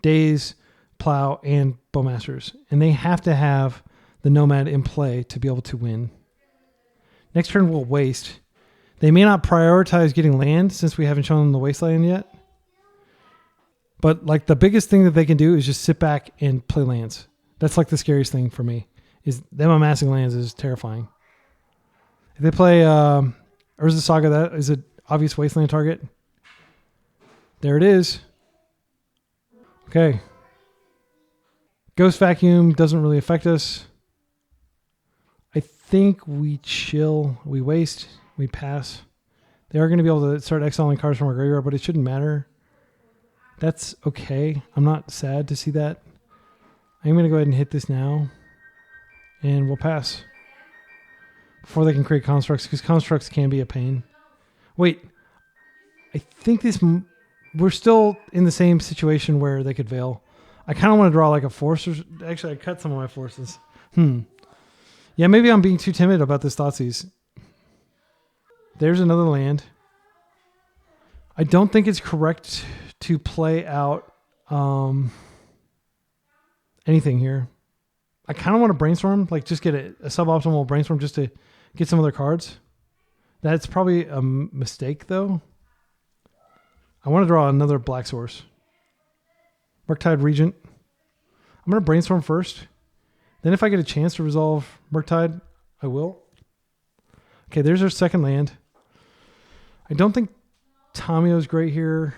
Daze, Plow, and Bowmasters. And they have to have the Nomad in play to be able to win. Next turn we'll waste. They may not prioritize getting land since we haven't shown them the Wasteland yet. But like the biggest thing that they can do is just sit back and play lands. That's like the scariest thing for me. Is them amassing lands is terrifying. If they play Urza Saga, that is an obvious Wasteland target. There it is. Okay. Ghost Vacuum doesn't really affect us. I think we chill, we waste, we pass. They are going to be able to start exiling cards from our graveyard, but it shouldn't matter. That's okay. I'm not sad to see that. I'm going to go ahead and hit this now. And we'll pass. Before they can create constructs, because constructs can be a pain. Wait. I think this... We're still in the same situation where they could Veil. I kind of want to draw like a force. Actually, I cut some of my forces. Yeah, maybe I'm being too timid about this Thoughtseize. There's another land. I don't think it's correct to play out anything here. I kind of want to Brainstorm, like just get a suboptimal Brainstorm just to get some of their cards. That's probably a mistake, though. I want to draw another black source. Murktide Regent. I'm going to Brainstorm first. Then if I get a chance to resolve Murktide, I will. Okay, there's our second land. I don't think Tamio's great here.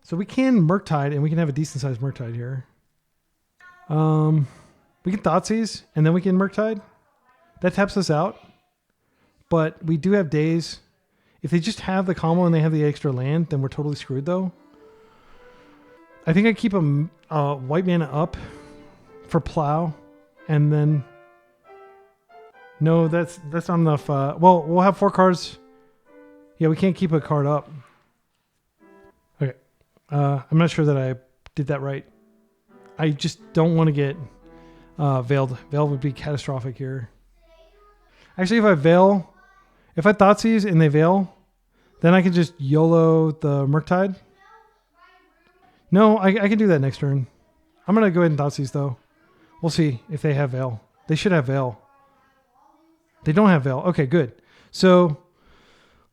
So we can Murktide, and we can have a decent-sized Murktide here. We can Thoughtseize, and then we can Murktide. That taps us out. But we do have Daze. If they just have the combo and they have the extra land, then we're totally screwed, though. I think I keep a white mana up for Plow, and then... No, that's not enough. Well, we'll have 4 cards. Yeah, we can't keep a card up. Okay. I'm not sure that I did that right. I just don't want to get Veiled. Veil would be catastrophic here. Actually, if I Veil... If I Thoughtseize and they Veil, then I can just YOLO the Murktide. No, I can do that next turn. I'm going to go ahead and Thoughtseize, though. We'll see if they have Veil. They should have Veil. They don't have Veil. Okay, good. So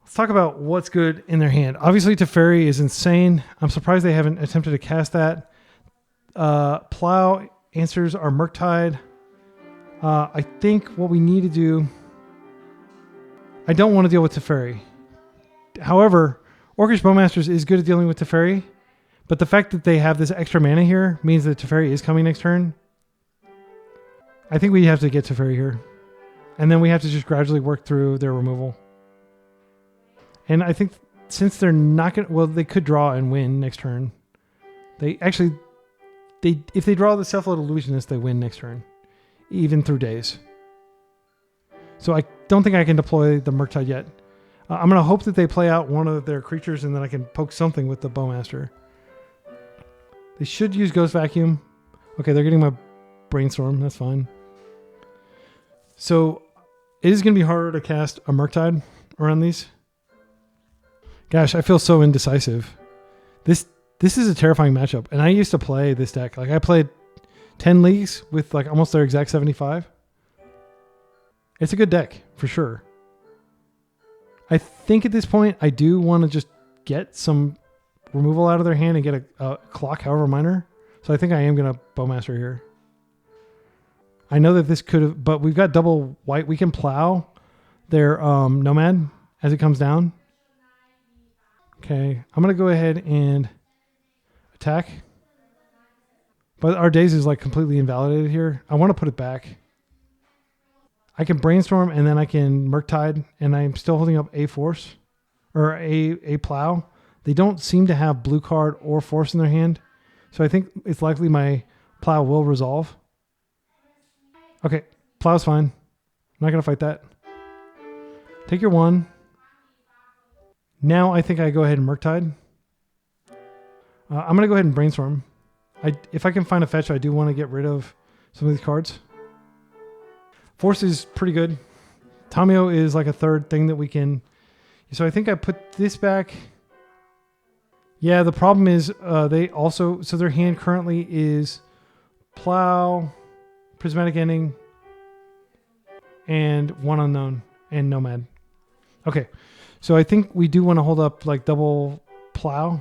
let's talk about what's good in their hand. Obviously, Teferi is insane. I'm surprised they haven't attempted to cast that. Plow answers our Murktide. I think what we need to do... I don't want to deal with Teferi. However, Orcish Bowmasters is good at dealing with Teferi, but the fact that they have this extra mana here means that Teferi is coming next turn. I think we have to get Teferi here. And then we have to just gradually work through their removal. And I think since they're not going to... Well, they could draw and win next turn. They actually... if they draw the Cephalid Illusionist, they win next turn. Even through days. So I don't think I can deploy the Murktide yet. I'm going to hope that they play out one of their creatures and then I can poke something with the Bowmaster. They should use Ghost Vacuum. Okay, they're getting my Brainstorm. That's fine. So it is going to be harder to cast a Murktide around these. Gosh, I feel so indecisive. This is a terrifying matchup. And I used to play this deck. Like I played 10 leagues with like almost their exact 75. It's a good deck for sure. I think at this point I do want to just get some removal out of their hand and get a clock, however minor. So I think I am going to Bowmaster here. I know that this could have, but we've got double white. We can plow their Nomad as it comes down. Okay, I'm going to go ahead and attack. But our days is like completely invalidated here. I want to put it back. I can Brainstorm and then I can Murktide and I'm still holding up a Force or a Plow. They don't seem to have blue card or Force in their hand. So I think it's likely my Plow will resolve. Okay, Plow's fine. I'm not going to fight that. Take your 1. Now I think I go ahead and Murktide. I'm going to go ahead and Brainstorm. If I can find a fetch, I do want to get rid of some of these cards. Force is pretty good. Tamio is like a third thing that we can... So I think I put this back. Yeah, the problem is they also... So their hand currently is Plow, Prismatic Ending, and one unknown, and Nomad. Okay, so I think we do want to hold up like double Plow.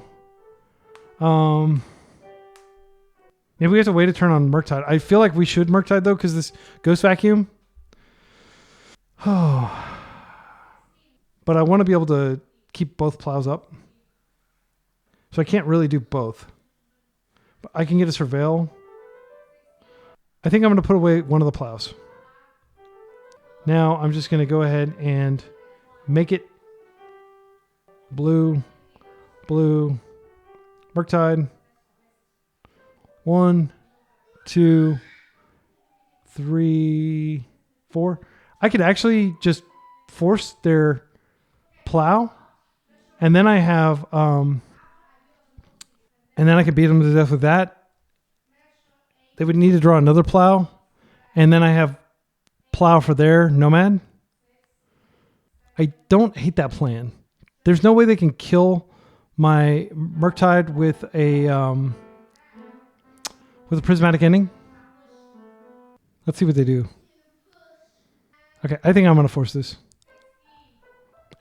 Maybe we have to wait a turn on Murktide. I feel like we should Murktide though, because this Ghost Vacuum. Oh. But I want to be able to keep both Plows up. So I can't really do both. But I can get a Surveil. I think I'm going to put away one of the Plows. Now I'm just going to go ahead and make it blue, blue, Murktide. 1, 2, 3, 4. I could actually just force their Plow, and then I have, and then I could beat them to death with that. They would need to draw another Plow, and then I have Plow for their Nomad. I don't hate that plan. There's no way they can kill my Murktide with a Prismatic Ending. Let's see what they do. Okay, I think I'm going to force this.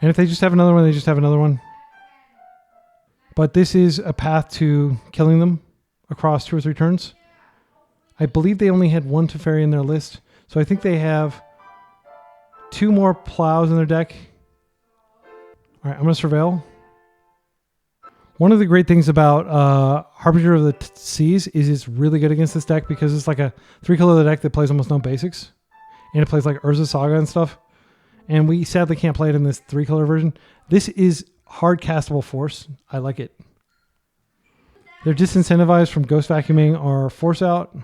And if they just have another one, they just have another one. But this is a path to killing them across 2 or 3 turns. I believe they only had 1 Teferi in their list. So I think they have 2 more Plows in their deck. All right, I'm going to Surveil. One of the great things about Harbinger of the Seas is it's really good against this deck because it's like a 3-color deck that plays almost no basics. And it plays like Urza Saga and stuff. And we sadly can't play it in this 3-color version. This is hard castable Force. I like it. They're disincentivized from Ghost Vacuuming or Force Out.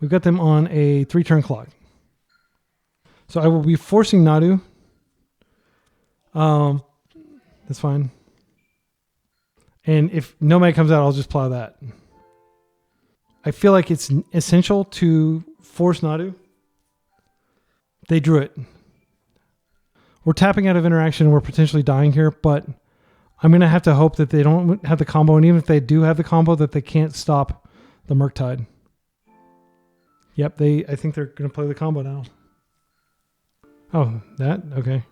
We've got them on a 3-turn clock. So I will be forcing Nadu. That's fine. And if Nomad comes out, I'll just Plow that. I feel like it's essential to force Nadu. They drew it. We're tapping out of interaction and we're potentially dying here, but I'm going to have to hope that they don't have the combo, and even if they do have the combo, that they can't stop the Murktide. Yep, I think they're going to play the combo now. Oh, that? Okay.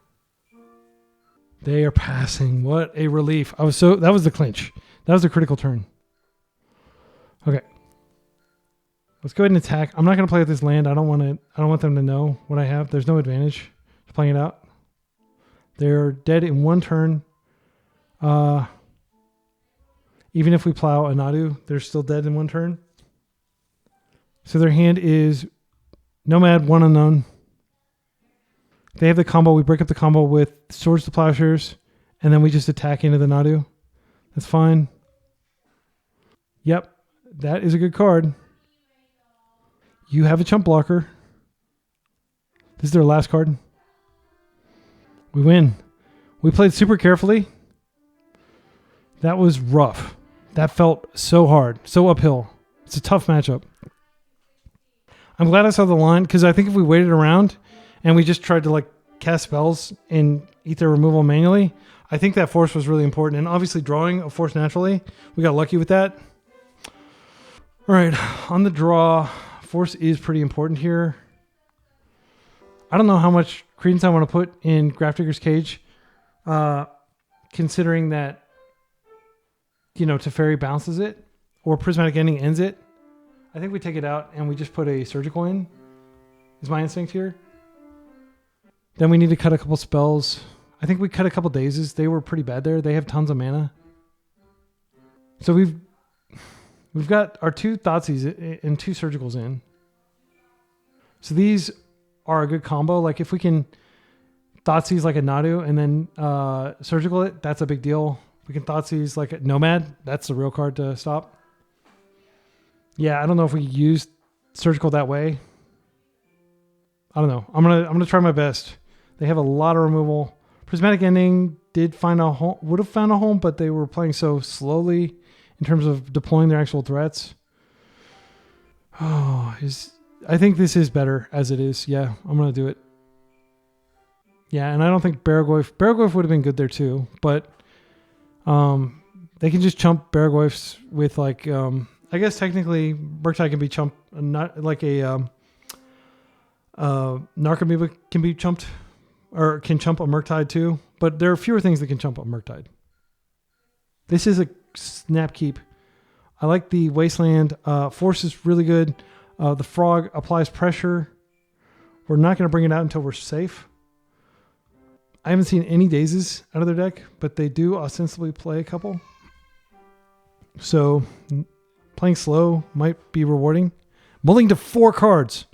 They are passing. What a relief. That was the clinch. That was the critical turn. Okay. Let's go ahead and attack. I'm not going to play with this land. I don't want them to know what I have. There's no advantage to playing it out. They're dead in one turn. Even if we plow a Nadu, they're still dead in one turn. So their hand is Nomad, one unknown. They have the combo. We break up the combo with Swords to Plowshares, and then we just attack into the Nadu. That's fine. Yep, that is a good card. You have a chump blocker. This is their last card. We win. We played super carefully. That was rough. That felt so hard, so uphill. It's a tough matchup. I'm glad I saw the line, because I think if we waited around and we just tried to like cast spells and eat their removal manually, I think that force was really important. And obviously drawing a force naturally, we got lucky with that. All right, on the draw, force is pretty important here. I don't know how much credence I want to put in Grafdigger's Cage, considering that, you know, Teferi bounces it or Prismatic Ending ends it. I think we take it out and we just put a Surgical in, is my instinct here. Then we need to cut a couple spells. I think we cut a couple Dazes. They were pretty bad there. They have tons of mana. So we've got our 2 Thoughtseize and 2 Surgicals in. So these are a good combo. Like if we can Thoughtseize like a Nadu and then Surgical it, that's a big deal. We can Thoughtseize like a Nomad. That's the real card to stop. Yeah, I don't know if we use Surgical that way. I don't know. I'm gonna try my best. They have a lot of removal. Prismatic Ending did find a home, would have found a home, but they were playing so slowly in terms of deploying their actual threats. Oh, I think this is better as it is. Yeah, I'm gonna do it. Yeah, and I don't think Barrowgoyf would have been good there too, but they can just chump Barrowgoyfs with like I guess technically Murktide can be chumped, not like a Narcomoeba can be chumped, or can chump a Murktide too, but there are fewer things that can chump a Murktide. This is a snap keep. I like the Wasteland. Force is really good. The Frog applies pressure. We're not going to bring it out until we're safe. I haven't seen any Dazes out of their deck, but they do ostensibly play a couple. So playing slow might be rewarding. Mulling to 4 cards.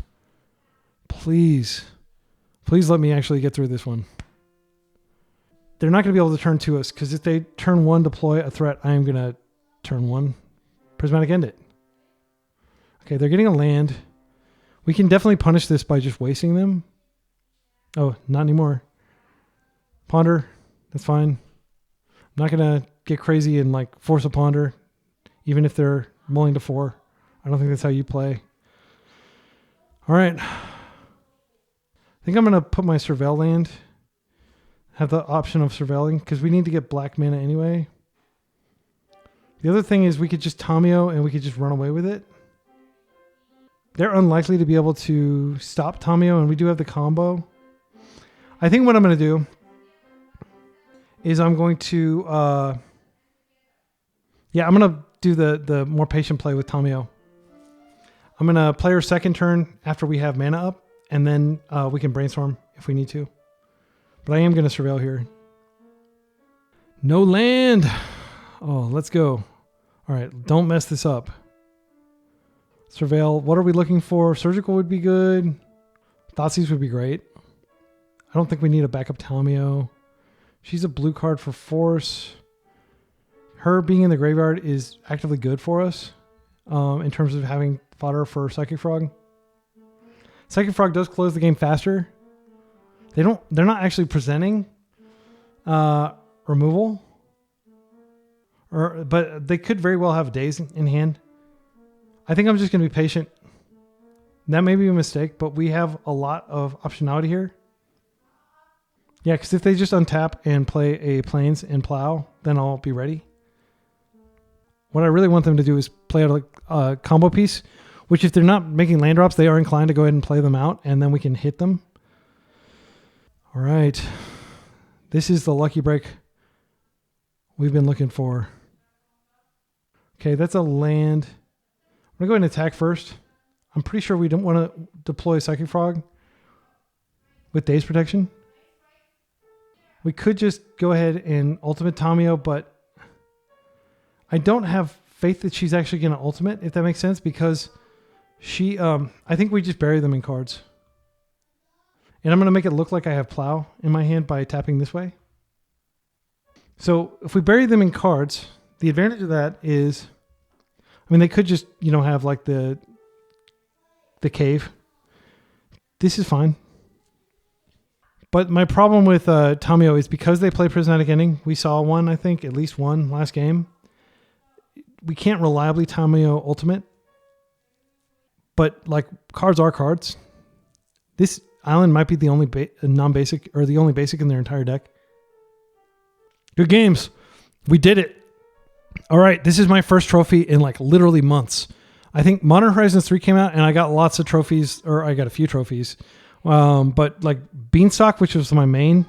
Please let me actually get through this one. They're not going to be able to turn to us, because if they turn 1 deploy a threat, I am going to turn 1 Prismatic End it. Okay, they're getting a land. We can definitely punish this by just wasting them. Oh, not anymore. Ponder, that's fine. I'm not going to get crazy and like force a Ponder, even if they're mulling to 4. I don't think that's how you play. All right. I think I'm going to put my Surveil land. Have the option of surveilling, because we need to get black mana anyway. The other thing is we could just Tamio and we could just run away with it. They're unlikely to be able to stop Tamio, and we do have the combo. I think what I'm going to do is I'm going to I'm going to do the more patient play with Tamio. I'm going to play her second turn after we have mana up, and then we can brainstorm if we need to. But I am going to surveil here. No land. Oh, let's go. All right, don't mess this up. Surveil. What are we looking for? Surgical would be good. Thoughtseize would be great. I don't think we need a backup Tamio. She's a blue card for force. Her being in the graveyard is actively good for us in terms of having fodder for Psychic Frog. Psychic Frog does close the game faster. They're not actually presenting removal, but they could very well have Daze in hand. I think I'm just going to be patient. That may be a mistake, but we have a lot of optionality here. Yeah, because if they just untap and play a Plains and plow, then I'll be ready. What I really want them to do is play out a combo piece, which if they're not making land drops, they are inclined to go ahead and play them out, and then we can hit them. All right. This is the lucky break we've been looking for. Okay, that's a land. I'm going to go ahead and attack first. I'm pretty sure we don't want to deploy Psychic Frog with Daze Protection. We could just go ahead and ultimate Tamio, but I don't have faith that she's actually going to ultimate, if that makes sense, because she, I think we just bury them in cards. And I'm going to make it look like I have Plow in my hand by tapping this way. So if we bury them in cards, the advantage of that is, I mean, they could just, you know, have like the cave. This is fine. But my problem with Tamio is because they play Prismatic Ending, we saw one, I think, at least one last game. We can't reliably Tamio ultimate. But like, cards are cards. This island might be the only non-basic, or the only basic in their entire deck. Good games. We did it. All right, this is my first trophy in like literally months. I think Modern Horizons 3 came out and I got lots of trophies, or I got a few trophies. But like Beanstalk, which was my main,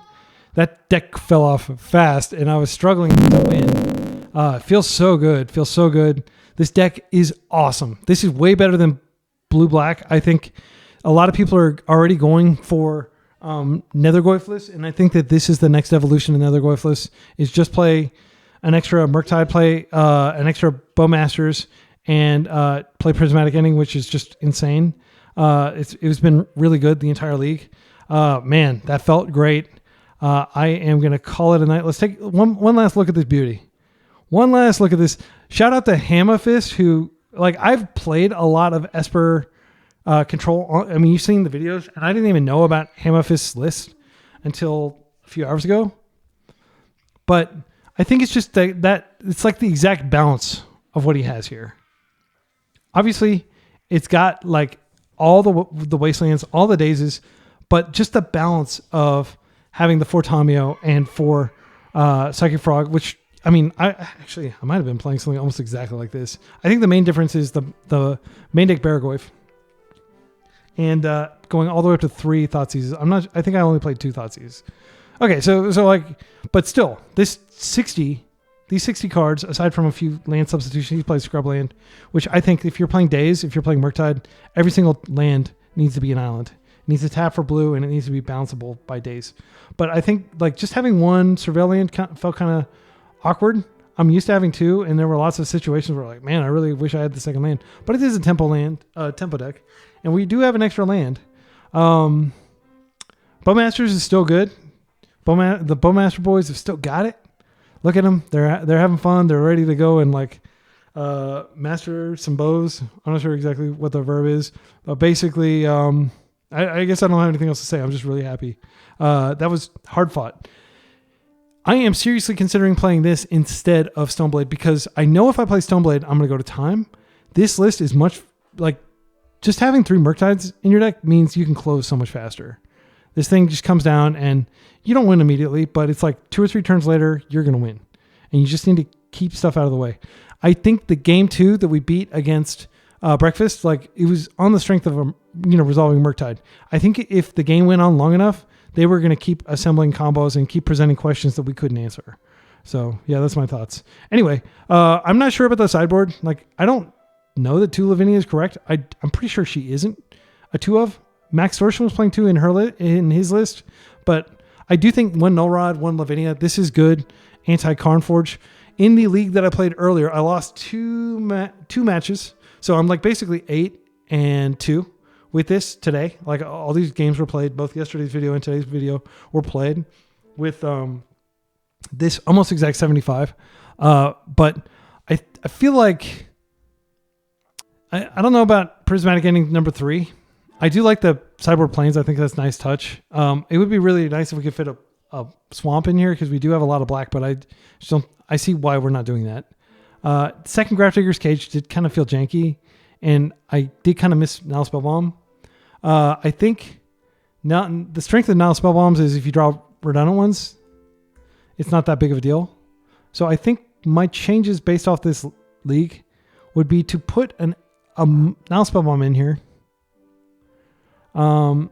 that deck fell off fast and I was struggling to win. Feels so good. Feels so good. This deck is awesome. This is way better than Blue-Black. I think a lot of people are already going for Nethergoyfless, and I think that this is the next evolution of Nethergoyfless, is just play an extra Murktide, play an extra Bowmasters, and play Prismatic Ending, which is just insane. It's been really good, the entire league. Man, that felt great. I am going to call it a night. Let's take one last look at this beauty. One last look at this. Shout out to Hammafist, who, like, I've played a lot of Esper Control. I mean, you've seen the videos, and I didn't even know about Hammafist's list until a few hours ago. But I think it's just that it's like the exact balance of what he has here. Obviously, it's got like all the wastelands, all the dazes, but just the balance of having the 4 Tamio and 4 Psychic Frog, which, I mean, I might have been playing something almost exactly like this. I think the main difference is the main deck Barrowgoyf, and going all the way up to 3 Thoughtseize. I think I only played 2 Thoughtseize. Okay, so like, but still, these 60 cards, aside from a few land substitutions, he plays Scrubland, which I think if you're playing Daze, if you're playing Murktide, every single land needs to be an island. It needs to tap for blue, and it needs to be bounceable by Daze. But I think like just having one Surveillant felt kind of awkward. I'm used to having 2, and there were lots of situations where like, man, I really wish I had the second land. But it is a tempo deck, and we do have an extra land. Bowmasters is still good. The Bowmaster boys have still got it. Look at them. They're having fun. They're ready to go and like master some bows. I'm not sure exactly what the verb is. But basically, I guess I don't have anything else to say. I'm just really happy. That was hard fought. I am seriously considering playing this instead of Stoneblade, because I know if I play Stoneblade, I'm going to go to time. This list is much like just having 3 Murktides in your deck means you can close so much faster. This thing just comes down and you don't win immediately, but it's like 2 or 3 turns later, you're going to win. And you just need to keep stuff out of the way. I think the game 2 that we beat against Breakfast, like it was on the strength of resolving Murktide. I think if the game went on long enough, they were going to keep assembling combos and keep presenting questions that we couldn't answer. So yeah, that's my thoughts. Anyway, I'm not sure about the sideboard. Like, I don't know that 2 Lavinia is correct. I'm pretty sure she isn't a 2 of. Max Thorson was playing 2 in his list, but I do think 1 Null Rod, 1 Lavinia. This is good. Anti-Karnforge. In the league that I played earlier, I lost 2 matches. So I'm like basically 8-2 with this today. Like all these games were played, both yesterday's video and today's video were played with this almost exact 75. But I feel like, I don't know about Prismatic Ending number 3. I do like the sideboard planes. I think that's a nice touch. It would be really nice if we could fit a swamp in here, because we do have a lot of black, but I see why we're not doing that. Second Grafdigger's Cage did kind of feel janky, and I did kind of miss Nile Spellbomb. I think now the strength of Nile Spellbombs is if you draw redundant ones, it's not that big of a deal. So I think my changes based off this league would be to put a Nile Spellbomb in here. I'm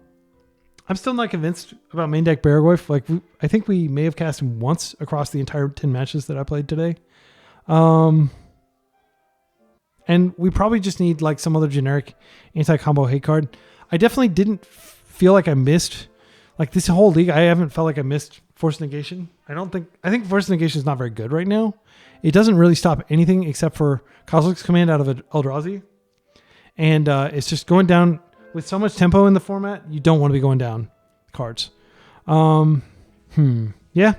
still not convinced about main deck Barrowgoyf. Like, I think we may have cast him once across the entire 10 matches that I played today. And we probably just need like some other generic anti-combo hate card. I definitely didn't feel like I missed, like this whole league, I haven't felt like I missed Force Negation. I think Force Negation is not very good right now. It doesn't really stop anything except for Kozilek's Command out of Eldrazi. And it's just going down with so much tempo in the format, you don't want to be going down cards. Yeah.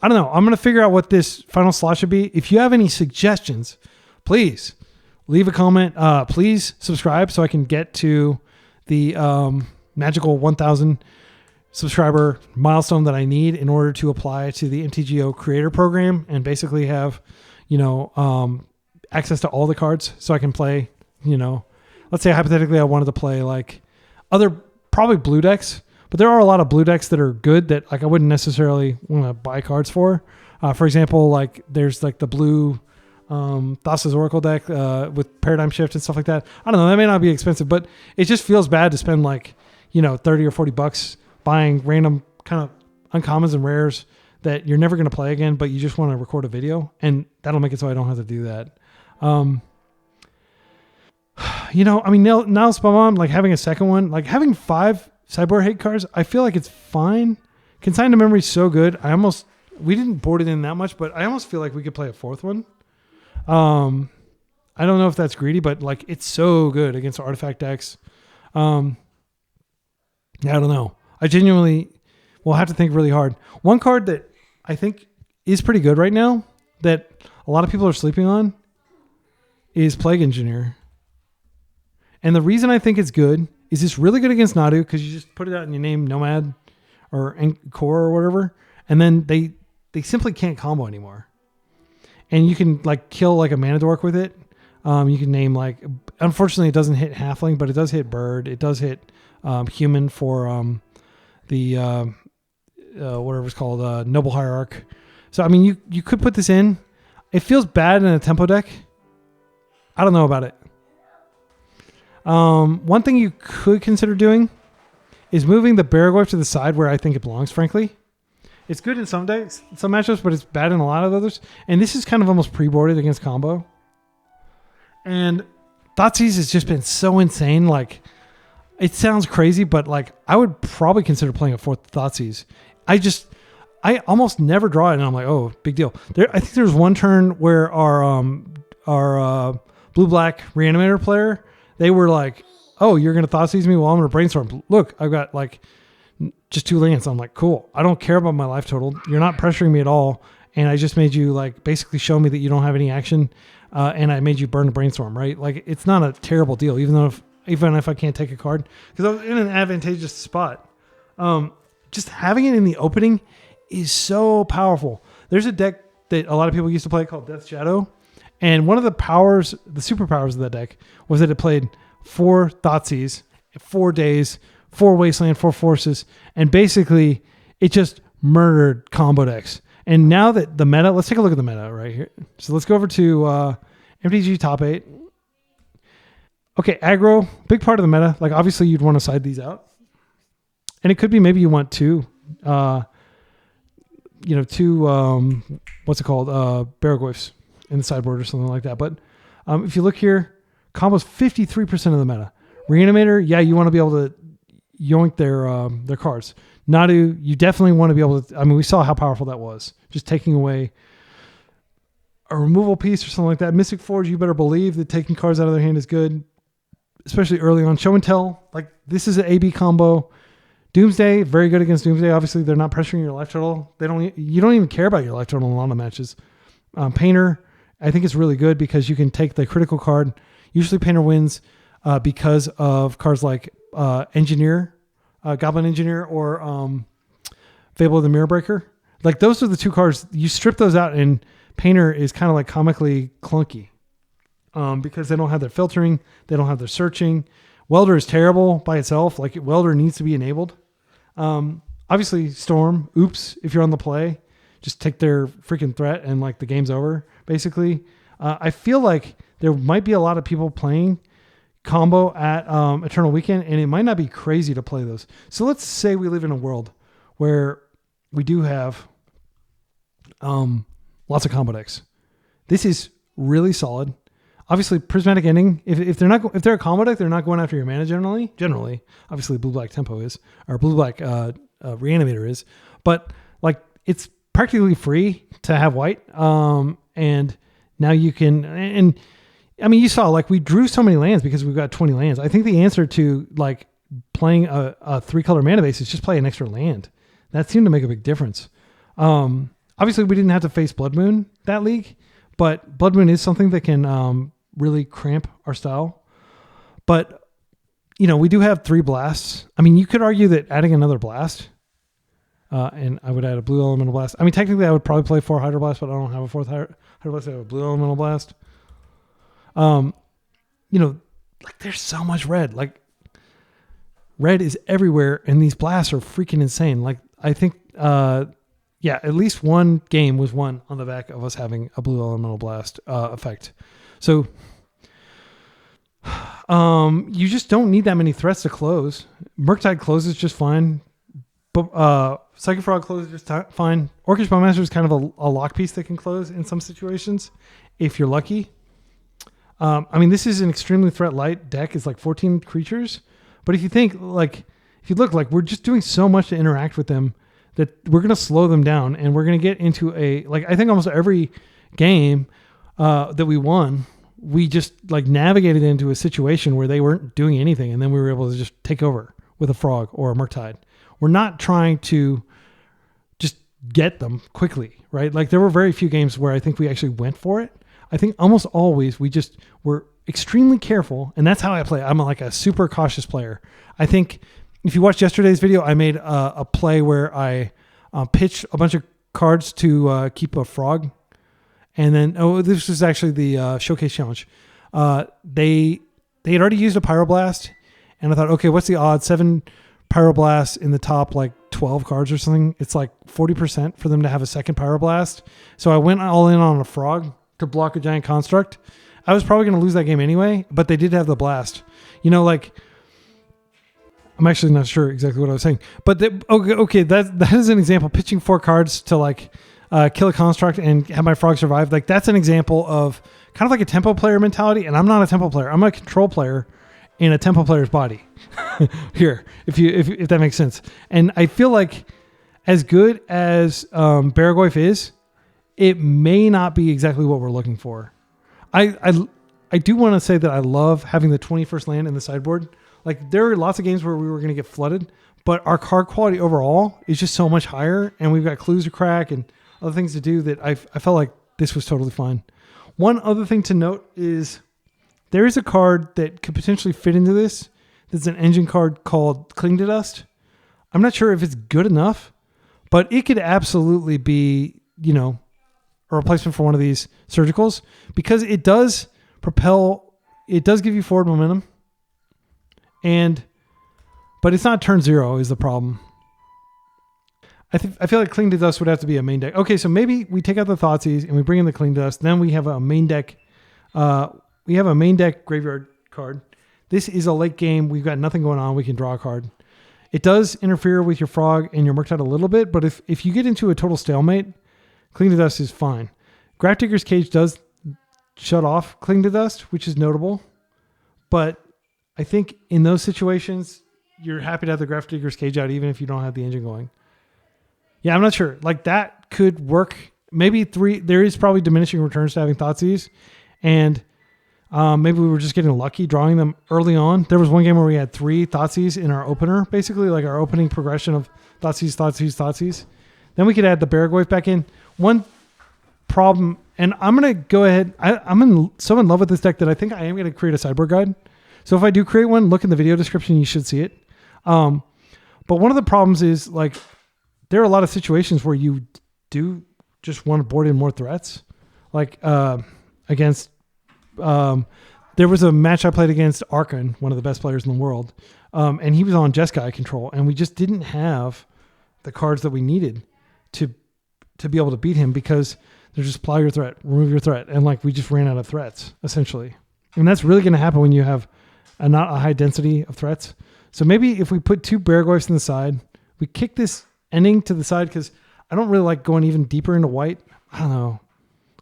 I don't know. I'm going to figure out what this final slot should be. If you have any suggestions, please leave a comment. Please subscribe so I can get to the magical 1,000 subscriber milestone that I need in order to apply to the MTGO creator program and basically have, access to all the cards so I can play, let's say hypothetically I wanted to play like other probably blue decks, but there are a lot of blue decks that are good that like I wouldn't necessarily want to buy cards for. For example, like there's like the blue Thassa's Oracle deck with Paradigm Shift and stuff like that. I don't know, that may not be expensive, but it just feels bad to spend like, 30 or 40 bucks buying random kind of uncommons and rares that you're never going to play again, but you just want to record a video, and that'll make it so I don't have to do that. Now Spamon, like having a second one, like having 5 sideboard hate cards, I feel like it's fine. Consign to Memory is so good. We didn't board it in that much, but I almost feel like we could play a 4th one. I don't know if that's greedy, but like it's so good against artifact decks. I don't know. I genuinely will have to think really hard. One card that I think is pretty good right now that a lot of people are sleeping on is Plague Engineer. And the reason I think it's good is it's really good against Nadu because you just put it out in your name, Nomad or Core or whatever, and then they simply can't combo anymore. And you can like kill like a Mana Dork with it. You can name like, unfortunately it doesn't hit Halfling, but it does hit Bird. It does hit Human for the whatever it's called, Noble Hierarch. So I mean, you could put this in. It feels bad in a tempo deck. I don't know about it. One thing you could consider doing is moving the Barrowgoyf to the side where I think it belongs, frankly. It's good in some decks, some matchups, but it's bad in a lot of others. And this is kind of almost pre-boarded against combo. And Thoughtseize has just been so insane. Like, it sounds crazy, but like I would probably consider playing a 4th Thoughtseize. I almost never draw it, and I'm like, oh, big deal. I think there's one turn where our blue-black Reanimator player, they were like, oh, you're going to Thoughtseize me? Well, I'm going to Brainstorm. Look, I've got like just 2 lands. I'm like, cool. I don't care about my life total. You're not pressuring me at all. And I just made you like basically show me that you don't have any action. And I made you burn the Brainstorm, right? Like it's not a terrible deal, even if I can't take a card, because I was in an advantageous spot. Just having it in the opening is so powerful. There's a deck that a lot of people used to play called Death Shadow. And one of the powers, the superpowers of that deck was that it played 4 Thoughtseize, 4 days, 4 Wasteland, 4 Forces, and basically it just murdered combo decks. And now that the meta, let's take a look at the meta right here. So let's go over to MTG Top 8. Okay, aggro, big part of the meta. Like obviously you'd want to side these out. And it could be maybe you want 2, what's it called? Barrowgoyfs in the sideboard or something like that. But if you look here, combo's 53% of the meta. Reanimator, yeah, you want to be able to yoink their cards. Nadu, you definitely want to be able to, I mean, we saw how powerful that was. Just taking away a removal piece or something like that. Mystic Forge, you better believe that taking cards out of their hand is good, especially early on. Show and Tell, like this is an AB combo. Doomsday, very good against Doomsday. Obviously, they're not pressuring your life total. You don't even care about your life total in a lot of matches. Painter, I think it's really good because you can take the critical card. Usually Painter wins because of cards like Engineer, Goblin Engineer, or Fable of the Mirror Breaker. Like those are the 2 cards. You strip those out and Painter is kind of like comically clunky because they don't have their filtering. They don't have their searching. Welder is terrible by itself. Like Welder needs to be enabled. Obviously Storm, oops, if you're on the play, just take their freaking threat and like the game's over basically. I feel like there might be a lot of people playing combo at Eternal Weekend, and it might not be crazy to play those. So let's say we live in a world where we do have lots of combo decks. This is really solid. Obviously, Prismatic Ending. If they're a combo deck, they're not going after your mana generally. Generally, obviously, blue-black Tempo is, or blue-black Reanimator is. But like, it's practically free to have white. And now you can, and I mean, you saw like we drew so many lands because we've got 20 lands. I think the answer to like playing a 3-color mana base is just play an extra land. That seemed to make a big difference. Obviously, we didn't have to face Blood Moon that league, but Blood Moon is something that can really cramp our style. But, you know, we do have 3 blasts. I mean, you could argue that adding another blast, and I would add a blue elemental blast. I mean, technically, I would probably play 4 Hydro Blast, but I don't have a 4th Hydro Blast. I have a blue elemental blast. You know, like there's so much red. Like, red is everywhere, and these blasts are freaking insane. Like, I think, yeah, at least one game was won on the back of us having a blue elemental blast effect. So, you just don't need that many threats to close. Murktide closes just fine. But Psychic Frog closes just fine. Orcish Bowmaster is kind of a lock piece that can close in some situations if you're lucky. I mean, this is an extremely threat light deck. It's like 14 creatures. But if you think, like, if you look, like, we're just doing so much to interact with them that we're going to slow them down, and we're going to get into a, like, I think almost every game that we won, we just, like, navigated into a situation where they weren't doing anything, and then we were able to just take over with a Frog or a Murktide. We're not trying to just get them quickly, right? Like, there were very few games where I think we actually went for it. I think almost always we just were extremely careful, and that's how I play. I'm like a super cautious player. I think if you watched yesterday's video, I made a play where I pitched a bunch of cards to keep a Frog, and then this was actually the showcase challenge. They had already used a Pyroblast, and I thought, okay, what's the odds? 7 Pyroblasts in the top like 12 cards or something. It's like 40% for them to have a second Pyroblast. So I went all in on a Frog to block a giant construct. I was probably going to lose that game anyway, but they did have the blast. You know, like, I'm actually not sure exactly what I was saying, but okay, that is an example. Pitching 4 cards to like kill a construct and have my Frog survive. Like, that's an example of kind of like a tempo player mentality. And I'm not a tempo player. I'm a control player in a tempo player's body here, if that makes sense. And I feel like as good as Barrowgoyf is, it may not be exactly what we're looking for. I do want to say that I love having the 21st land in the sideboard. Like, there are lots of games where we were going to get flooded, but our card quality overall is just so much higher, and we've got clues to crack and other things to do that I felt like this was totally fine. One other thing to note is there is a card that could potentially fit into this. That's an engine card called Cling to Dust. I'm not sure if it's good enough, but it could absolutely be, you know, a replacement for one of these surgicals, because it does propel, it does give you forward momentum, but it's not turn 0 is the problem. I feel like Cling to Dust would have to be a main deck. Okay, so maybe we take out the Thoughtseize and we bring in the Cling to Dust. Then we have a main deck. We have a main deck graveyard card. This is a late game. We've got nothing going on. We can draw a card. It does interfere with your Frog and your Murktide a little bit, but if you get into a total stalemate, Cling to Dust is fine. Grafdigger's Cage does shut off Cling to Dust, which is notable. But I think in those situations, you're happy to have the Grafdigger's Cage out even if you don't have the engine going. Yeah, I'm not sure. Like, that could work. Maybe 3. There is probably diminishing returns to having Thoughtseize. And maybe we were just getting lucky drawing them early on. There was one game where we had 3 Thoughtseize in our opener, basically like our opening progression of Thoughtseize, Thoughtseize, Thoughtseize. Then we could add the Barrowgoyf back in. One problem, and I'm going to go ahead. I'm so in love with this deck that I think I am going to create a sideboard guide. So if I do create one, look in the video description. You should see it. But one of the problems is, like, there are a lot of situations where you do just want to board in more threats. Like against, there was a match I played against Arkan, one of the best players in the world. And he was on Jeskai control, and we just didn't have the cards that we needed to be able to beat him, because there's just apply your threat, remove your threat. And like, we just ran out of threats essentially. And that's really going to happen when you have not a high density of threats. So maybe if we put 2 Barrowgoyfs on the side, we kick this ending to the side, because I don't really like going even deeper into white. I don't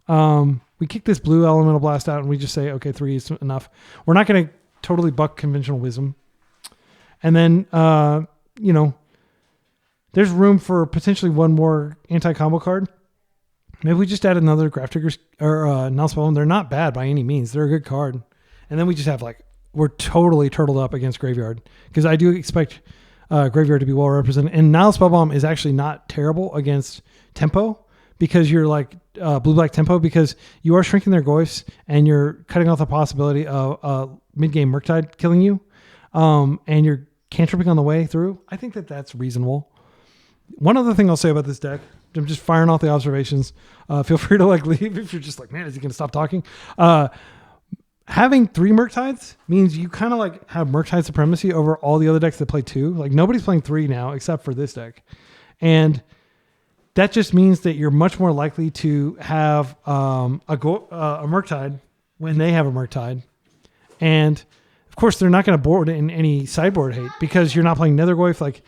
know. We kick this blue elemental blast out and we just say, okay, 3 is enough. We're not going to totally buck conventional wisdom. And then, you know, there's room for potentially one more anti-combo card. Maybe we just add another Grafdigger's or Null Spellbomb. They're not bad by any means. They're a good card. And then we just have like, we're totally turtled up against Graveyard. Because I do expect Graveyard to be well represented. And Null Spellbomb is actually not terrible against Tempo. Because you're like blue-black Tempo. Because you are shrinking their Goyfs. And you're cutting off the possibility of mid-game Murktide killing you. And you're cantripping on the way through. I think that that's reasonable. One other thing I'll say about this deck, I'm just firing off the observations. Feel free to like leave if you're just like, man, is he going to stop talking? Having 3 Murktides means you kind of like have Murktide supremacy over all the other decks that play 2. Like nobody's playing 3 now except for this deck. And that just means that you're much more likely to have a Murktide when they have a Murktide. And of course, they're not going to board in any sideboard hate because you're not playing Nethergoyf. Like,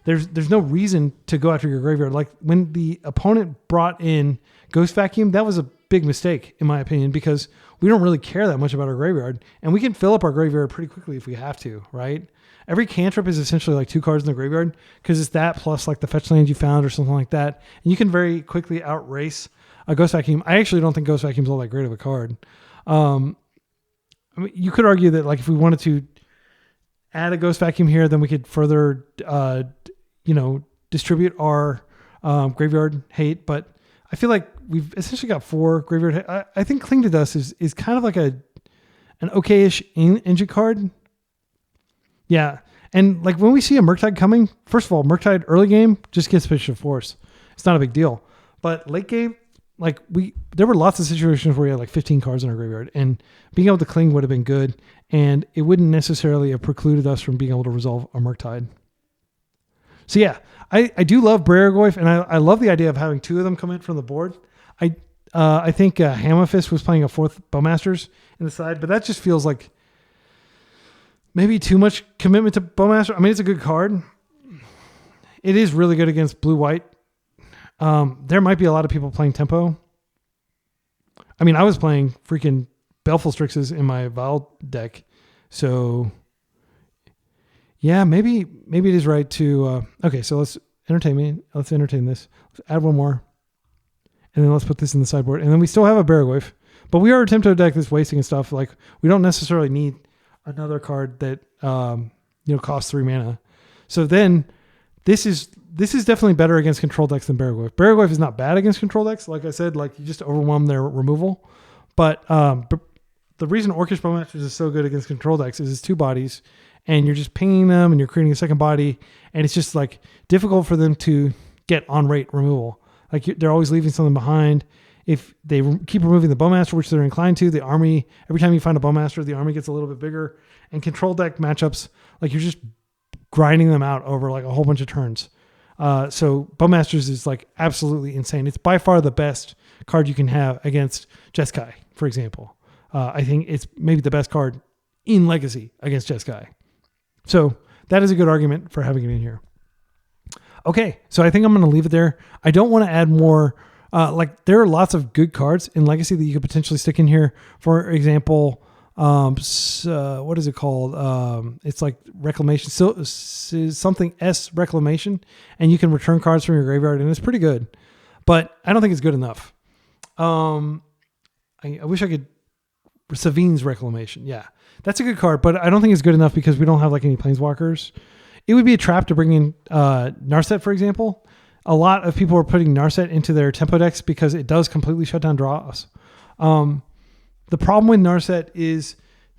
there's no reason to go after your graveyard. Like when the opponent brought in Ghost Vacuum, that was a big mistake in my opinion because we don't really care that much about our graveyard and we can fill up our graveyard pretty quickly if we have to, right? Every cantrip is essentially like 2 cards in the graveyard because it's that plus like the fetch land you found or something like that. And you can very quickly outrace a Ghost Vacuum. I actually don't think Ghost Vacuum is all that great of a card. I mean, you could argue that like if we wanted to add a Ghost Vacuum here, then we could further distribute our graveyard hate, but I feel like we've essentially got 4 graveyard hate. I think Cling to Dust is kind of like an okay-ish engine card. Yeah. And like when we see a Murktide coming, first of all, Murktide early game just gets pitched to force. It's not a big deal. But late game, like there were lots of situations where we had like 15 cards in our graveyard and being able to cling would have been good. And it wouldn't necessarily have precluded us from being able to resolve a Murktide. So yeah, I do love Barrowgoyf, and I love the idea of having 2 of them come in from the board. I think Hammafist was playing a 4th Bowmasters in the side, but that just feels like maybe too much commitment to Bowmaster. I mean, it's a good card. It is really good against blue-white. There might be a lot of people playing Tempo. I mean, I was playing freaking Baleful Strixes in my Val deck, so... yeah, maybe it is right to... okay, so let's entertain this. Let's add one more. And then let's put this in the sideboard. And then we still have a Barrowgoyf. But we are a Tempo deck that's wasting and stuff. Like, we don't necessarily need another card that costs 3 mana. So then, this is definitely better against control decks than Barrowgoyf. Barrowgoyf is not bad against control decks. Like I said, like you just overwhelm their removal. But the reason Orcish Bowmasters is so good against control decks is it's 2 bodies. And you're just pinging them and you're creating a second body. And it's just like difficult for them to get on rate removal. Like they're always leaving something behind. If they keep removing the Bowmaster, which they're inclined to, the army, every time you find a Bowmaster, the army gets a little bit bigger. And control deck matchups, like you're just grinding them out over like a whole bunch of turns. So Bowmasters is like absolutely insane. It's by far the best card you can have against Jeskai, for example. I think it's maybe the best card in Legacy against Jeskai. So that is a good argument for having it in here. Okay, so I think I'm going to leave it there. I don't want to add more. There are lots of good cards in Legacy that you could potentially stick in here. For example, what is it called? It's like Reclamation, something S Reclamation, and you can return cards from your graveyard, and it's pretty good. But I don't think it's good enough. I wish I could... Savine's Reclamation, yeah. That's a good card, but I don't think it's good enough because we don't have like any Planeswalkers. It would be a trap to bring in Narset, for example. A lot of people are putting Narset into their Tempo decks because it does completely shut down draws. The problem with Narset is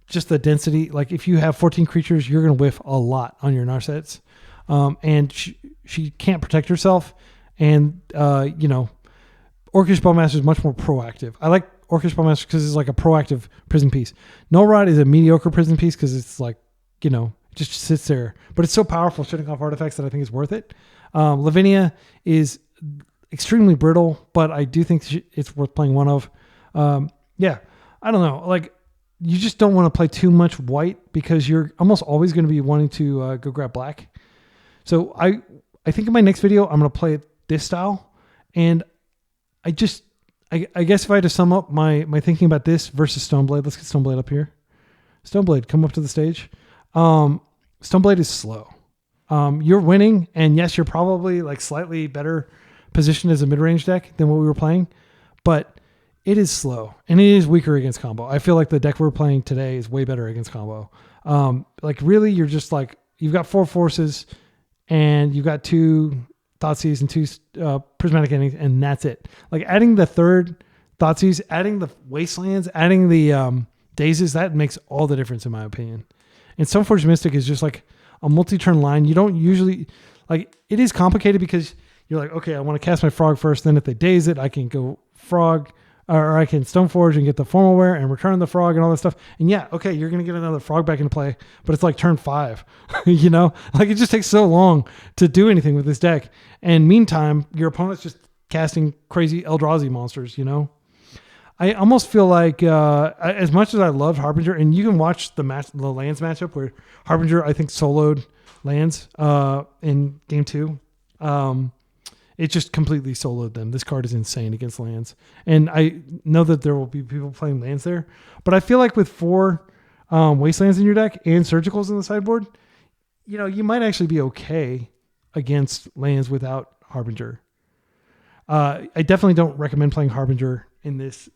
just the density. Like if you have 14 creatures, you're going to whiff a lot on your Narsets. And she can't protect herself. And, Orcish Bowmaster is much more proactive. I like Orcish Bowmaster because it's like a proactive prison piece. Null Rod is a mediocre prison piece because it's like, it just sits there. But it's so powerful shutting off artifacts that I think it's worth it. Lavinia is extremely brittle, but I do think it's worth playing one of. I don't know. Like, you just don't want to play too much white because you're almost always going to be wanting to go grab black. So I think in my next video, I'm going to play it this style. And I guess if I had to sum up my thinking about this versus Stoneblade, let's get Stoneblade up here. Stoneblade, come up to the stage. Stoneblade is slow. You're winning, and yes, you're probably like slightly better positioned as a mid-range deck than what we were playing, but it is slow and it is weaker against combo. I feel like the deck we're playing today is way better against combo. Like really, you're just like, you've got 4 forces and you've got 2 Thoughtseize and 2 prismatic endings, and that's it. Like adding the 3rd Thoughtseize, adding the wastelands, adding the dazes, that makes all the difference in my opinion. And Stoneforge Mystic is just like a multi-turn line. You don't usually, like, it is complicated because you're like, okay, I want to cast my frog first. Then if they daze it, I can go frog, or I can Stoneforge and get the formal wear and return the frog and all that stuff. And yeah, okay, you're going to get another frog back into play, but it's like turn 5, you know, like it just takes so long to do anything with this deck. And meantime, your opponent's just casting crazy Eldrazi monsters, you know. I almost feel like as much as I loved Harbinger, and you can watch the lands matchup where Harbinger, I think, soloed lands in game 2. It just completely soloed them. This card is insane against lands. And I know that there will be people playing lands there, but I feel like with 4 wastelands in your deck and surgicals in the sideboard, you know, you might actually be okay against lands without Harbinger. I definitely don't recommend playing Harbinger in this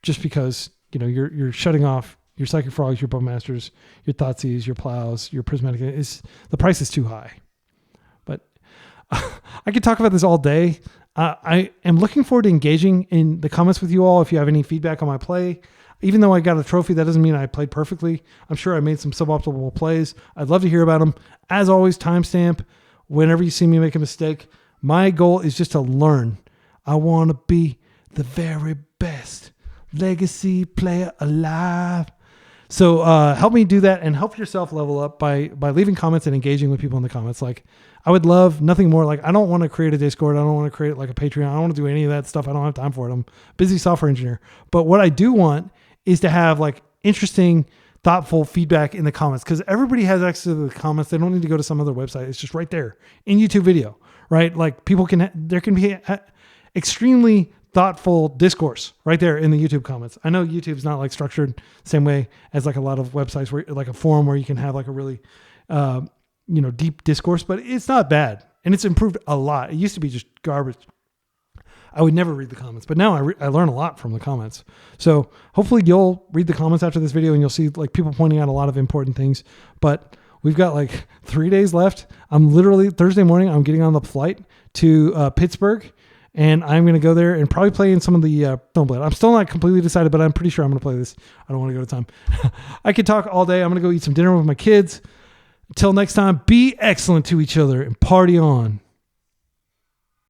just because, you know, you're shutting off your Psychic Frogs, your Bowmasters, your Thoughtseize, your Plows, your Prismatic. The price is too high. But I could talk about this all day. I am looking forward to engaging in the comments with you all. If you have any feedback on my play, even though I got a trophy, that doesn't mean I played perfectly. I'm sure I made some suboptimal plays. I'd love to hear about them. As always, timestamp whenever you see me make a mistake. My goal is just to learn. I want to be the very best legacy player alive. So help me do that and help yourself level up by leaving comments and engaging with people in the comments. Like, I would love nothing more. Like, I don't want to create a Discord. I don't want to create like a Patreon. I don't want to do any of that stuff. I don't have time for it. I'm a busy software engineer. But what I do want is to have like interesting, thoughtful feedback in the comments, because everybody has access to the comments. They don't need to go to some other website. It's just right there in YouTube video, right? Like there can be extremely thoughtful discourse right there in the YouTube comments. I know YouTube's not like structured the same way as like a lot of websites where like a forum where you can have like a really, deep discourse, but it's not bad. And it's improved a lot. It used to be just garbage. I would never read the comments, but now I learn a lot from the comments. So hopefully you'll read the comments after this video and you'll see like people pointing out a lot of important things, but we've got like 3 days left. I'm literally Thursday morning, I'm getting on the flight to Pittsburgh. And I'm going to go there and probably play in some of the Stoneblade. I'm still not completely decided, but I'm pretty sure I'm going to play this. I don't want to go to time. I could talk all day. I'm going to go eat some dinner with my kids. Until next time, be excellent to each other and party on.